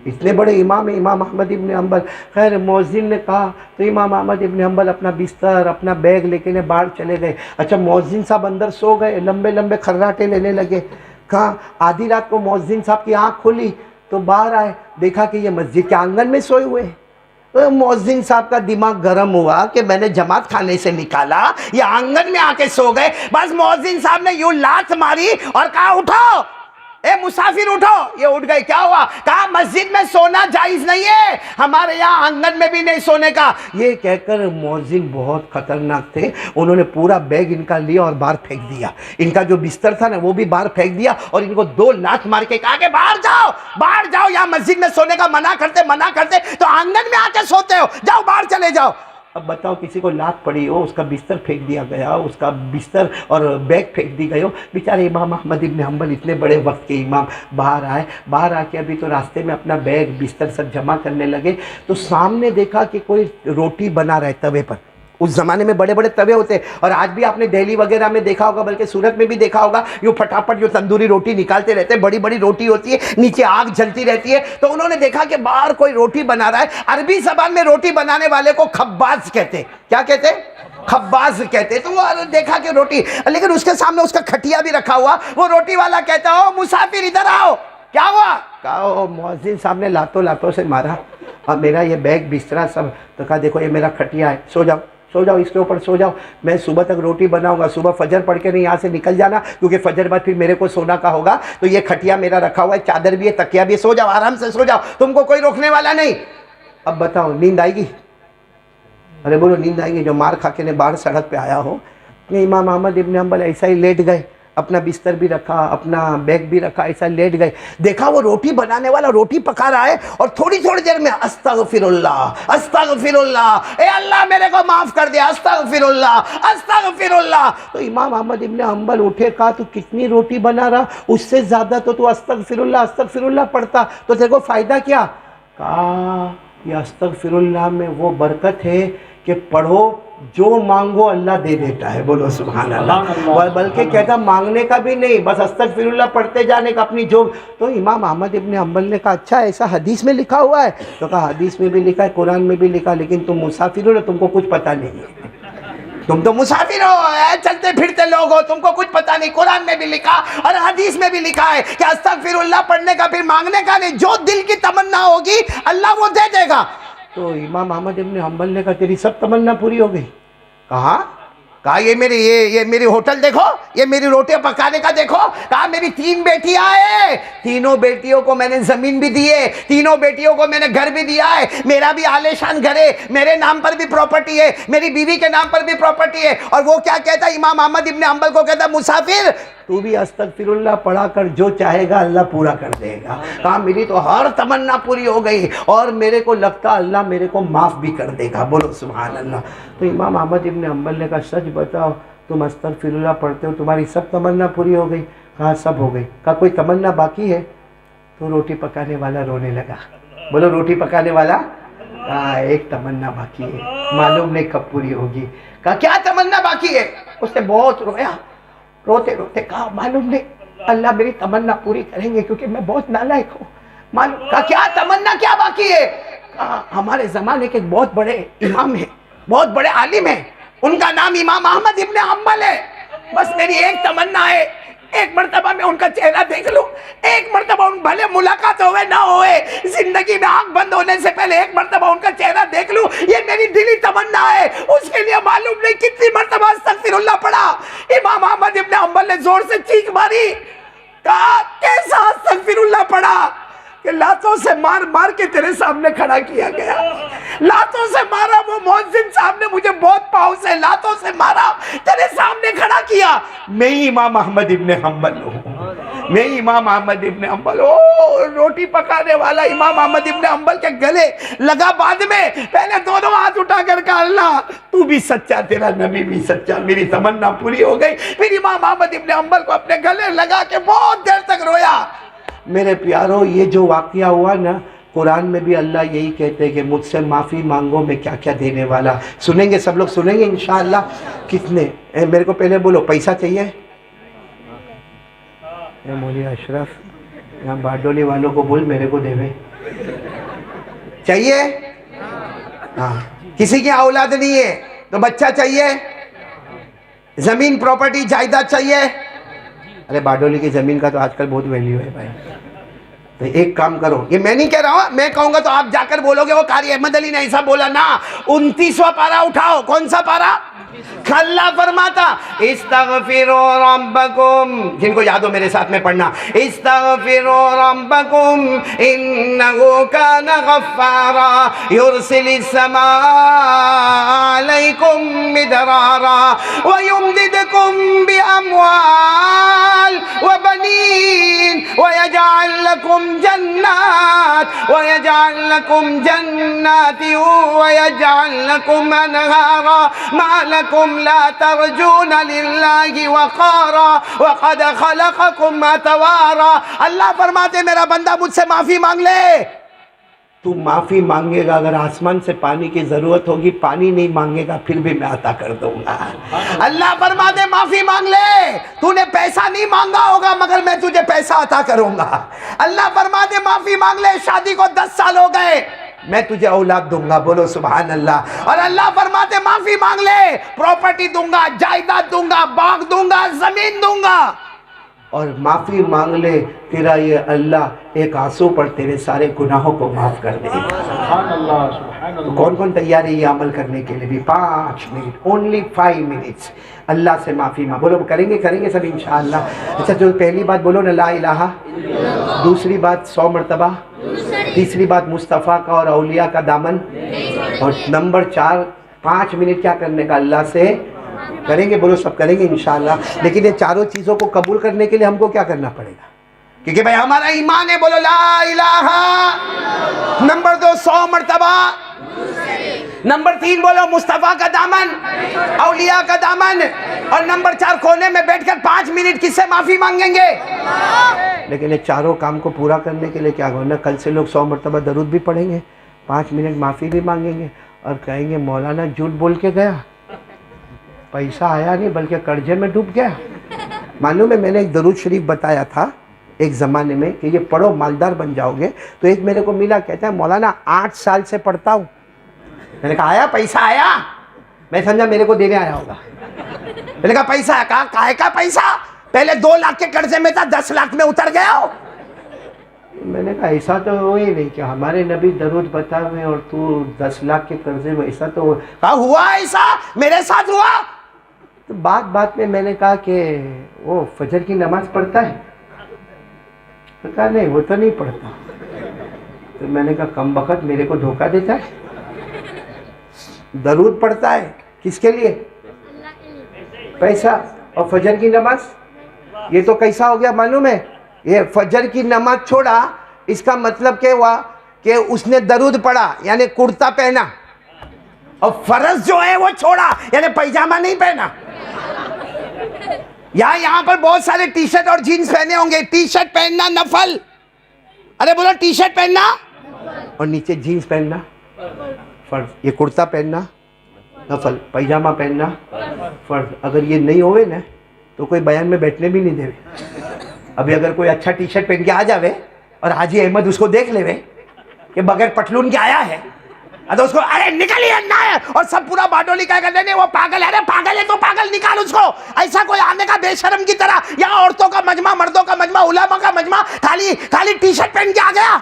اتنے بڑے امام ہیں امام احمد ابن حنبل. خیر مؤذن نے کہا تو امام احمد ابن حنبل اپنا بستر اپنا بیگ لے کے باہر چلے گئے. اچھا مؤذن صاحب اندر سو گئے، لمبے لمبے خراٹے لینے لگے. کہا آدھی رات کو مؤذن صاحب کی آنکھ کھلی تو باہر آئے، دیکھا کہ یہ مسجد کے آنگن میں سوئے ہوئے ہیں. مؤذن صاحب کا دماغ گرم ہوا کہ میں نے جماعت خانے سے نکالا، یہ آنگن میں آ کے سو گئے. بس مؤذن صاحب نے یوں لات ماری اور کہا اٹھو. اے مسافر اٹھو. یہ اٹھ گئے. کیا ہوا؟ کہا مسجد میں سونا جائز نہیں ہے, ہمارے یہاں آنگن میں بھی نہیں سونے کا. یہ کہہ کر مؤذن بہت خطرناک تھے, انہوں نے پورا بیگ ان کا لیا اور باہر پھینک دیا. ان کا جو بستر تھا نا وہ بھی باہر پھینک دیا اور ان کو 2 لات مار کے کہا کہ باہر جاؤ, یہاں مسجد میں سونے کا منع کرتے تو آنگن میں آ کے سوتے ہو, جاؤ باہر چلے جاؤ. اب بتاؤ کسی کو لات پڑی ہو, اس کا بستر پھینک دیا گیا, اس کا بستر اور بیگ پھینک دی گئی ہو. بیچارے امام احمد ابن حنبل اتنے بڑے وقت کے امام باہر آ کے ابھی تو راستے میں اپنا بیگ بستر سب جمع کرنے لگے تو سامنے دیکھا کہ کوئی روٹی بنا رہا ہے توے پر. اس زمانے میں بڑے بڑے توے ہوتے, اور آج بھی آپ نے دہلی وغیرہ میں دیکھا ہوگا, بلکہ سورت میں بھی دیکھا ہوگا, یوں پھٹافٹ جو تندوری روٹی نکالتے رہتے ہیں, بڑی بڑی روٹی ہوتی ہے, نیچے آگ جلتی رہتی ہے. تو انہوں نے دیکھا کہ باہر کوئی روٹی بنا رہا ہے. عربی زبان میں روٹی بنانے والے کو خباز کہتے. کیا کہتے؟ خباز کہتے. تو وہ دیکھا کہ روٹی, لیکن اس کے سامنے اس کا کھٹیا بھی رکھا ہوا. وہ روٹی والا کہتا ہو مسافر ادھر آؤ. کیا ہوا؟ کہا مؤذن صاحب نے لاتوں سے مارا اور میرا یہ بیگ بستر سب. تو کہا دیکھو یہ میرا کھٹیا ہے, سو جاؤ اس کے اوپر سو جاؤ, میں صبح تک روٹی بناؤں گا, صبح فجر پڑھ کے نہیں یہاں سے نکل جانا, کیونکہ فجر بعد پھر میرے کو سونا کا ہوگا. تو یہ کھٹیا میرا رکھا ہوا ہے, چادر بھی ہے, تکیا بھی ہے, سو جاؤ آرام سے سو جاؤ, تم کو کوئی روکنے والا نہیں. اب بتاؤ نیند آئے گی؟ ارے بولو نیند آئے گی؟ جو مار کھا کے نے باہر سڑک پہ آیا ہو. امام احمد ابن حنبل ایسا ہی لیٹ گئے, اپنا بستر بھی رکھا, اپنا بیگ بھی رکھا, ایسا لیٹ گئے. دیکھا وہ روٹی بنانے والا روٹی پکا رہا ہے اور تھوڑی دیر میں استغفر اللہ, اے اللہ میرے کو معاف کر دیا, استغفر اللہ. تو امام احمد ابن حنبل اٹھے, کہا تو کتنی روٹی بنا رہا, اس سے زیادہ تو استغفر اللہ پڑھتا تو تیرے کو فائدہ کیا؟ کہا یہ استغفر اللہ میں وہ برکت ہے کہ پڑھو جو مانگو اللہ دے دیتا ہے. بولو سبحان اللہ. بلکہ کہتا مانگنے کا بھی نہیں, بس استغفر اللہ پڑھتے جانے کا اپنی جو. تو امام احمد ابن حنبل نے کہا اچھا ایسا حدیث میں لکھا ہوا ہے؟ تو کہا حدیث میں بھی لکھا ہے, قرآن میں بھی لکھا, لیکن تم مسافر ہو نا, تم کو کچھ پتہ نہیں ہے. تم تو مسافر ہو, چلتے پھرتے لوگ ہو, تم کو کچھ پتہ نہیں. قرآن میں بھی لکھا اور حدیث میں بھی لکھا ہے کہ استغفر اللہ پڑھنے کا, پھر مانگنے کا نہیں, جو دل کی تمنا ہوگی اللہ وہ دے دے گا. تو امام احمد ابن حنبل نے کہا تیری سب تمنا پوری ہو گئی. کہا یہ میری ہوٹل دیکھو, یہ میری روٹیاں پکانے کا دیکھو. کہا میری 3 بیٹیاں ہیں, تینوں بیٹیوں کو میں نے زمین بھی دی ہے, تینوں بیٹیوں کو میں نے گھر بھی دیا ہے, میرا بھی عالیشان گھر ہے, میرے نام پر بھی پراپرٹی ہے, میری بیوی کے نام پر بھی پراپرٹی ہے. اور وہ کیا کہتا ہے امام احمد ابن حنبل کو, کہتا مسافر تو بھی استغفر اللہ پڑھا کر, جو چاہے گا اللہ پورا کر دے گا. کہا میری تو ہر تمنا پوری ہو گئی اور میرے کو لگتا اللہ میرے کو معاف بھی کر دے گا. بولو سبحان اللہ. تو امام احمد ابن حنبل نے کہا سچ بتاؤ تم استغفر اللہ پڑھتے ہو, تمہاری سب تمنا پوری ہو گئی؟ کہا سب ہو گئی. کہا کوئی تمنا باقی ہے؟ تو روٹی پکانے والا رونے لگا. بولو روٹی پکانے والا, کہا ایک تمنا باقی ہے, معلوم نہیں کب پوری ہوگی. کہا کیا تمنا باقی ہے؟ اس نے بہت رویا, روتے روتے کہا معلوم نہیں, اللہ میری تمنا پوری کریں گے کیونکہ میں بہت نالائق ہوں. کہا کیا تمنا کیا باقی ہے؟ کہا ہمارے زمانے کے ایک بہت بڑے امام ہیں, بہت بڑے عالم ہیں, ان کا نام امام احمد ابن حنبل ہے. بس میری ایک تمنا ہے, ایک مرتبہ میں ان کا چہرہ دیکھ لوں, ایک مرتبہ ان بھلے ملاقات ہوئے نہ ہوئے, زندگی میں آنکھ بند ہونے سے پہلے ایک مرتبہ ان کا چہرہ دیکھ لوں, یہ میری دلی تمنا ہے. اس کے لیے معلوم نہیں کتنی مرتبہ استغفر اللہ پڑھا. امام احمد ابن حنبل نے زور سے چیخ ماری, کہا کیسا استغفر اللہ پڑھا کہ لاتوں سے مار مار کے تیرے سامنے کھڑا کیا گیا. لاتوں سے مارا, وہ مؤذن صاحب نے مجھے بہت پاؤں سے لاتوں سے مارا, تیرے سامنے کھڑا کیا. میں ہی امام احمد ابن حنبل ہوں, میں ہی امام احمد ابن حنبل ہوں. روٹی پکانے والا امام احمد ابن حنبل کے گلے لگا بعد میں, پہلے دونوں ہاتھ اٹھا کر کہا اللہ تو بھی سچا, تیرا نبی بھی سچا, میری تمنا پوری ہو گئی. پھر امام احمد ابن حنبل کو اپنے گلے لگا کے بہت دیر تک رویا. میرے پیارو یہ جو واقعہ ہوا نا, قرآن میں بھی اللہ یہی کہتے ہیں کہ مجھ سے معافی مانگو, میں کیا کیا دینے والا. سنیں گے سب لوگ, سنیں گے انشاءاللہ. کتنے میرے کو پہلے بولو پیسہ چاہیے؟ مولوی اشرف یہاں باڈولی والوں کو بول میرے کو دے بھائی, چاہیے؟ ہاں. کسی کی اولاد نہیں ہے تو بچہ چاہیے, زمین پراپرٹی جائیداد چاہیے. ارے باڈولی کی زمین کا تو آج کل بہت ویلیو ہے بھائی, تو ایک کام کرو, یہ میں نہیں کہہ رہا ہوں, میں کہوں گا تو آپ جا کر بولو گے وہ قاری احمد علی نے ایسا بولا نا. 29واں پارہ اٹھاؤ. کون سا پارہ؟ اللہ فرماتا استغفروا ربکم, جن کو یاد ہو میرے ساتھ میں پڑھنا, استغفروا ربکم انہ کان غفارا یرسل السماء علیکم مدرارا ویمددکم باموال وبنین ویجعل لکم جنات ویجعل لکم انہارا ما لکم لا ترجون للہ وقارا وقد خلقکم اتوارا. اللہ فرماتے میرا بندہ مجھ سے معافی مانگ لے. تو معافی مانگے گا, اگر آسمان سے پانی کی ضرورت ہوگی پانی نہیں مانگے گا پھر بھی میں عطا کر دوں گا. اللہ فرماتے معافی مانگ لے. تو نے پیسہ نہیں مانگا ہوگا مگر میں تجھے پیسہ عطا کروں گا. اللہ فرماتے معافی مانگ لے, شادی کو 10 سال ہو گئے میں تجھے اولاد دوں گا. بولو سبحان اللہ. اور اللہ فرماتے معافی مانگ لے, پراپرٹی دوں گا, جائیداد دوں گا, باغ دوں گا, زمین دوں گا. اور معافی مانگ لے, تیرا یہ اللہ ایک آنسو پر تیرے سارے گناہوں کو معاف کر دے. سبحان اللہ سبحان تو اللہ. کون کون تیار ہے یہ عمل کرنے کے لیے بھی؟ 5 منٹ, اونلی 5 منٹس اللہ سے معافی مانگ. بولو کریں گے سب انشاءاللہ. اچھا جو پہلی بات بولو نا لا الہ, دوسری بات 100 مرتبہ, تیسری بات مصطفیٰ کا اور اولیاء کا دامن, اور نمبر 4 5 منٹ کیا کرنے کا اللہ سے کریں گے. بولو سب کریں گے انشاءاللہ. لیکن یہ چاروں چیزوں کو قبول کرنے کے لیے ہم کو کیا کرنا پڑے گا؟ کیونکہ بھائی ہمارا ایمان ہے. بولو لا الہ. نمبر 2 100 مرتبہ. نمبر 3 بولو مصطفیٰ کا دامن, اولیاء کا دامن. اور نمبر 4 کونے میں بیٹھ کر 5 منٹ کس سے معافی مانگیں گے؟ لیکن یہ چاروں کام کو پورا کرنے کے لیے کیا کرنا؟ کل سے لوگ 100 مرتبہ درود بھی پڑھیں گے, 5 منٹ معافی بھی مانگیں گے, اور کہیں گے مولانا جھوٹ بول کے گیا, پیسہ آیا نہیں بلکہ قرضے میں ڈوب گیا. معلوم ہے میں نے ایک درود شریف بتایا تھا ایک زمانے میں کہ یہ پڑھو مالدار بن جاؤ گے. تو ایک میرے کو ملا, کہتا ہے مولانا 8 سال سے پڑھتا ہوں. میں نے کہا آیا پیسہ آیا؟ میں سمجھا میرے کو دینے آیا ہوگا. میں نے کہا پیسہ ہے. کہا کائے کا پیسہ؟ پہلے 2 لاکھ کے قرضے میں تھا, 10 لاکھ میں اتر گیا ہو. میں نے کہا ایسا تو ہو ہی نہیں کہ ہمارے نبی درود بتا ہوئے اور تو 10 لاکھ کے قرضے میں, ایسا تو کہا ہوا ایسا میرے ساتھ ہوا. تو بات میں نے کہا کہ وہ فجر کی نماز پڑھتا ہے؟ کہا نہیں وہ تو نہیں پڑھتا. تو میں نے کہا کم بخت میرے کو دھوکہ دیتا ہے. درود پڑھتا ہے کس کے لیے؟ پیسہ. اور فجر کی نماز یہ تو کیسا ہو گیا معلوم ہے؟ یہ فجر کی نماز چھوڑا, اس کا مطلب کیا ہوا کہ اس نے درود پڑھا یعنی کرتا پہنا, اور فرض جو ہے وہ چھوڑا یعنی پیجامہ نہیں پہنا. یہاں پر بہت سارے ٹی شرٹ اور جینز پہنے ہوں گے. ٹی شرٹ پہننا نفل, ارے بولو ٹی شرٹ پہننا اور نیچے جینز پہننا فرض. یہ کرتا پہننا نفل, پیجامہ پہننا فرض. اگر یہ نہیں ہوئے نا تو کوئی بیان میں بیٹھنے بھی نہیں دے. ابھی اگر کوئی اچھا ٹی شرٹ پہن کے آ جاوے اور حاجی احمد اس کو دیکھ لے کہ بغیر پٹلون کے آیا ہے, تو اس کو ارے نکلیے نہ, اور سب پورا باڈولی کہہ کر دینے وہ پاگل ہے. ارے پاگل ہے تو پاگل نکال اس کو. ایسا کوئی آنے کا بے شرم کی طرح, یہاں عورتوں کا مجمع, مردوں کا مجمع, علماء کا مجمع, خالی ٹی شرٹ پہن کے آ گیا.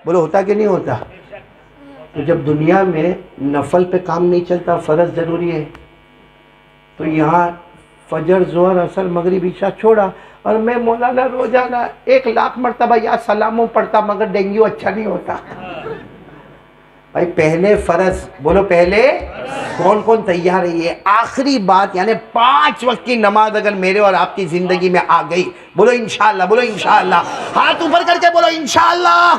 بولو ہوتا کہ نہیں ہوتا؟ تو جب دنیا میں نفل پہ کام نہیں چلتا, فرض ضروری ہے, تو یہاں فجر ظہر عصر مغرب عشاء چھوڑا, اور میں مولانا روزانہ 1 لاکھ مرتبہ یا سلاموں پڑھتا مگر ڈینگیو اچھا نہیں ہوتا. بھائی پہلے فرض, بولو پہلے. کون کون تیار ہے؟ یہ آخری بات یعنی 5 وقت کی نماز اگر میرے اور آپ کی زندگی میں آ گئی, بولو انشاءاللہ. بولو انشاءاللہ. ہاتھ اوپر کر کے بولو انشاءاللہ.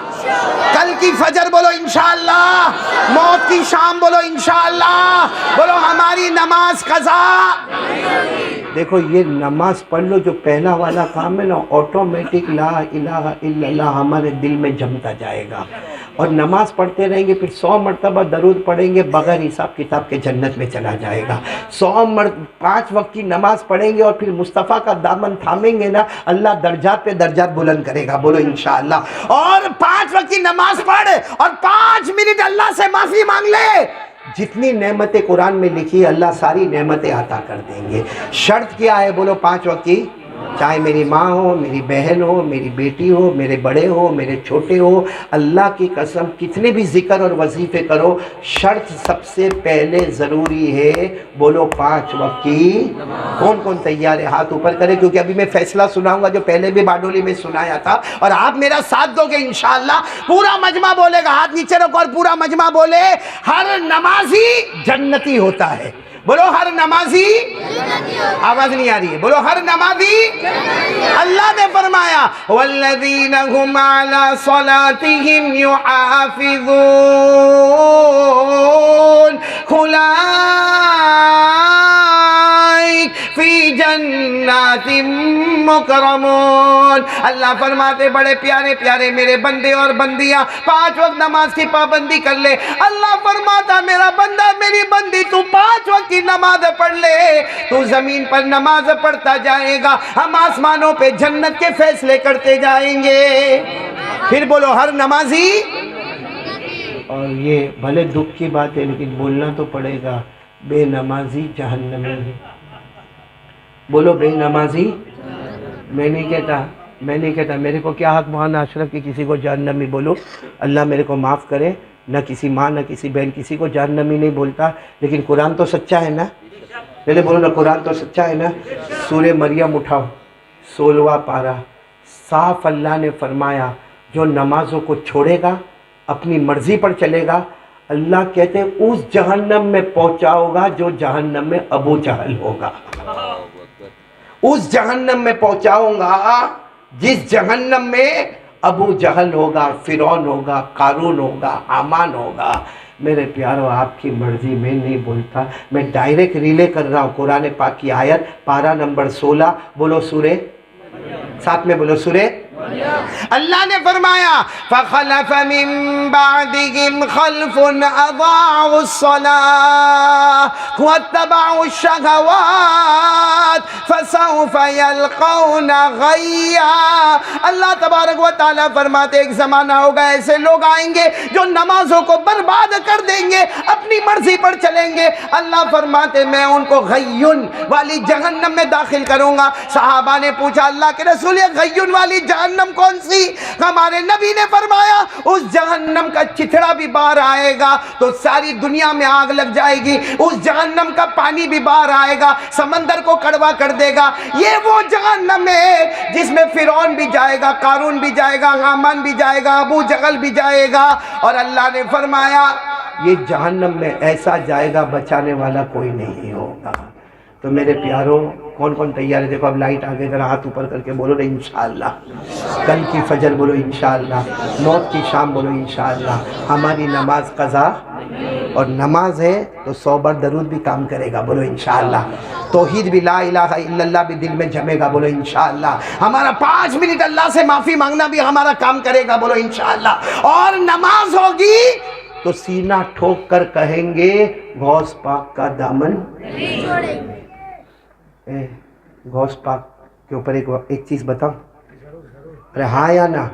کل کی فجر بولو انشاءاللہ. موت کی شام بولو انشاءاللہ. بولو ہماری نماز قضا. دیکھو یہ نماز پڑھ لو, جو پہلا والا کام ہے نا آٹومیٹک لا الہ الا اللہ ہمارے دل میں جمتا جائے گا. اور نماز پڑھتے رہیں گے, پھر 100 مرتبہ درود پڑھیں گے, بغیر حساب کتاب کے جنت میں چلا جائے گا. 5 وقت کی نماز پڑھیں گے اور پھر مصطفیٰ کا دامن تھامیں گے نا, اللہ درجات پہ درجات بلند کرے گا. بولو انشاءاللہ. اور 5 وقت کی نماز پڑھ اور 5 منٹ اللہ سے معافی مانگ لے. جتنی نعمتیں قرآن میں لکھی اللہ ساری نعمتیں عطا کر دیں گے. شرط کیا ہے؟ بولو 5 وقت کی. چاہے میری ماں ہو، میری بہن ہو، میری بیٹی ہو، میرے بڑے ہو، میرے چھوٹے ہو، اللہ کی قسم کتنے بھی ذکر اور وظیفے کرو، شرط سب سے پہلے ضروری ہے، بولو 5 وقت کی۔ کون کون تیار ہے؟ ہاتھ اوپر کرے، کیونکہ ابھی میں فیصلہ سناؤں گا جو پہلے بھی باڈولی میں سنایا تھا، اور آپ میرا ساتھ دو گے انشاءاللہ۔ پورا مجمع بولے گا، ہاتھ نیچے رکھو اور پورا مجمع بولے، ہر نمازی جنتی ہوتا ہے۔ بولو ہر نمازی، آواز نہیں آ رہی ہے، بولو ہر نمازی۔ اللہ نے فرمایا والذین هم علی صلاتهم یحافظون اولئک فی جنات مکرمون۔ اللہ فرماتے بڑے پیارے پیارے میرے بندے اور بندیاں 5 وقت نماز کی پابندی کر لے۔ اللہ فرماتا میرا بندہ میری بندی تو 5 وقت کی نماز پڑھ لے، تو زمین پر نماز پڑھتا جائے گا، ہم آسمانوں پہ جنت کے فیصلے کرتے جائیں گے۔ پھر بولو ہر نمازی، اور یہ بھلے دکھ کی بات ہے لیکن بولنا تو پڑے گا، بے نمازی جہنمی ہے۔ بولو بے نمازی۔ میں نہیں کہتا میرے کو کیا حق مولانا اشرف کی کسی کو جہنمی بولو، اللہ میرے کو معاف کرے، نہ کسی ماں نہ کسی بہن کسی کو جہنمی نہیں بولتا، لیکن قرآن تو سچا ہے نا، پہلے بولو نا قرآن تو سچا ہے نا۔ سورہ مریم اٹھاؤ 16واں پارہ، صاف اللہ نے فرمایا جو نمازوں کو چھوڑے گا، اپنی مرضی پر چلے گا، اللہ کہتے ہیں اس جہنم میں پہنچاؤ گا جو جہنم میں ابو جہل ہوگا، اس جہنم میں پہنچاؤں گا جس جہنم میں ابو جہل ہوگا، فرعون ہوگا، قارون ہوگا، حامان ہوگا۔ میرے پیارو آپ کی مرضی میں نہیں بولتا، میں ڈائریکٹ ریلے کر رہا ہوں قرآن پاک کی آیت، پارہ نمبر 16، بولو سورہ، ساتھ میں بولو سورہ۔ اللہ نے فرمایا فَخَلَفَ مِن بَعْدِهِمْ خَلْفٌ أَضَاعُوا الصَّلَاةَ وَاتَّبَعُوا الشَّهَوَاتِ فَسَوْفَ يَلْقَوْنَ غَيًّا۔ اللہ تبارک و تعالیٰ فرماتے ایک زمانہ ہوگا ایسے لوگ آئیں گے جو نمازوں کو برباد کر دیں گے، اپنی مرضی پر چلیں گے۔ اللہ فرماتے میں ان کو غیّن والی جہنم میں داخل کروں گا۔ صحابہ نے پوچھا اللہ کے رسول یہ غیّن والی جہنم کون سی؟ ہمارے نبی نے فرمایا اس جہنم کا چتھڑا بھی باہر آئے گا تو ساری دنیا میں آگ لگ جائے گی، اس جہنم کا پانی بھی باہر آئے گا، سمندر کو کڑوا کر دے گا۔ یہ وہ جہنم ہے جس میں فرعون بھی جائے گا، قارون بھی جائے گا، حامان بھی جائے گا، ابو جہل بھی جائے گا۔ اور اللہ نے فرمایا یہ جہنم میں ایسا جائے گا بچانے والا کوئی نہیں ہوگا۔ تو میرے پیاروں کون کون تیار ہے؟ دیکھو اب لائٹ آگے ذرا ہاتھ اوپر کر کے بولو نا انشاءاللہ، کل کی فجر بولو انشاءاللہ، موت کی شام بولو انشاءاللہ، ہماری نماز قضا، اور نماز ہے تو 100 بار درود بھی کام کرے گا، بولو انشاءاللہ، توحید بھی لا الہ الا اللہ بھی دل میں جمے گا، بولو انشاءاللہ، ہمارا 5 منٹ اللہ سے معافی مانگنا بھی ہمارا کام کرے گا، بولو انشاءاللہ، اور نماز ہوگی تو سینہ ٹھوک کر کہیں گے غوث پاک کا دامن نہیں چھوڑیں گے۔ غوث پاک کے اوپر ایک چیز بتاؤں، ارے ہاں یا نا؟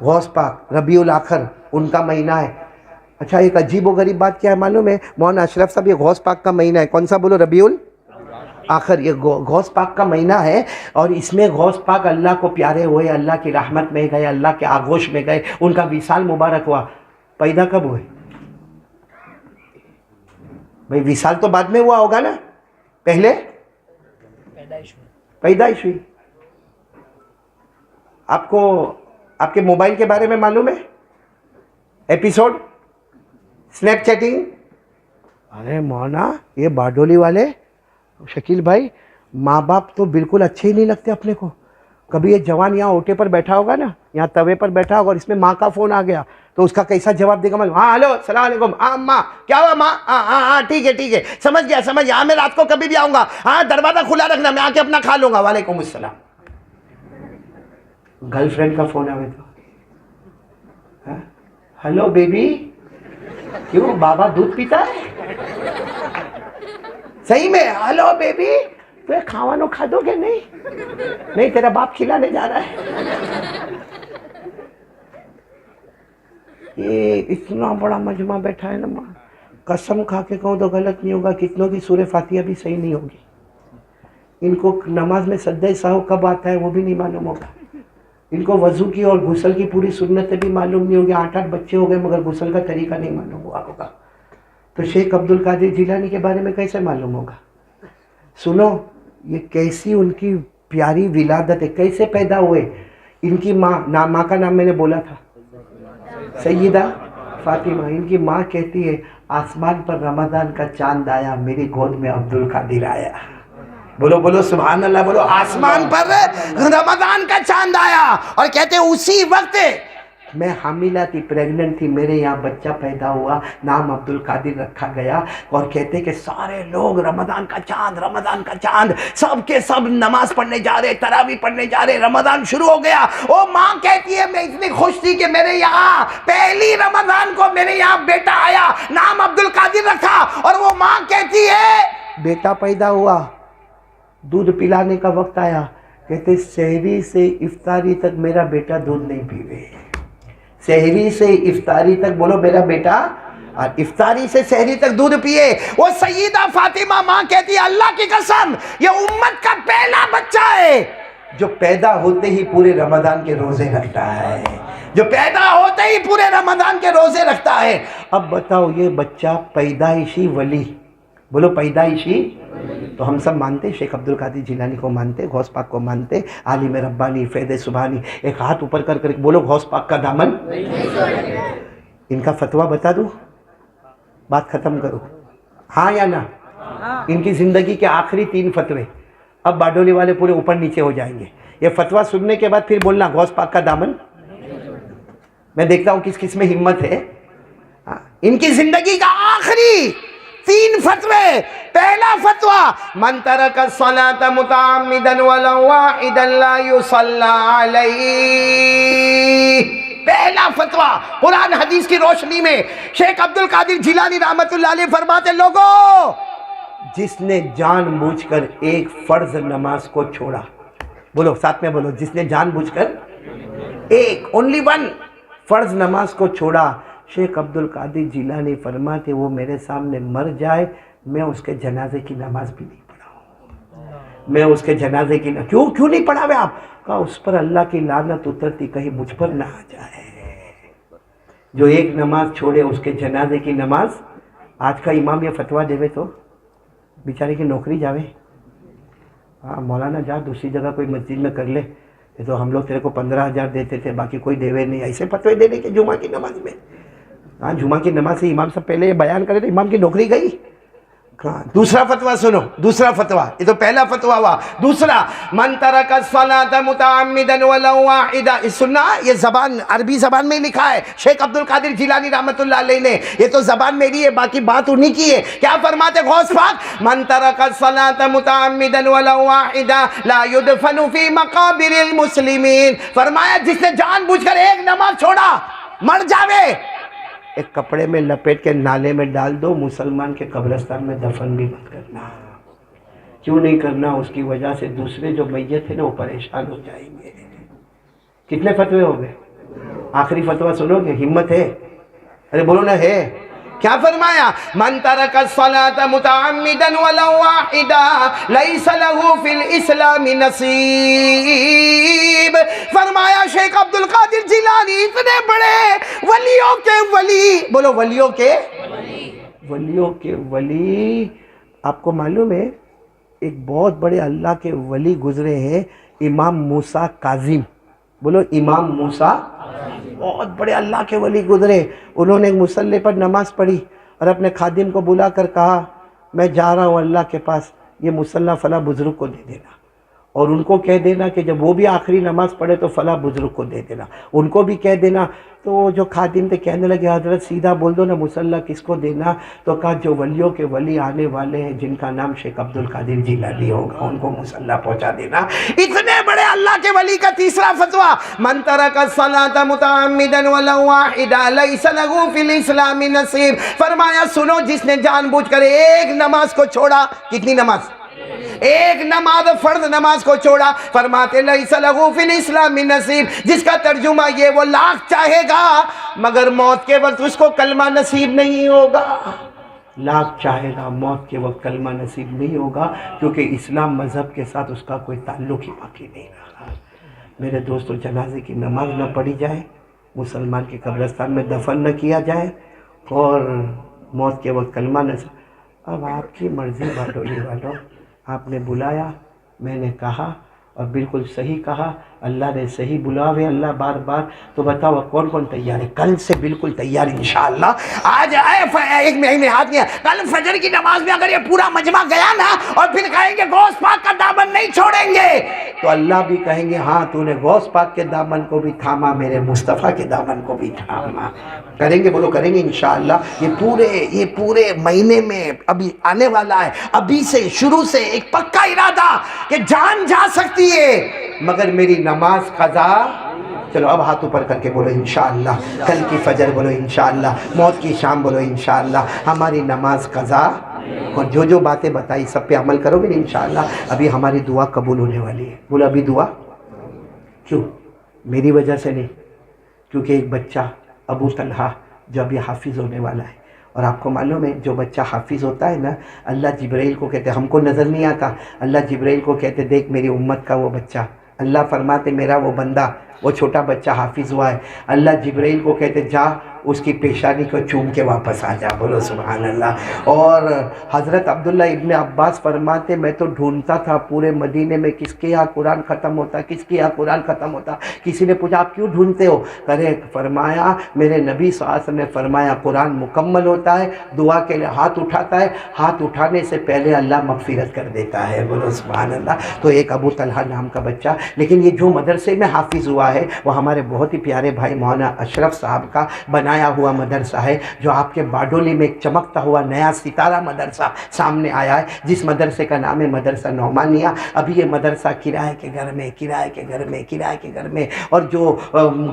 غوث پاک ربیع الاخر ان کا مہینہ ہے۔ اچھا ایک عجیب و غریب بات کیا ہے معلوم ہے مولانا اشرف صاحب؟ یہ غوث پاک کا مہینہ ہے، کون سا بولو؟ ربیع الاخر، یہ غوث پاک کا مہینہ ہے، اور اس میں غوث پاک اللہ کو پیارے ہوئے، اللہ کی رحمت میں گئے، اللہ کے آغوش میں گئے، ان کا وصال مبارک ہوا۔ پیدا کب ہوئے بھئی؟ وصال تو بعد میں ہوا ہوگا نا، پہلے پیدائش ہوئی۔ آپ کو آپ کے موبائل کے بارے میں معلوم ہے؟ ایپیسوڈ سنیپ چیٹنگ، ارے مولانا یہ باڈولی والے شکیل بھائی ماں باپ تو بالکل اچھے ہی نہیں لگتے اپنے کو۔ کبھی یہ جوان یہاں اوٹے پر بیٹھا ہوگا نا، یہاں توے پر بیٹھا ہوگا، اور اس میں ماں کا فون آ گیا تو اس کا کیسا جواب دے گا؟ ہاں ہلو السلام علیکم، ہاں ماں کیا ہوا ماں؟ ہاں ٹھیک ہے سمجھ گیا ہاں میں رات کو کبھی بھی آؤں گا، ہاں دروازہ کھلا رکھنا، میں آ کے اپنا کھا لوں گا، وعلیکم السلام۔ گرل فرینڈ کا فون آئے تو ہلو بیبی، کیوں بابا دودھ پیتا ہے؟ صحیح میں ہلو بیبی، تو کھاوانو کھا دو گے؟ نہیں تیرا باپ کھلانے جا رہا ہے۔ یہ اتنا بڑا مجمع بیٹھا ہے نا، قسم کھا کے کہوں تو غلط نہیں ہوگا، کتنوں کی سورہ فاتحہ بھی صحیح نہیں ہوگی۔ ان کو نماز میں سجدہ سہو کب آتا ہے وہ بھی نہیں معلوم ہوگا، ان کو وضو کی اور غسل کی پوری سنتیں بھی معلوم نہیں ہوگی، 8 بچے ہو گئے مگر غسل کا طریقہ نہیں معلوم ہوا ہوگا، تو شیخ عبد القادر جیلانی کے بارے میں کیسے معلوم ہوگا؟ سنو یہ کیسی ان کی پیاری ولادت ہے، کیسے پیدا ہوئے؟ ان کی ماں کا نام میں نے بولا تھا سیدہ فاطمہ، ان کی ماں کہتی ہے آسمان پر رمضان کا چاند آیا، میری گود میں عبد القادر آیا۔ بولو بولو سبحان اللہ، بولو آسمان پر رمضان کا چاند آیا، اور کہتے ہیں اسی وقت میں حاملہ تھی، پریگننٹ تھی، میرے یہاں بچہ پیدا ہوا، نام عبد القادر رکھا گیا، اور کہتے کہ سارے لوگ رمضان کا چاند، سب کے سب نماز پڑھنے جا رہے، تراویح پڑھنے جا رہے، رمضان شروع ہو گیا۔ وہ ماں کہتی ہے میں اتنی خوش تھی کہ میرے یہاں پہلی رمضان کو میرے یہاں بیٹا آیا، نام عبد القادر رکھا، اور وہ ماں کہتی ہے بیٹا پیدا ہوا، دودھ پلانے کا وقت آیا، کہتے سحری سے افطاری تک میرا بیٹا دودھ نہیں پیوے، سحری سے افطاری تک، بولو میرا بیٹا، اور افطاری سے سحری تک دودھ پیے۔ وہ سیدہ فاطمہ ماں کہتی ہے اللہ کی قسم یہ امت کا پہلا بچہ ہے جو پیدا ہوتے ہی پورے رمضان کے روزے رکھتا ہے، جو پیدا ہوتے ہی پورے رمضان کے روزے رکھتا ہے۔ اب بتاؤ یہ بچہ پیدائشی ولی، بولو پیدائشی، تو ہم سب مانتے، شیخ عبد القادر جیلانی کو مانتے، غوث پاک کو مانتے، عالم ربانی، فیض سبحانی، ایک ہاتھ اوپر کر کر بولو غوث پاک کا دامن۔ ان کا فتویٰ بتا دوں، بات ختم کرو، ہاں یا نہ؟ ان کی زندگی کے آخری 3 فتوے، اب باڈولی والے پورے اوپر نیچے ہو جائیں گے، یہ فتویٰ سننے کے بعد پھر بولنا غوث پاک کا دامن۔ میں دیکھتا ہوں کس کس میں ہمت ہے۔ ان کی زندگی کا آخری 3 فتوے، پہلا فتویٰ من ترک الصلاة متعمدا ولو واحدا لا يصلى علیہ، پہلا فتویٰ قرآن حدیث کی روشنی میں شیخ عبد القادر جیلانی رحمت اللہ علیہ فرماتے لوگوں جس نے جان بوجھ کر ایک فرض نماز کو چھوڑا، بولو ساتھ میں بولو، جس نے جان بوجھ کر ایک only one فرض نماز کو چھوڑا، شیخ عبد القادر جیلانی فرماتے وہ میرے سامنے مر جائے میں اس کے جنازے کی نماز بھی نہیں پڑھاؤں، میں اس کے جنازے کی کیوں نہیں پڑھا ہوئے آپ؟ کہا اس پر اللہ کی لعنت اترتی کہیں مجھ پر نہ آ جائے، جو ایک نماز چھوڑے اس کے جنازے کی نماز۔ آج کا امام یہ فتویٰ دے تو بیچارے کی نوکری جاوے، ہاں مولانا جا دوسری جگہ کوئی مسجد میں کر لے، یہ تو ہم لوگ تیرے کو 15,000 دیتے تھے باقی کوئی دیوے نہیں، ایسے فتوے دینے کے جمعہ کی نماز میں۔ ہاں جمعہ کی نماز سے امام صاحب پہلے یہ بیان کرے تو امام کی نوکری گئی۔ دوسرا فتویٰ سنو، دوسرا فتویٰ، یہ تو پہلا فتویٰ ہوا، دوسرا من ترک الصلاة متعمدا ولو واحدا، سننا یہ زبان عربی زبان میں لکھا ہے شیخ عبد القادر جیلانی رحمت اللہ علیہ نے، یہ تو زبان میری ہے باقی بات انہی کی ہے۔ کیا فرماتے غوث پاک؟ من ترک الصلاة متعمدا ولو واحدا لا يدفن في مقابر المسلمین، فرمایا جس نے جان بوجھ کر ایک نماز چھوڑا مر جاوے، ایک کپڑے میں لپیٹ کے نالے میں ڈال دو، مسلمان کے قبرستان میں دفن بھی مت کرنا۔ کیوں نہیں کرنا؟ اس کی وجہ سے دوسرے جو میت ہیں نا وہ پریشان ہو جائیں گے۔ کتنے فتوے ہو گئے؟ آخری فتویٰ سنو گے؟ ہمت ہے؟ ارے بولو نا ہے؟ کیا فرمایا؟ من ترک الصلاة متعمدا ولو واحدا لیس له فی الاسلام نصیب، فرمایا شیخ عبد القادر جیلانی اتنے بڑے ولیوں کے ولی، بولو ولیوں کے ولیوں کے ولی، آپ کو معلوم ہے ایک بہت بڑے اللہ کے ولی گزرے ہیں، امام موسیٰ کاظم، بولو امام موسیٰ، بہت بڑے اللہ کے ولی گزرے، انہوں نے ایک مصلی پر نماز پڑھی اور اپنے خادم کو بلا کر کہا میں جا رہا ہوں اللہ کے پاس، یہ مصلی فلاں بزرگ کو دے دینا، اور ان کو کہہ دینا کہ جب وہ بھی آخری نماز پڑھے تو فلاں بزرگ کو دے دینا، ان کو بھی کہہ دینا۔ تو وہ جو خادم تھے کہنے لگے حضرت سیدھا بول دو نا مصلی کس کو دینا؟ تو کہا جو ولیوں کے ولی آنے والے ہیں جن کا نام شیخ عبد القادر جیلانی ہوگا ان کو مصلی پہنچا دینا۔ اتنے بڑے اللہ کے ولی کا تیسرا فتویٰ من ترک الصلاة متعمدا ولو واحدا لیس له فی الاسلام نصیب، فرمایا سنو جس نے جان بوجھ کر ایک نماز کو چھوڑا، کتنی نماز؟ ایک نماز فرض نماز کو چھوڑا، فرماتے لیس له فی الاسلام نصیب، جس کا ترجمہ یہ وہ لاکھ چاہے گا مگر موت کے وقت اس کو کلمہ نصیب نہیں ہوگا۔ لاکھ چاہے گا موت کے وقت کلمہ نصیب نہیں ہوگا، کیونکہ اسلام مذہب کے ساتھ اس کا کوئی تعلق ہی باقی نہیں رہا۔ میرے دوستو، جنازے کی نماز نہ پڑھی جائے، مسلمان کے قبرستان میں دفن نہ کیا جائے، اور موت کے وقت کلمہ نصیب۔ اب آپ کی مرضی باڈولی والوں، آپ نے بلایا، میں نے کہا، اور بالکل صحیح کہا، اللہ نے صحیح بلاوے اللہ بار بار، تو بتاؤ کون کون تیار ہے؟ کل سے بالکل تیار انشاءاللہ۔ آج ایک مہینے ہاتھ میں، کل فجر کی نماز میں اگر یہ پورا مجمع گیا نا اور پھر کہیں گے غوث پاک کا دامن نہیں چھوڑیں گے، تو اللہ بھی کہیں گے ہاں تو نے غوث پاک کے دامن کو بھی تھاما، میرے مصطفیٰ کے دامن کو بھی تھاما۔ کریں گے؟ بولو کریں گے انشاءاللہ۔ یہ پورے مہینے میں ابھی آنے والا ہے، ابھی سے شروع سے ایک پکا ارادہ کہ جان جا سکتی ہے مگر میری نماز قضا۔ چلو اب ہاتھ اوپر کر کے بولو انشاءاللہ، کل کی فجر بولو انشاءاللہ، موت کی شام بولو انشاءاللہ، ہماری نماز قضا۔ اور جو باتیں بتائی سب پہ عمل کرو گے انشاءاللہ، ابھی ہماری دعا قبول ہونے والی ہے۔ بولو ابھی دعا کیوں؟ میری وجہ سے نہیں، کیونکہ ایک بچہ ابو طلحہ جو ابھی حافظ ہونے والا ہے، اور آپ کو معلوم ہے جو بچہ حافظ ہوتا ہے نا، اللہ جبرائیل کو کہتے، ہم کو نظر نہیں آتا، اللہ جبرائیل کو کہتے دیکھ میری امت کا وہ بچہ، اللہ فرماتے میرا وہ بندہ، وہ چھوٹا بچہ حافظ ہوا ہے، اللہ جبرائیل کو کہتے جا اس کی پیشانی کو چوم کے واپس آ جا۔ بولو سبحان اللہ۔ اور حضرت عبداللہ ابن عباس فرماتے میں تو ڈھونڈتا تھا پورے مدینے میں کس کے یہاں قرآن ختم ہوتا، کس کے یہاں قرآن ختم ہوتا۔ کسی نے پوچھا آپ کیوں ڈھونڈتے ہو؟ فرمایا میرے نبی صلی اللہ علیہ وسلم نے فرمایا قرآن مکمل ہوتا ہے، دعا کے لیے ہاتھ اٹھاتا ہے، ہاتھ اٹھانے سے پہلے اللہ مغفرت کر دیتا ہے۔ بولو سبحان اللہ۔ تو ایک ابو طلحہ نام کا بچہ، لیکن یہ جو مدرسے میں حافظ ہوا ہے وہ ہمارے بہت ہی پیارے بھائی مولانا اشرف صاحب کا بنایا ہوا مدرسہ ہے، جو آپ کے باڈولی میں ایک چمکتا ہوا نیا ستارہ مدرسہ سامنے آیا ہے، جس مدرسے کا نام ہے مدرسہ نعمانیہ۔ ابھی یہ مدرسہ کرائے کے گھر میں، اور جو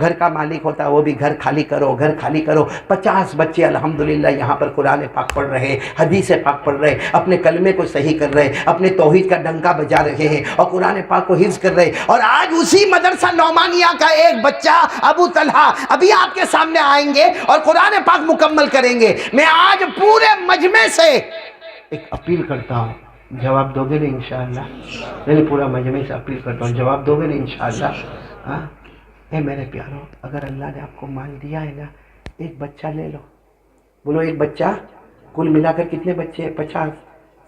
گھر کا مالک ہوتا ہے وہ بھی گھر خالی کرو 50 بچے الحمدللہ یہاں پر قرآن پاک پڑھ رہے، حدیث پاک پڑھ رہے، اپنے کلمے کو صحیح کر رہے، اپنے توحید کا ڈنکا بجا رہے ہیں اور قرآن پاک کو حفظ کر رہے۔ اور آج اسی مدرسہ نعمانیہ کا ایک بچہ ابو طلحہ ابھی آپ کے سامنے آئیں گے اور قرآن پاک مکمل کریں گے۔ میں آج پورے مجمع سے ایک اپیل کرتا ہوں، جواب دو گے نا انشاءاللہ؟ میں پورا مجمع سے اپیل کرتا ہوں، جواب دو گے نا انشاءاللہ؟ ہاں اے میرے پیارو، اگر اللہ نے آپ کو مال دیا ہے نا، ایک بچہ لے لو۔ بولو ایک بچہ، کل ملا کر کتنے بچے ہیں؟ 50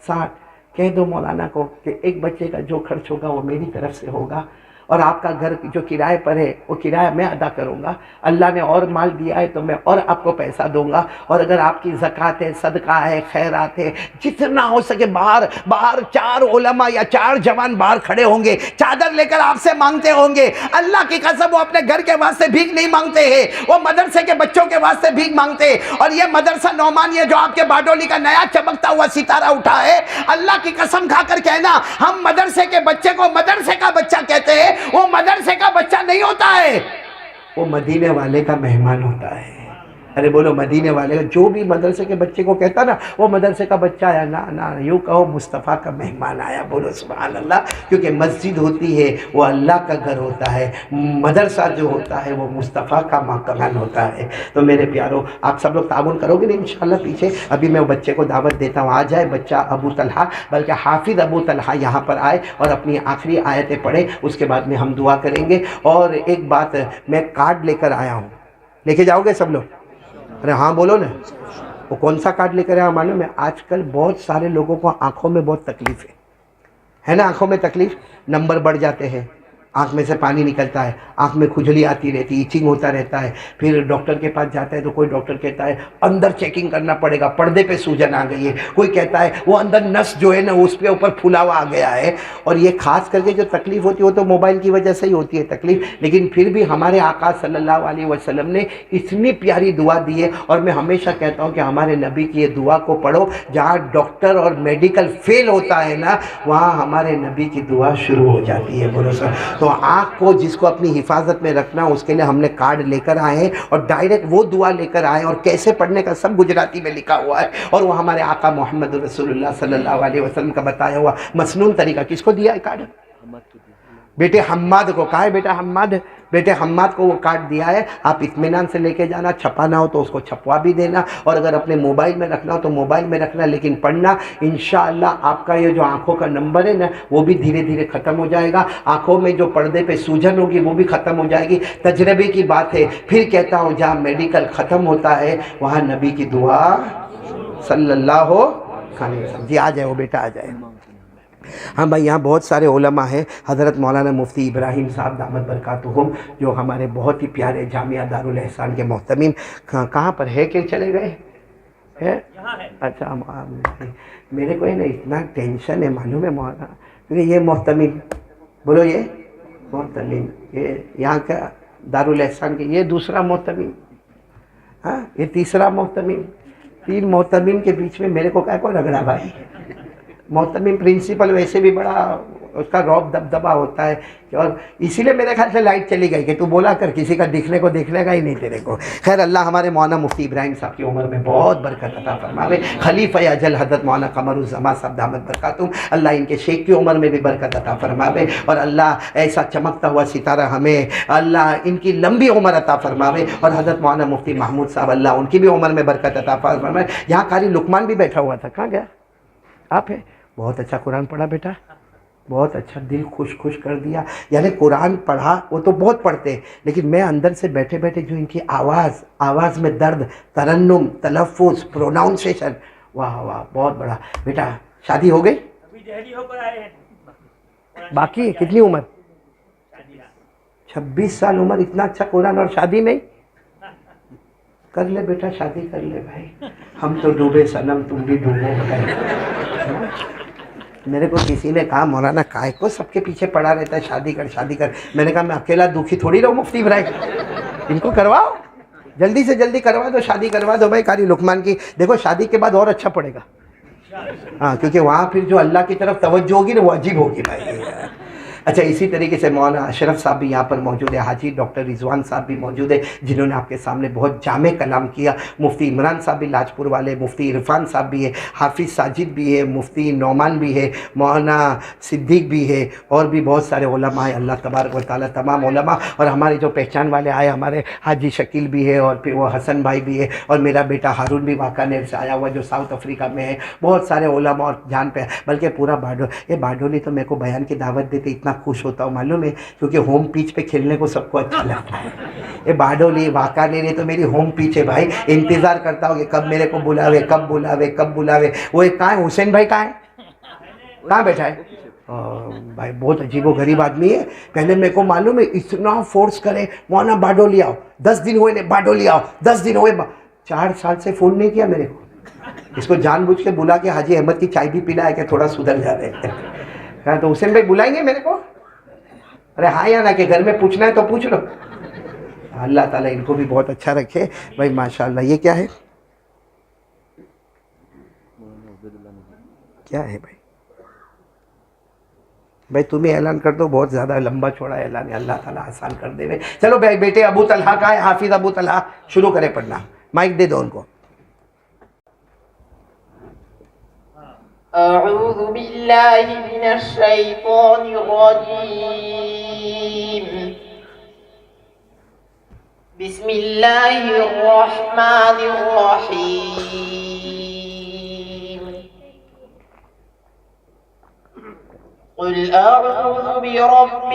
60۔ کہہ دو مولانا کو کہ ایک بچے کا جو خرچ ہوگا وہ میری طرف سے ہوگا، اور آپ کا گھر جو کرائے پر ہے وہ کرایہ میں ادا کروں گا۔ اللہ نے اور مال دیا ہے تو میں اور آپ کو پیسہ دوں گا، اور اگر آپ کی زکوٰۃ ہے، صدقہ ہے، خیرات ہے، جتنا ہو سکے باہر 4 علماء یا 4 جوان باہر کھڑے ہوں گے، چادر لے کر آپ سے مانگتے ہوں گے۔ اللہ کی قسم وہ اپنے گھر کے واسطے بھیک نہیں مانگتے ہیں، وہ مدرسے کے بچوں کے واسطے بھیک مانگتے ہیں۔ اور یہ مدرسہ نعمانیہ جو آپ کے باڈولی کا نیا چمکتا ہوا ستارہ اٹھا ہے، اللہ کی قسم کھا کر کہنا ہم مدرسے کے بچے کو مدرسے کا بچہ کہتے ہیں، وہ مدرسے کا بچہ نہیں ہوتا ہے، وہ مدینے والے کا مہمان ہوتا ہے۔ ارے بولو مدینے والے کا، جو بھی مدرسے کے بچے کو کہتا نا وہ مدرسے کا بچہ آیا، نہ یوں کہو مصطفیٰ کا مہمان آیا۔ بولو سبحان اللہ۔ کیونکہ مسجد ہوتی ہے وہ اللہ کا گھر ہوتا ہے، مدرسہ جو ہوتا ہے وہ مصطفیٰ کا مکان ہوتا ہے۔ تو میرے پیارو، آپ سب لوگ تعاون کرو گے نا انشاءاللہ؟ پیچھے ابھی میں بچے کو دعوت دیتا ہوں، آ جائے بچہ ابو طلحہ، بلکہ حافظ ابو طلحہ یہاں پر آئے اور اپنی آخری آیتیں پڑھے، اس کے بعد میں ہم دعا کریں گے۔ اور ایک بات، میں کارڈ لے کر آیا ہوں، لے کے جاؤ گے سب لوگ؟ ارے ہاں بولو نا۔ وہ کون سا کارڈ لے کر آیا معلوم ہے؟ آج کل بہت سارے لوگوں کو آنکھوں میں بہت تکلیف ہے نا؟ آنکھوں میں تکلیف، نمبر بڑھ جاتے ہیں، آنکھ میں سے پانی نکلتا ہے، آنکھ میں کھجلی آتی رہتی ہے، ایچنگ ہوتا رہتا ہے، پھر ڈاکٹر کے پاس جاتا ہے تو کوئی ڈاکٹر کہتا ہے اندر چیکنگ کرنا پڑے گا، پردے پہ سوجن آ گئی ہے، کوئی کہتا ہے وہ اندر نس جو ہے نا اس پہ اوپر پھولا ہوا آ گیا ہے۔ اور یہ خاص کر کے جو تکلیف ہوتی ہے وہ تو موبائل کی وجہ سے ہی ہوتی ہے تکلیف، لیکن پھر بھی ہمارے آقا صلی اللہ علیہ وسلم نے اتنی پیاری دعا دی ہے، اور میں ہمیشہ کہتا ہوں کہ ہمارے نبی کی یہ دعا کو پڑھو، جہاں ڈاکٹر اور میڈیکل فیل ہوتا ہے نا وہاں ہمارے نبی کی دعا شروع ہو جاتی ہے۔ بولو سر، تو آنکھ کو جس کو اپنی حفاظت میں رکھنا اس کے لیے ہم نے کارڈ لے کر آئے ہیں، اور ڈائریکٹ وہ دعا لے کر آئے، اور کیسے پڑھنے کا سب گجراتی میں لکھا ہوا ہے، اور وہ ہمارے آقا محمد رسول اللہ صلی اللہ علیہ وسلم کا بتایا ہوا مسنون طریقہ۔ کس کو دیا ہے کارڈ؟ بیٹے حماد کو۔ کہا ہے بیٹا حماد؟ بیٹے حماد کو وہ کارڈ دیا ہے، آپ اطمینان سے لے کے جانا، چھپانا ہو تو اس کو چھپوا بھی دینا، اور اگر اپنے موبائل میں رکھنا ہو تو موبائل میں رکھنا، لیکن پڑھنا۔ انشاءاللہ آپ کا یہ جو آنکھوں کا نمبر ہے نا وہ بھی دھیرے دھیرے ختم ہو جائے گا، آنکھوں میں جو پردے پہ سوجن ہوگی وہ بھی ختم ہو جائے گی، تجربے کی بات ہے۔ پھر کہتا ہوں جہاں میڈیکل ختم ہوتا ہے وہاں نبی کی دعا صلی اللہ علیہ وسلم۔ جی آ جائے وہ بیٹا، آ جائے۔ ہاں بھائی یہاں بہت سارے علماء ہیں، حضرت مولانا مفتی ابراہیم صاحب دامت برکاتہم جو ہمارے بہت ہی پیارے جامعہ دارالاحسان کے محتمین، کہاں پر ہے کہ چلے گئے ہے؟ اچھا میرے کو ہے نا اتنا ٹینشن ہے معلوم ہے مولانا، کیونکہ یہ محتمین بولو، یہ محتمین، یہ یہاں کا دارالاحسان کے، یہ دوسرا محتمین، ہاں یہ تیسرا محتمین، 3 محتمین کے بیچ میں میرے کو کیا کو رگڑا بھائی؟ محتمین پرنسپل ویسے بھی بڑا اس کا رعب دبدبہ ہوتا ہے، اور اسی لیے میرے خیال سے لائٹ چلی گئی کہ تو بولا کر، کسی کا دکھنے کو دیکھنے گا ہی نہیں تیرے کو۔ خیر اللہ ہمارے مولانا مفتی ابراہیم صاحب کی عمر میں بہت برکت عطا فرماوے، خلیفہ اجل حضرت مولانا قمر الزمان صاحب دامت برکاتہم، اللہ ان کے شیخ کی عمر میں بھی برکت عطا فرماوے، اور اللہ ایسا چمکتا ہوا ستارہ ہمیں اللہ ان کی لمبی عمر عطا فرماوے، اور حضرت مولانا مفتی محمود صاحب اللہ ان کی بھی عمر میں برکت عطا فرماوے۔ یہاں قاری لقمان بھی بیٹھا ہوا تھا، کہاں گیا؟ آپ ہے؟ بہت اچھا قرآن پڑھا بیٹا، بہت اچھا، دل خوش کر دیا۔ یعنی قرآن پڑھا، وہ تو بہت پڑھتے ہیں، لیکن میں اندر سے بیٹھے بیٹھے جو ان کی آواز میں درد، ترنم، تلفظ، پروناؤنسیشن، واہ واہ بہت بڑا۔ بیٹا شادی ہو گئی؟ دہلی ہو کر آئے ہیں، باقی ہے؟ کتنی عمر؟ 26 سال عمر، اتنا اچھا قرآن اور شادی نہیں؟ کر لے بیٹا، شادی کر لے بھائی، ہم تو ڈوبے صنم تم بھی ڈوبو۔ میرے کو کسی نے کہا مولانا کائے کو سب کے پیچھے پڑا رہتا ہے، شادی کر شادی کر۔ میں نے کہا میں اکیلا دکھی تھوڑی رہوں مفتی ابراہیم، ان کو کرواؤ، جلدی سے جلدی کروا دو، شادی کروا دو بھائی قاری لقمان کی۔ دیکھو شادی کے بعد اور اچھا پڑے گا، ہاں کیونکہ وہاں پھر جو اللہ کی طرف توجہ ہوگی نا وہ عجیب ہوگی بھائی۔ اچھا اسی طریقے سے مولانا اشرف صاحب بھی یہاں پر موجود ہے، حاجی ڈاکٹر رضوان صاحب بھی موجود ہے جنہوں نے آپ کے سامنے بہت جامع کلام کیا، مفتی عمران صاحب بھی لاجپور والے، مفتی عرفان صاحب بھی ہے، حافظ ساجد بھی ہے، مفتی نعمان بھی ہے، مولانا صدیق بھی ہے، اور بھی بہت سارے علماء ہیں، اللہ تبارک و تعالیٰ تمام علماء، اور ہمارے جو پہچان والے آئے ہمارے حاجی شکیل بھی ہے، اور پھر وہ حسن بھائی بھی ہے، اور میرا بیٹا ہارون بھی واکانیر سے آیا ہوا جو ساؤتھ افریقہ میں ہے، بہت سارے علماء اور جان پہ، بلکہ پورا یہ باڈولی تو میرے کو بیان کی دعوت دیتے اتنا خوش ہوتا ہوں معلوم ہے، کیونکہ ہوم پیچ پہ کھیلنے کو سب کو اچھا لگتا ہے۔ یہ باڈولی واکانیر تو میری ہوم پیچ ہے بھائی، انتظار کرتا ہوں کہ کب میرے کو بلاوے، کب بلاوے۔ وہ ایک کہاں ہے حسین بھائی، کہاں بیٹھا ہے؟ بھائی بہت عجیب و غریب آدمی ہے، پہلے میرے کو معلوم ہے اتنا فورس کرے مولانا باڈولی آؤ، 10 دن ہوئے باڈولی آؤ، 10 دن ہوئے، 4 سال سے فون نہیں کیا میرے کو۔ اس کو جان بوجھ کے بلا کے حاجی احمد کی چائے بھی پلا ہے کہ تھوڑا سدھر جاتے ہیں۔ تو حسین بھائی بلائیں گے میرے کو؟ ارے ہاں یا نا کہ گھر میں پوچھنا ہے تو پوچھ لو۔ اللہ تعالیٰ ان کو بھی بہت اچھا رکھے بھائی ماشاءاللہ۔ یہ کیا ہے؟ کیا ہے بھائی؟ بھائی تم ہی اعلان کر دو، بہت زیادہ لمبا چوڑا اعلان ہے، اللہ تعالیٰ آسان کر دے۔ چلو بھائی بیٹے ابو طلحہ کا ہے، حافظ ابو طلحہ شروع کرے پڑھنا، مائک دے دو ان کو۔ أعوذ بالله من الشيطان الرجيم. بسم الله الرحمن الرحيم. قل أعوذ برب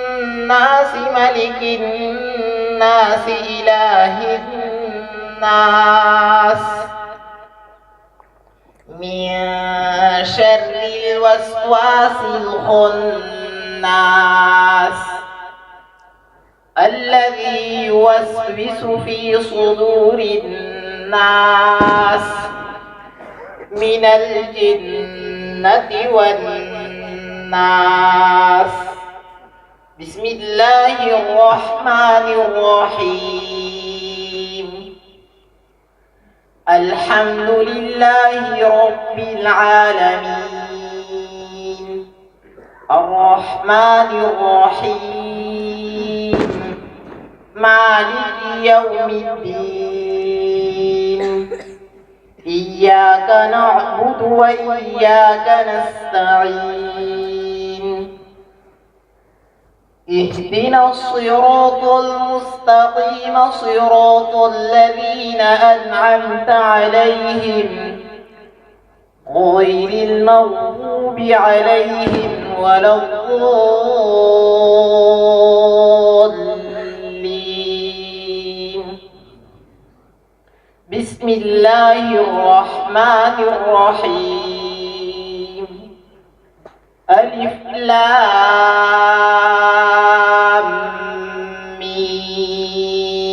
الناس ملك الناس إله الناس من شر الوسواس الخناس الذي يوسوس في صدور الناس من الجنة والناس. بسم الله الرحمن الرحيم. الحمد لله رب العالمين الرحمن الرحيم مالك يوم الدين. إياك نعبد وإياك نستعين. اهدنا الصراط المستقيم صراط الذين أنعمت عليهم غير المغضوب عليهم ولا الضالين. بسم الله الرحمن الرحيم. ألف لام ميم.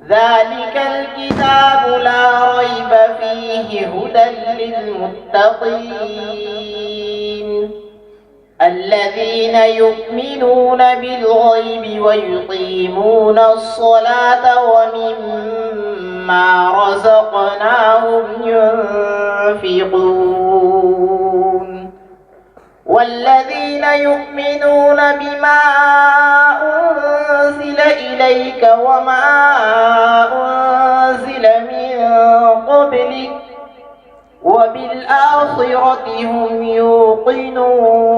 ذلك الكتاب لا ريب فيه هدى للمتقين الذين يؤمنون بالغيب ويقيمون الصلاة ومما رزقناهم ينفقون والذين يؤمنون بما أنزل إليك وما أنزل من قبلك وبالآخرة هم يوقنون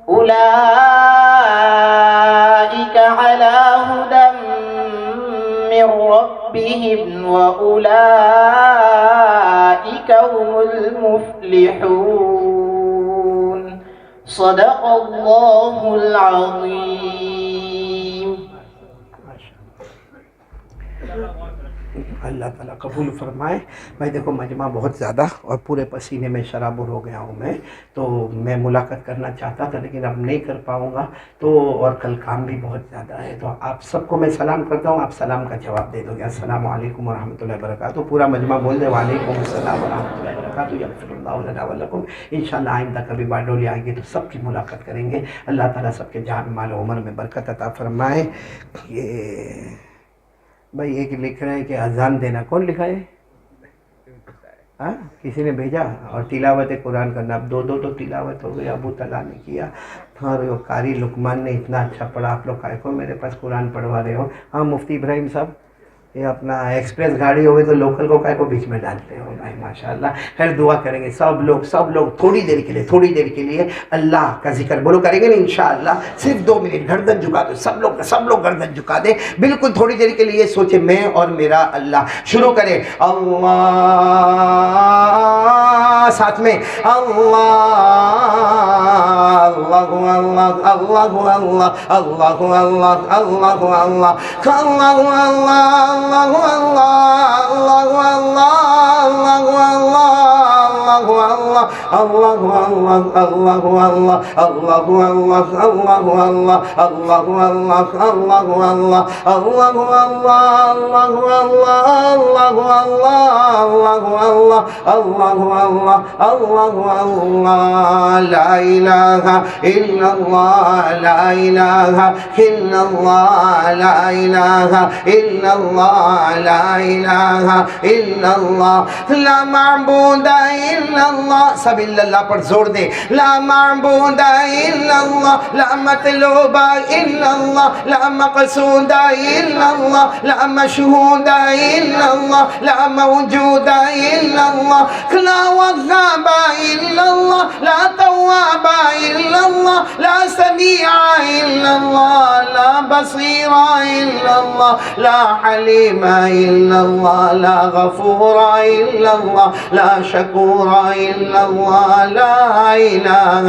أولئك على هدى من ربهم وأولئك هم المفلحون. صدق الله العظيم. اللہ تعالیٰ قبول فرمائے. میں دیکھو مجمع بہت زیادہ اور پورے پسینے میں شرابور ہو گیا ہوں میں، تو میں ملاقات کرنا چاہتا تھا لیکن اب نہیں کر پاؤں گا، تو اور کل کام بھی بہت زیادہ ہے. تو آپ سب کو میں سلام کرتا ہوں، آپ سلام کا جواب دے دو گے. السلام علیکم ورحمۃ اللہ وبرکاتہ. پورا مجمع بول دے وعلیکم السلام ورحمۃ اللہ وبرکاتہ. یغفر اللہ لنا ولکم. انشاءاللہ آئندہ کبھی باڈولی آئیں گے تو سب کی ملاقات کریں گے. اللہ تعالیٰ سب کے جان مال و عمر میں برکت عطا فرمائے. یہ بھائی ایک لکھ رہے ہیں کہ اذان دینا، کون لکھا ہے؟ ہاں کسی نے بھیجا. اور تلاوت قرآن کرنا، اب دو تو تلاوت ہو گئی. ابو طلحہ نے کیا اور قاری لقمان نے اتنا اچھا پڑھا. آپ لوگ کائے کو میرے پاس قرآن پڑھوا رہے ہو؟ ہاں مفتی ابراہیم صاحب، یہ اپنا ایکسپریس گاڑی ہوگی تو لوکل کو کائے کو بیچ میں ڈالتے ہو بھائی. ماشاءاللہ. خیر دعا کریں گے سب لوگ تھوڑی دیر کے لیے اللہ کا ذکر بولو کریں گے نا انشاءاللہ. صرف 2 منٹ گردن جھکا دو سب لوگ گردن جھکا دیں بالکل تھوڑی دیر کے لیے. سوچے میں اور میرا اللہ. شروع کریں. اللہ ساتھ میں اللہ اللہ اللہ اللہ اللہ اللہ اللہ اللہ اللہ لا الہ الا اللہ لا الہ الا اللہ لا الہ الا اللہ لا الہ الا اللہ لا معبود الا اللہ. سب اللہ پر زور دے. لا معبود الا اللہ لا مطلوب الا اللہ لا مقصود الا اللہ لا مشہود الا اللہ لا موجود الا اللہ لا وهاب الا اللہ لا تواب الا اللہ لا سمیع الا اللہ لا بصیر الا اللہ لا حلیم الا اللہ لا غفور الا اللہ لا شکور الا اللہ لا الہ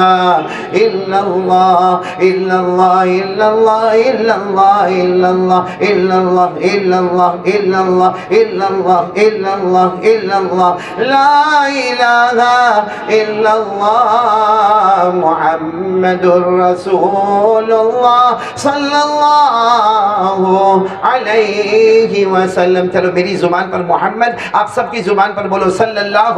الا اللہ الا اللہ الا اللہ الا اللہ الا اللہ الا اللہ الا اللہ الا اللہ الا اللہ الا اللہ الا اللہ لا الہ الا اللہ محمد رسول اللہ صلی اللہ علیہ وسلم. چلو میری زبان پر محمد، آپ سب کی زبان پر بولو صلی اللہ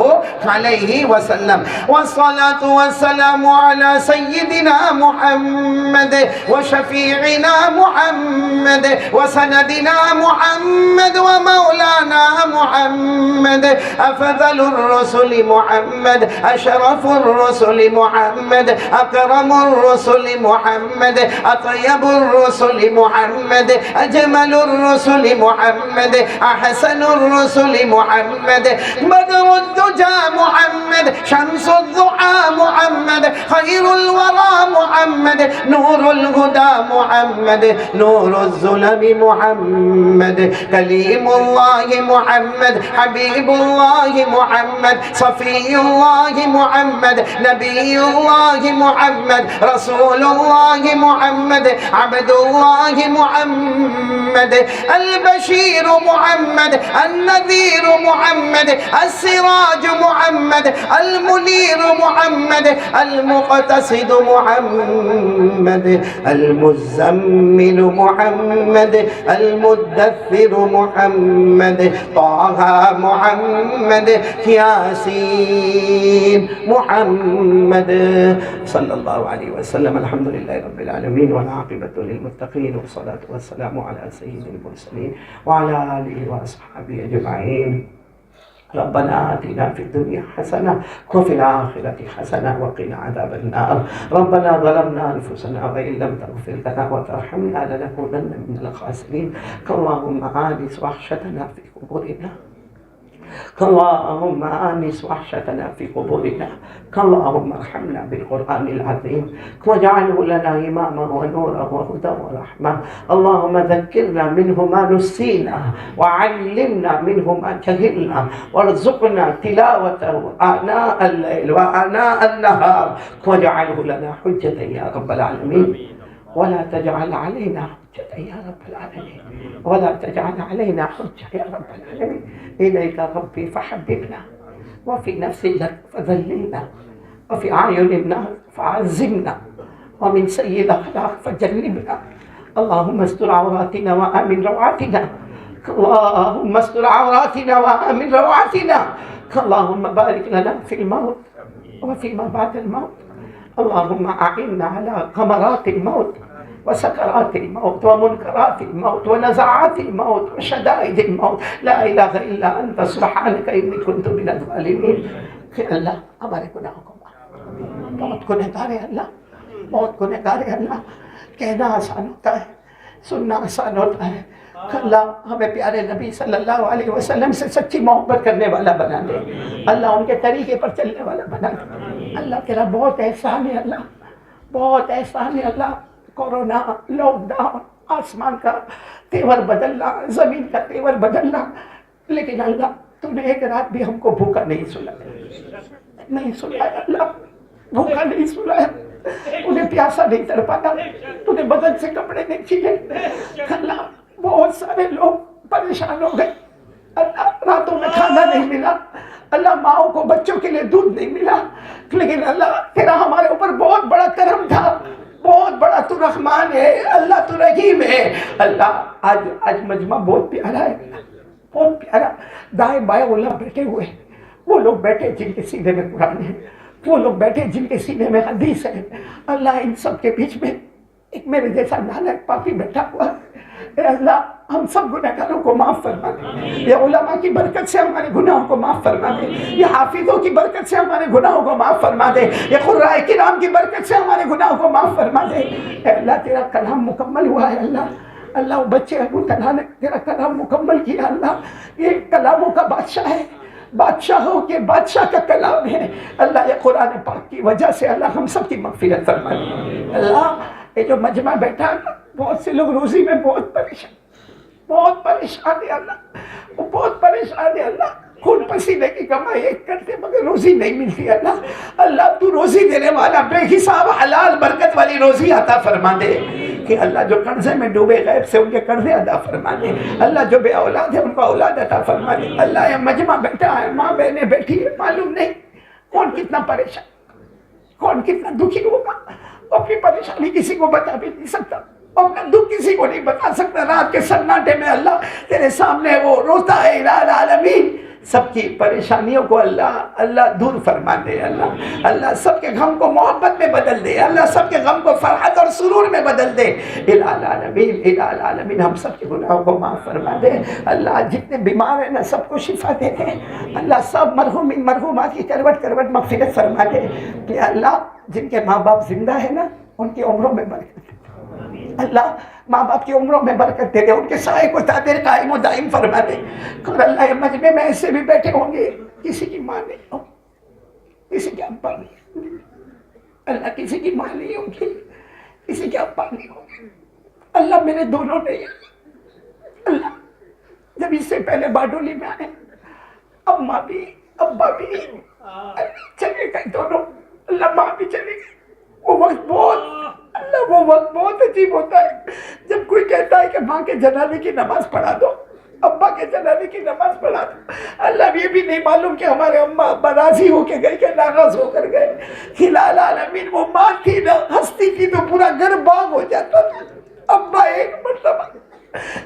علیہ وسلم. والصلاة والسلام على سيدنا محمد وشفيعنا محمد وسندنا محمد ومولانا محمد أفضل الرسل محمد أشرف الرسل محمد أكرم الرسل محمد أطيب الرسل محمد أجمل الرسل محمد أحسن الرسل محمد بدر الدجى محمد شمس الضحى محمد خير الورى محمد محمد نور الهدى محمد نور الظلم محمد كليم الله محمد حبيب الله محمد صفي الله محمد نبي الله محمد رسول الله محمد عبد الله محمد البشير محمد النذير محمد السراج محمد المنير محمد المقتصد محمد المزمل محمد المدثر محمد طه محمد ياسين محمد صلى الله عليه وسلم. الحمد لله رب العالمين والعاقبة للمتقين والصلاة والسلام على سيد المرسلين وعلى آله وأصحابه أجمعين. ربنا آتنا في الدنيا حسنة وفي الآخرة حسنة وقنا عذاب النار. ربنا ظلمنا أنفسنا وإن لم تغفر لنا وترحمنا لنكونن من الخاسرين. اللهم آنس وحشتنا في قبورنا اللهم آنس وحشتنا في قبورنا اللهم ارحمنا بالقرآن العظيم واجعله لنا إماما ونورا وهدى ورحمة. اللهم ذكرنا منه ما نسينا وعلمنا منه ما جهلنا وارزقنا تلاوته آناء الليل وآناء النهار واجعله لنا حجة يا رب العالمين ولا تجعل علينا حجة يا رب العالمين ولا تجعل علينا حجة يا رب العالمين. إليك ربي فحببنا وفي نفس لك فذللنا وفي أعين الناس فعزمنا ومن سيء الأخلاق فجنبنا. اللهم استر عوراتنا وآمن روعاتنا اللهم استر عوراتنا وآمن روعاتنا. اللهم بارك لنا في الموت وفيما بعد الموت. اللهم أعنا على غمرات الموت وسكرات الموت ومنكرات الموت ونزعات الموت وشدائد الموت. لا إله إلا أنت سبحانك إني كنت من الظالمين. کہ اللہ ہمارے گناہوں کو معاف، بہت گنہگار ہے اللہ، بہت گنہگار ہے اللہ. کہنا آسان ہوتا ہے، سننا آسان ہوتا ہے. اللہ ہمیں پیارے نبی صلی اللہ علیہ وسلم سے سچی محبت کرنے والا بنا دے. اللہ ان کے طریقے پر چلنے والا بنا دے. اللہ تیرا بہت احسان ہے اللہ، بہت احسان ہے اللہ. کورونا، لاک ڈاؤن، آسمان کا تیور بدلنا، زمین کا تیور بدلنا، لیکن اللہ تو نے ایک رات بھی ہم کو بھوکا نہیں سلایا، نہیں سلایا اللہ، بھوکا نہیں سلایا. انہیں پیاسا نہیں تڑپایا، تو نے بدن سے کپڑے نہیں چھینے. اللہ بہت سارے لوگ پریشان ہو گئے اللہ، راتوں میں کھانا نہیں ملا اللہ، ماؤں کو بچوں کے لیے دودھ نہیں ملا. لیکن اللہ تیرا ہمارے اوپر بہت بڑا کرم تھا، بہت بڑا تو رحمان ہے اللہ، تو رحیم ہے اللہ. آج مجمع بہت پیارا ہے، بہت پیارا. دائیں بائیں وہ لوگ بیٹھے ہوئے، وہ لوگ بیٹھے جن کے سینے میں قرآن ہے، وہ لوگ بیٹھے جن کے سینے میں حدیث ہے اللہ. ان سب کے بیچ میں ایک میرے جیسا نالک پاپی بیٹھا ہوا ہے. اے اللہ ہم سب گناہگاروں کو معاف فرما دے. یہ علماء کی برکت سے ہمارے گناہوں کو معاف فرما دے. یہ حافظوں کی برکت سے ہمارے گناہوں کو معاف فرما دے. یہ قرائے کرام کی برکت سے ہمارے گناہوں کو معاف فرما دے. اے اللہ تیرا کلام مکمل ہوا ہے اللہ. اللہ وہ بچے ابو طلحہ نے تیرا کلام مکمل کیا اللہ. یہ کلاموں کا بادشاہ ہے، بادشاہوں کے بادشاہ کا کلام ہے اللہ. یہ قرآن پاک کی وجہ سے اللہ ہم سب کی مغفرت فرما دے. اللہ یہ جو مجمع بیٹھا بہت سے لوگ روزی میں بہت پریشان ہے اللہ، وہ بہت پریشان ہے اللہ. خون پسینے کی کمائی ایک کرتے مگر روزی نہیں ملتی اللہ. اللہ تو روزی دینے والا، بے حساب حلال برکت والی روزی عطا فرما دے. کہ اللہ جو قرضے میں ڈوبے غیب سے ان کے قرضے ادا فرما دے. اللہ جو بے اولاد ہے ان کو اولاد عطا فرما دے. اللہ یہ مجمع بیٹھا ہے، ماں بہنیں بیٹھی ہے، معلوم نہیں کون کتنا پریشان، کون کتنا دکھی ہوگا. وہ اپنی پریشانی کسی کو بتا بھی نہیں سکتا، اپنا دکھ کسی کو نہیں بتا سکتا. رات کے سناٹے میں اللہ تیرے سامنے وہ روتا ہے الہ العالمین. سب کی پریشانیوں کو اللہ دور فرما دے اللہ. اللہ سب کے غم کو محبت میں بدل دے اللہ، سب کے غم کو فرحت اور سرور میں بدل دے. الہ العالمین، الہ العالمین ہم سب کے گناہوں کو معاف فرما دے اللہ. جتنے بیمار ہیں نا سب کو شفا دے دے اللہ. سب مرحومین مرحومات کی کروٹ کروٹ مغفرت فرما دے. کہ اللہ جن کے ماں باپ زندہ ہیں نا ان کی عمروں میں برکت دے اللہ. ماں باپ کی عمروں میں برکت دے دے، ان کے سائے کو تادر قائم و دائم فرما دے. اور اللہ یہ مجمع میں ایسے بھی بیٹھے ہوں گے کسی کی ماں نہیں ہو، کسی کے ابا نہیں اللہ، کسی کی ماں نہیں ہوگی کسی کے ابا نہیں ہوں گے. اللہ میرے دونوں نہیں ہیں. اللہ جب اس سے پہلے باڈولی میں آئے اماں بھی ابا بھی چلے گئے دونوں. اللہ ماں بھی چلے گئی. وہ وقت بہت عجیب ہوتا ہے جب کوئی کہتا ہے کہ ماں کے جنازے کی نماز پڑھا دو, ابا کے جنازے کی نماز پڑھا دو. اللہ یہ بھی نہیں معلوم کہ ہمارے اماں ابا راضی ہو کے گئے کہ ناراض ہو کر گئے. ہلال عالمین وہ ماں تھی نا, ہنستی تھی تو پورا گھر باغ ہو جاتا تھا. ابا ایک مرتبہ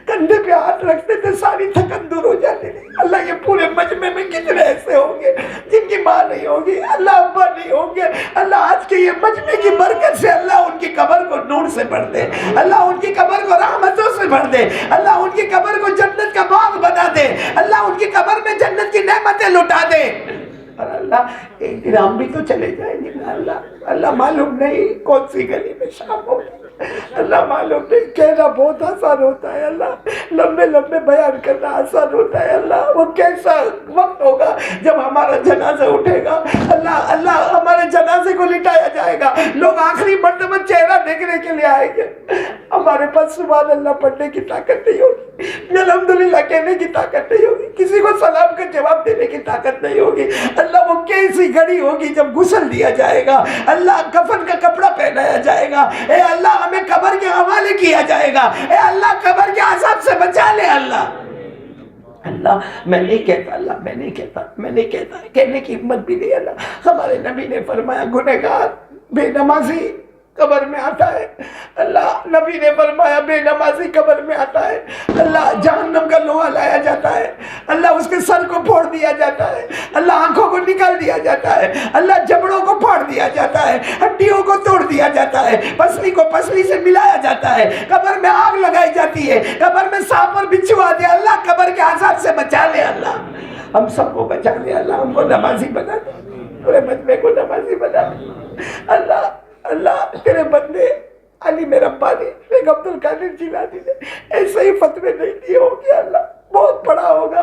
کندھے پہ ہاتھ رکھتے تھے ساری تھکن دور ہو جاتی تھی. اللہ یہ پورے مجمع میں کتنے ایسے ہوں گے جن کی ماں نہیں ہوگی, اللہ ابا نہیں ہوں گے. اللہ آج کے یہ مجمع کی برکت سے اللہ ان کی قبر کو نور سے بھر دے, اللہ ان کی قبر کو رحمتوں سے بھر دے, اللہ ان کی قبر کو جنت کا باغ بنا دے, اللہ ان کی قبر میں جنت کی نعمتیں لٹا دے. اور اللہ ایک دن ہم بھی تو چلے جائیں گے نا. اللہ معلوم نہیں کون سی گلی میں شام ہوگی, اللہ معلوم نہیں. کہنا بہت آسان ہوتا ہے, اللہ لمبے لمبے بیان کرنا آسان ہوتا ہے. اللہ وہ کیسا وقت ہوگا جب ہمارا جنازہ اٹھے گا. اللہ ہمارے جنازے کو لٹایا جائے گا, لوگ آخری مرتبہ چہرہ دیکھنے کے لیے آئیں گے. ہمارے پاس سبحان اللہ پڑھنے کی طاقت نہیں ہوگی, الحمدللہ کہنے کی طاقت نہیں ہوگی, کسی کو سلام کا جواب دینے کی طاقت نہیں ہوگی. اللہ وہ کیسی گھڑی ہوگی جب غسل دیا جائے گا, اللہ کفن کا کپڑا پہنایا جائے گا, اے اللہ ہمیں قبر کے حوالے کیا جائے گا, اے اللہ قبر کے عذاب سے بچا لے. اللہ میں نہیں کہتا کہنے کی ہمت بھی نہیں. اللہ ہمارے نبی نے فرمایا گنہگار بے نمازی قبر میں آتا ہے. اللہ نبی نے فرمایا بے نمازی قبر میں آتا ہے. اللہ جہنم کا لوہا لایا جاتا ہے, اللہ اس کے سر کو پھوڑ دیا جاتا ہے, اللہ آنکھوں کو نکال دیا جاتا ہے, اللہ جبڑوں کو پھاڑ دیا جاتا ہے, ہڈیوں کو توڑ دیا جاتا ہے, پسلی کو پسلی سے ملایا جاتا ہے, قبر میں آگ لگائی جاتی ہے, قبر میں سانپ اور بچھو آتے. اللہ قبر کے عذاب سے بچا لے. اللہ ہم سب کو بچا لے. اللہ ہم کو نمازی بنا دے, پورے مجمع کو نمازی بنا دے. اللہ تیرے بندے علی میرا ربانی شیخ عبد القادر جیلانی نے ایسے ہی فتوے نہیں دیے ہوں گے. اللہ بہت پڑھا ہوگا,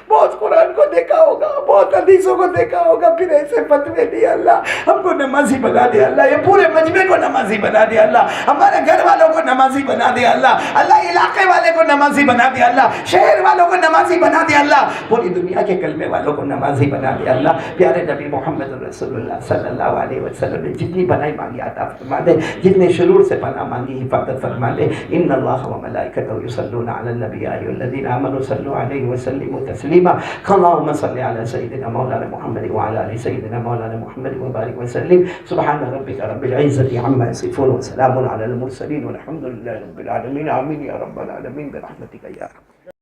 بہت قرآن کو دیکھا ہوگا, بہت حدیثوں کو دیکھا ہوگا, پھر ایسے فتوے دیے. اللہ ہم کو نمازی بنا دے. اللہ یہ پورے مجمع کو نمازی بنا دے. اللہ ہمارے گھر والوں کو نمازی بنا دے. اللہ علاقے والے کو نمازی بنا دے. اللہ شہر والوں کو نمازی بنا دے. اللہ پوری دنیا کے کلمے والوں کو نمازی بنا دے. اللہ پیارے نبی محمد رسول اللہ صلی اللہ علیہ وسلم نے جتنی بھلائی مانگی عطا فرما دے, جتنے شرور سے پناہ مانگی حفاظت فرما دے. ان اللہ و ملائکتہ یصلون علی النبی یا ایھا الذین آمنوا صلوا علیہ وسلموا تسلیما. اللهم صل على سيدنا مولانا محمد وعلى ال سيدنا مولانا محمد وبارك وسلم. سبحان ربك رب العزة عما يصفون وسلام على المرسلين والحمد لله رب العالمين. آمين يا رب العالمين برحمتك يا رب.